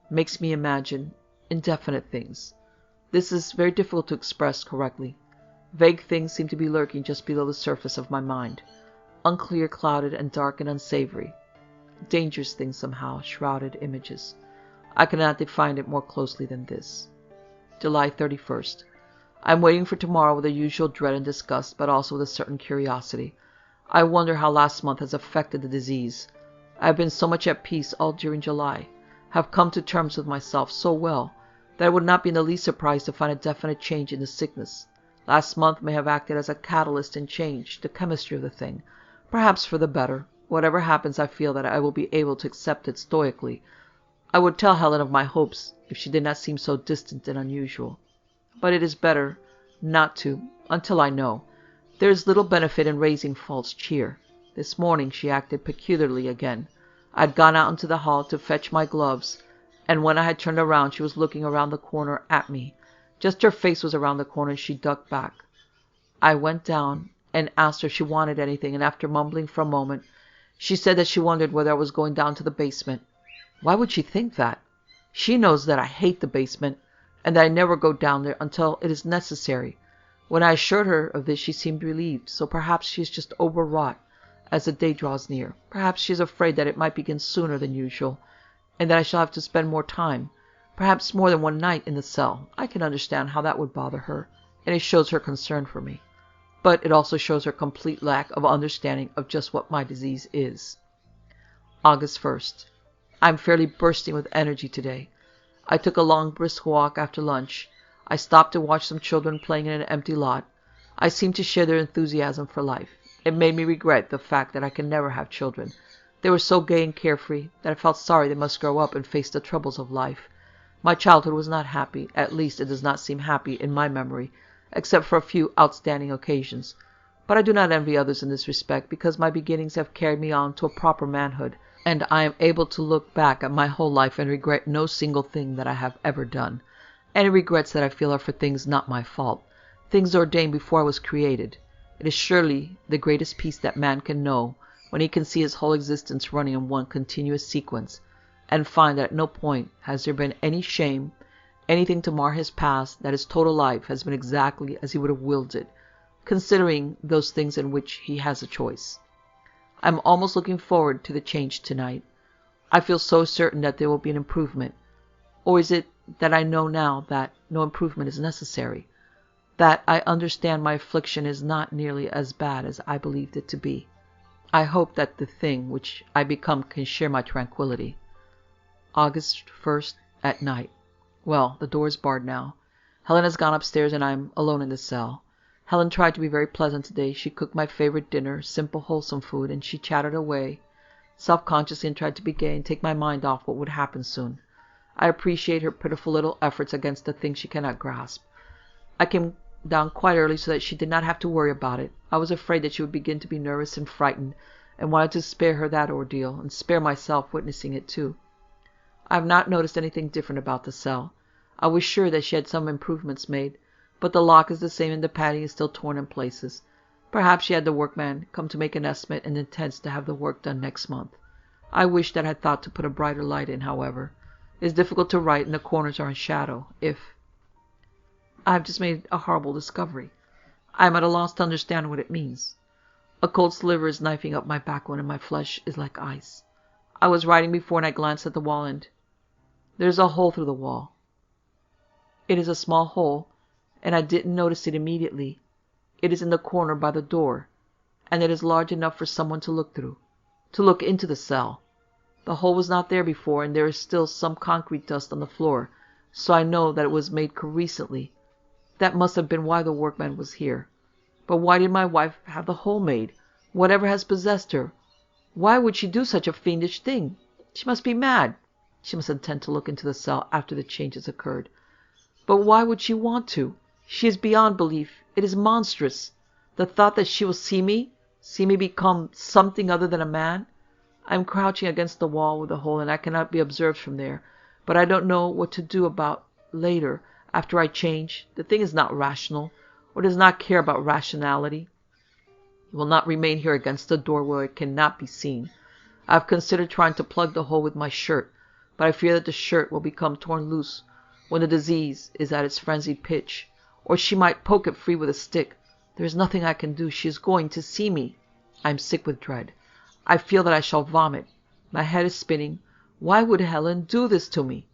makes me imagine, indefinite things. This is very difficult to express correctly. Vague things seem to be lurking just below the surface of my mind. Unclear, clouded, and dark and unsavory. Dangerous things somehow, shrouded images. I cannot define it more closely than this. July 31st. I am waiting for tomorrow with the usual dread and disgust, but also with a certain curiosity. I wonder how last month has affected the disease. I have been so much at peace all during July, have come to terms with myself so well, that I would not be in the least surprised to find a definite change in the sickness. Last month may have acted as a catalyst in change, the chemistry of the thing, perhaps for the better. Whatever happens, I feel that I will be able to accept it stoically. I would tell Helen of my hopes if she did not seem so distant and unusual. But it is better not to, until I know. There is little benefit in raising false cheer. This morning she acted peculiarly again. I had gone out into the hall to fetch my gloves, and when I had turned around she was looking around the corner at me. Just her face was around the corner and she ducked back. I went down and asked her if she wanted anything, and after mumbling for a moment, she said that she wondered whether I was going down to the basement. Why would she think that? She knows that I hate the basement, and that I never go down there until it is necessary. When I assured her of this, she seemed relieved, so perhaps she is just overwrought as the day draws near. Perhaps she is afraid that it might begin sooner than usual, and that I shall have to spend more time, perhaps more than one night, in the cell. I can understand how that would bother her, and it shows her concern for me. But it also shows her complete lack of understanding of just what my disease is. August 1st. I am fairly bursting with energy today. I took a long brisk walk after lunch. I stopped to watch some children playing in an empty lot. I seemed to share their enthusiasm for life. It made me regret the fact that I can never have children. They were so gay and carefree that I felt sorry they must grow up and face the troubles of life. My childhood was not happy. At least it does not seem happy in my memory, except for a few outstanding occasions. But I do not envy others in this respect, because my beginnings have carried me on to a proper manhood, and I am able to look back at my whole life and regret no single thing that I have ever done. Any regrets that I feel are for things not my fault, things ordained before I was created. It is surely the greatest peace that man can know when he can see his whole existence running in one continuous sequence, and find that at no point has there been any shame, anything to mar his past, that his total life has been exactly as he would have willed it, considering those things in which he has a choice. I am almost looking forward to the change tonight. I feel so certain that there will be an improvement. Or is it that I know now that no improvement is necessary, that I understand my affliction is not nearly as bad as I believed it to be? I hope that the thing which I become can share my tranquillity. August 1st, at night. Well, the door is barred now. Helen has gone upstairs and I am alone in the cell. Helen tried to be very pleasant today. She cooked my favorite dinner, simple, wholesome food, and she chattered away self-consciously and tried to be gay and take my mind off what would happen soon. I appreciate her pitiful little efforts against the thing she cannot grasp. I came down quite early so that she did not have to worry about it. I was afraid that she would begin to be nervous and frightened, and wanted to spare her that ordeal, and spare myself witnessing it too. I have not noticed anything different about the cell. I was sure that she had some improvements made, but the lock is the same and the padding is still torn in places. Perhaps she had the workman come to make an estimate and intends to have the work done next month. I wish that I had thought to put a brighter light in, however. It is difficult to write and the corners are in shadow. I have just made a horrible discovery. I am at a loss to understand what it means. A cold sliver is knifing up my backbone and my flesh is like ice. I was writing before and I glanced at the wall and there's a hole through the wall. It is a small hole and I didn't notice it immediately. It is in the corner by the door and it is large enough for someone to look through, to look into the cell. The hole was not there before and there is still some concrete dust on the floor, so I know that it was made recently. That must have been why the workman was here. But why did my wife have the hole made? Whatever has possessed her? Why would she do such a fiendish thing? She must be mad. She must intend to look into the cell after the change has occurred. But why would she want to? She is beyond belief. It is monstrous. The thought that she will see me become something other than a man. I am crouching against the wall with the hole and I cannot be observed from there. But I don't know what to do about later, after I change. The thing is not rational, or does not care about rationality. It will not remain here against the door where it cannot be seen. I have considered trying to plug the hole with my shirt, but I fear that the shirt will become torn loose when the disease is at its frenzied pitch, or she might poke it free with a stick. There is nothing I can do. She is going to see me. I am sick with dread. I feel that I shall vomit. My head is spinning. Why would Helen do this to me?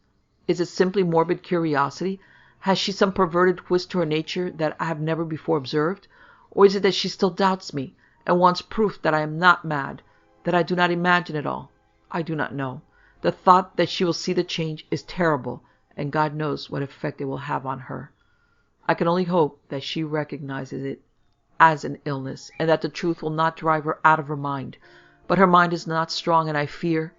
Is it simply morbid curiosity? Has she some perverted twist to her nature that I have never before observed? Or is it that she still doubts me, and wants proof that I am not mad, that I do not imagine it all? I do not know. The thought that she will see the change is terrible, and God knows what effect it will have on her. I can only hope that she recognizes it as an illness, and that the truth will not drive her out of her mind. But her mind is not strong, and I fear...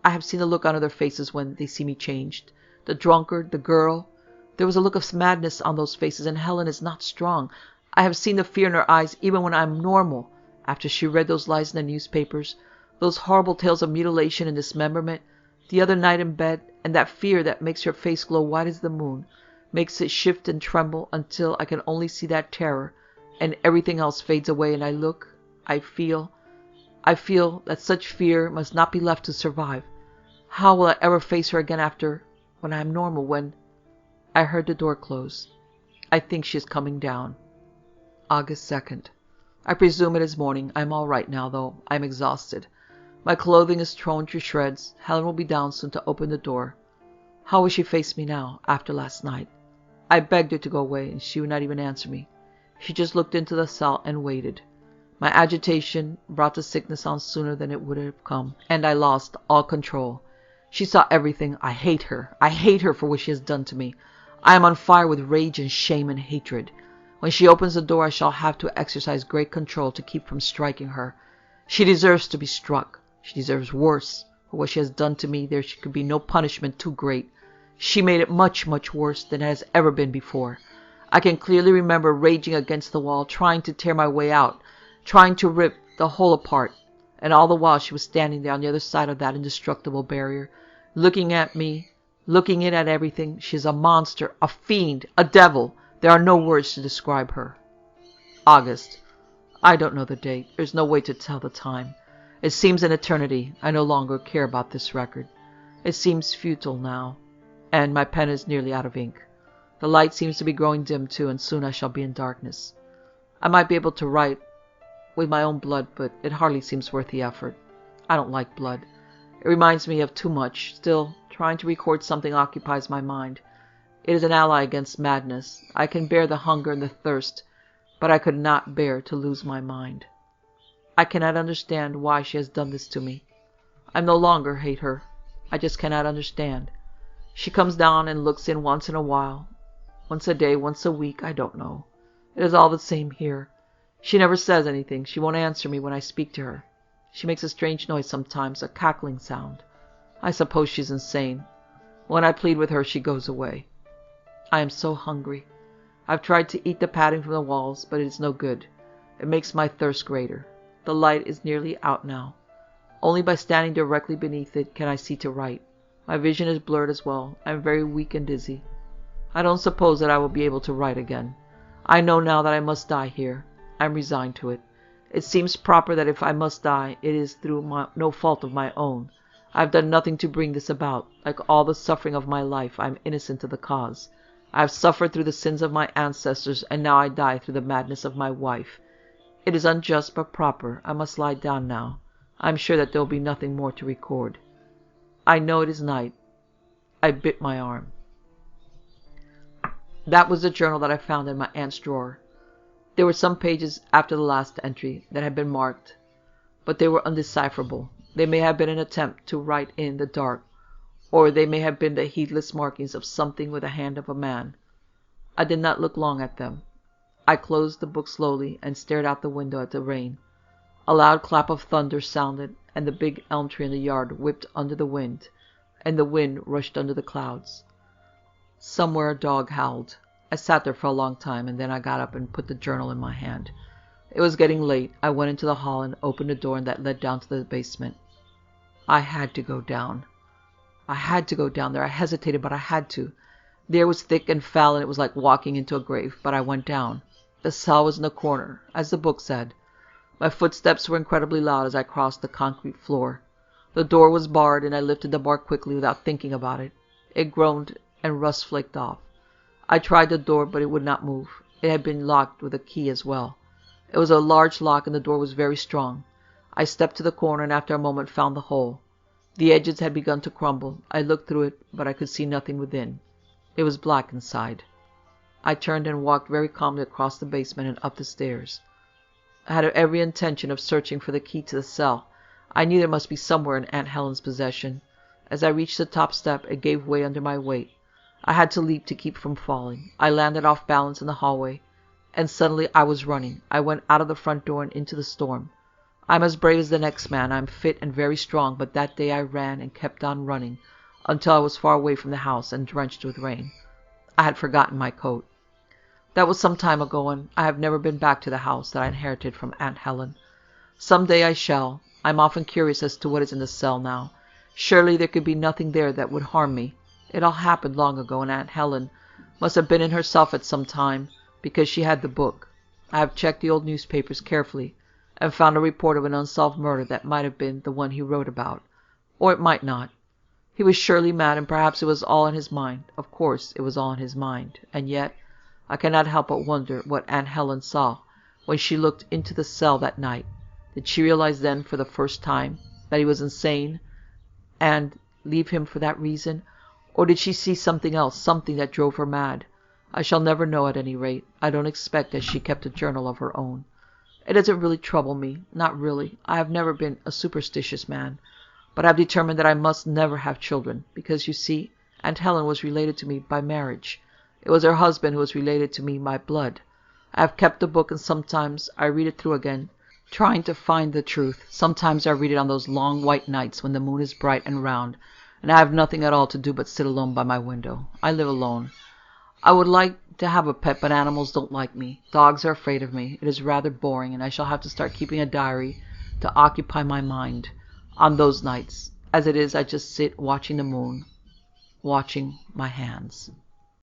I have seen the look on other faces when they see me changed. The drunkard, the girl. There was a look of madness on those faces, and Helen is not strong. I have seen the fear in her eyes even when I am normal. After she read those lies in the newspapers, those horrible tales of mutilation and dismemberment, the other night in bed, and that fear that makes her face glow white as the moon, makes it shift and tremble until I can only see that terror, and everything else fades away, and I feel that such fear must not be left to survive. How will I ever face her again when I am normal, when... I heard the door close. I think she is coming down. August 2nd. I presume it is morning. I am all right now, though I am exhausted. My clothing is torn to shreds. Helen will be down soon to open the door. How will she face me now, after last night? I begged her to go away, and she would not even answer me. She just looked into the cell and waited. My agitation brought the sickness on sooner than it would have come, and I lost all control. She saw everything. I hate her. I hate her for what she has done to me. I am on fire with rage and shame and hatred. When she opens the door, I shall have to exercise great control to keep from striking her. She deserves to be struck. She deserves worse. For what she has done to me, there could be no punishment too great. She made it much, much worse than it has ever been before. I can clearly remember raging against the wall, trying to tear my way out, trying to rip the whole apart. And all the while she was standing there on the other side of that indestructible barrier, looking at me, looking in at everything. She is a monster, a fiend, a devil. There are no words to describe her. August. I don't know the date. There's no way to tell the time. It seems an eternity. I no longer care about this record. It seems futile now, and my pen is nearly out of ink. The light seems to be growing dim too, and soon I shall be in darkness. I might be able to write with my own blood, but it hardly seems worth the effort. I don't like blood. It reminds me of too much. Still, trying to record something occupies my mind. It is an ally against madness. I can bear the hunger and the thirst, but I could not bear to lose my mind. I cannot understand why she has done this to me. I no longer hate her. I just cannot understand. She comes down and looks in once in a while. Once a day, once a week, I don't know. It is all the same here. She never says anything. She won't answer me when I speak to her. She makes a strange noise sometimes, a cackling sound. I suppose she's insane. When I plead with her, she goes away. I am so hungry. I've tried to eat the padding from the walls, but it is no good. It makes my thirst greater. The light is nearly out now. Only by standing directly beneath it can I see to write. My vision is blurred as well. I am very weak and dizzy. I don't suppose that I will be able to write again. I know now that I must die here. I am resigned to it. It seems proper that if I must die, it is through no fault of my own. I have done nothing to bring this about. Like all the suffering of my life, I am innocent of the cause. I have suffered through the sins of my ancestors, and now I die through the madness of my wife. It is unjust but proper. I must lie down now. I am sure that there will be nothing more to record. I know it is night. I bit my arm. That was the journal that I found in my aunt's drawer. There were some pages after the last entry that had been marked, but they were undecipherable. They may have been an attempt to write in the dark, or they may have been the heedless markings of something with the hand of a man. I did not look long at them. I closed the book slowly and stared out the window at the rain. A loud clap of thunder sounded, and the big elm tree in the yard whipped under the wind, and the wind rushed under the clouds. Somewhere a dog howled. I sat there for a long time, and then I got up and put the journal in my hand. It was getting late. I went into the hall and opened a door that led down to the basement. I had to go down. I had to go down there. I hesitated, but I had to. The air was thick and foul, and it was like walking into a grave, but I went down. The cell was in the corner, as the book said. My footsteps were incredibly loud as I crossed the concrete floor. The door was barred, and I lifted the bar quickly without thinking about it. It groaned, and rust flaked off. I tried the door, but it would not move. It had been locked with a key as well. It was a large lock, and the door was very strong. I stepped to the corner, and after a moment found the hole. The edges had begun to crumble. I looked through it, but I could see nothing within. It was black inside. I turned and walked very calmly across the basement and up the stairs. I had every intention of searching for the key to the cell. I knew there must be somewhere in Aunt Helen's possession. As I reached the top step, it gave way under my weight. I had to leap to keep from falling. I landed off balance in the hallway, and suddenly I was running. I went out of the front door and into the storm. I'm as brave as the next man. I'm fit and very strong, but that day I ran and kept on running until I was far away from the house and drenched with rain. I had forgotten my coat. That was some time ago, and I have never been back to the house that I inherited from Aunt Helen. Some day I shall. I'm often curious as to what is in the cell now. Surely there could be nothing there that would harm me. It all happened long ago, and Aunt Helen must have been in herself at some time, because she had the book. I have checked the old newspapers carefully, and found a report of an unsolved murder that might have been the one he wrote about. Or it might not. He was surely mad, and perhaps it was all in his mind. Of course it was all in his mind. And yet I cannot help but wonder what Aunt Helen saw when she looked into the cell that night. Did she realize then for the first time that he was insane, and leave him for that reason? Or did she see something else, something that drove her mad? I shall never know at any rate. I don't expect that she kept a journal of her own. It doesn't really trouble me. Not really. I have never been a superstitious man. But I have determined that I must never have children, because, you see, Aunt Helen was related to me by marriage. It was her husband who was related to me by blood. I have kept the book, and sometimes I read it through again, trying to find the truth. Sometimes I read it on those long white nights when the moon is bright and round, and I have nothing at all to do but sit alone by my window. I live alone. I would like to have a pet, but animals don't like me. Dogs are afraid of me. It is rather boring, and I shall have to start keeping a diary to occupy my mind on those nights. As it is, I just sit watching the moon, watching my hands.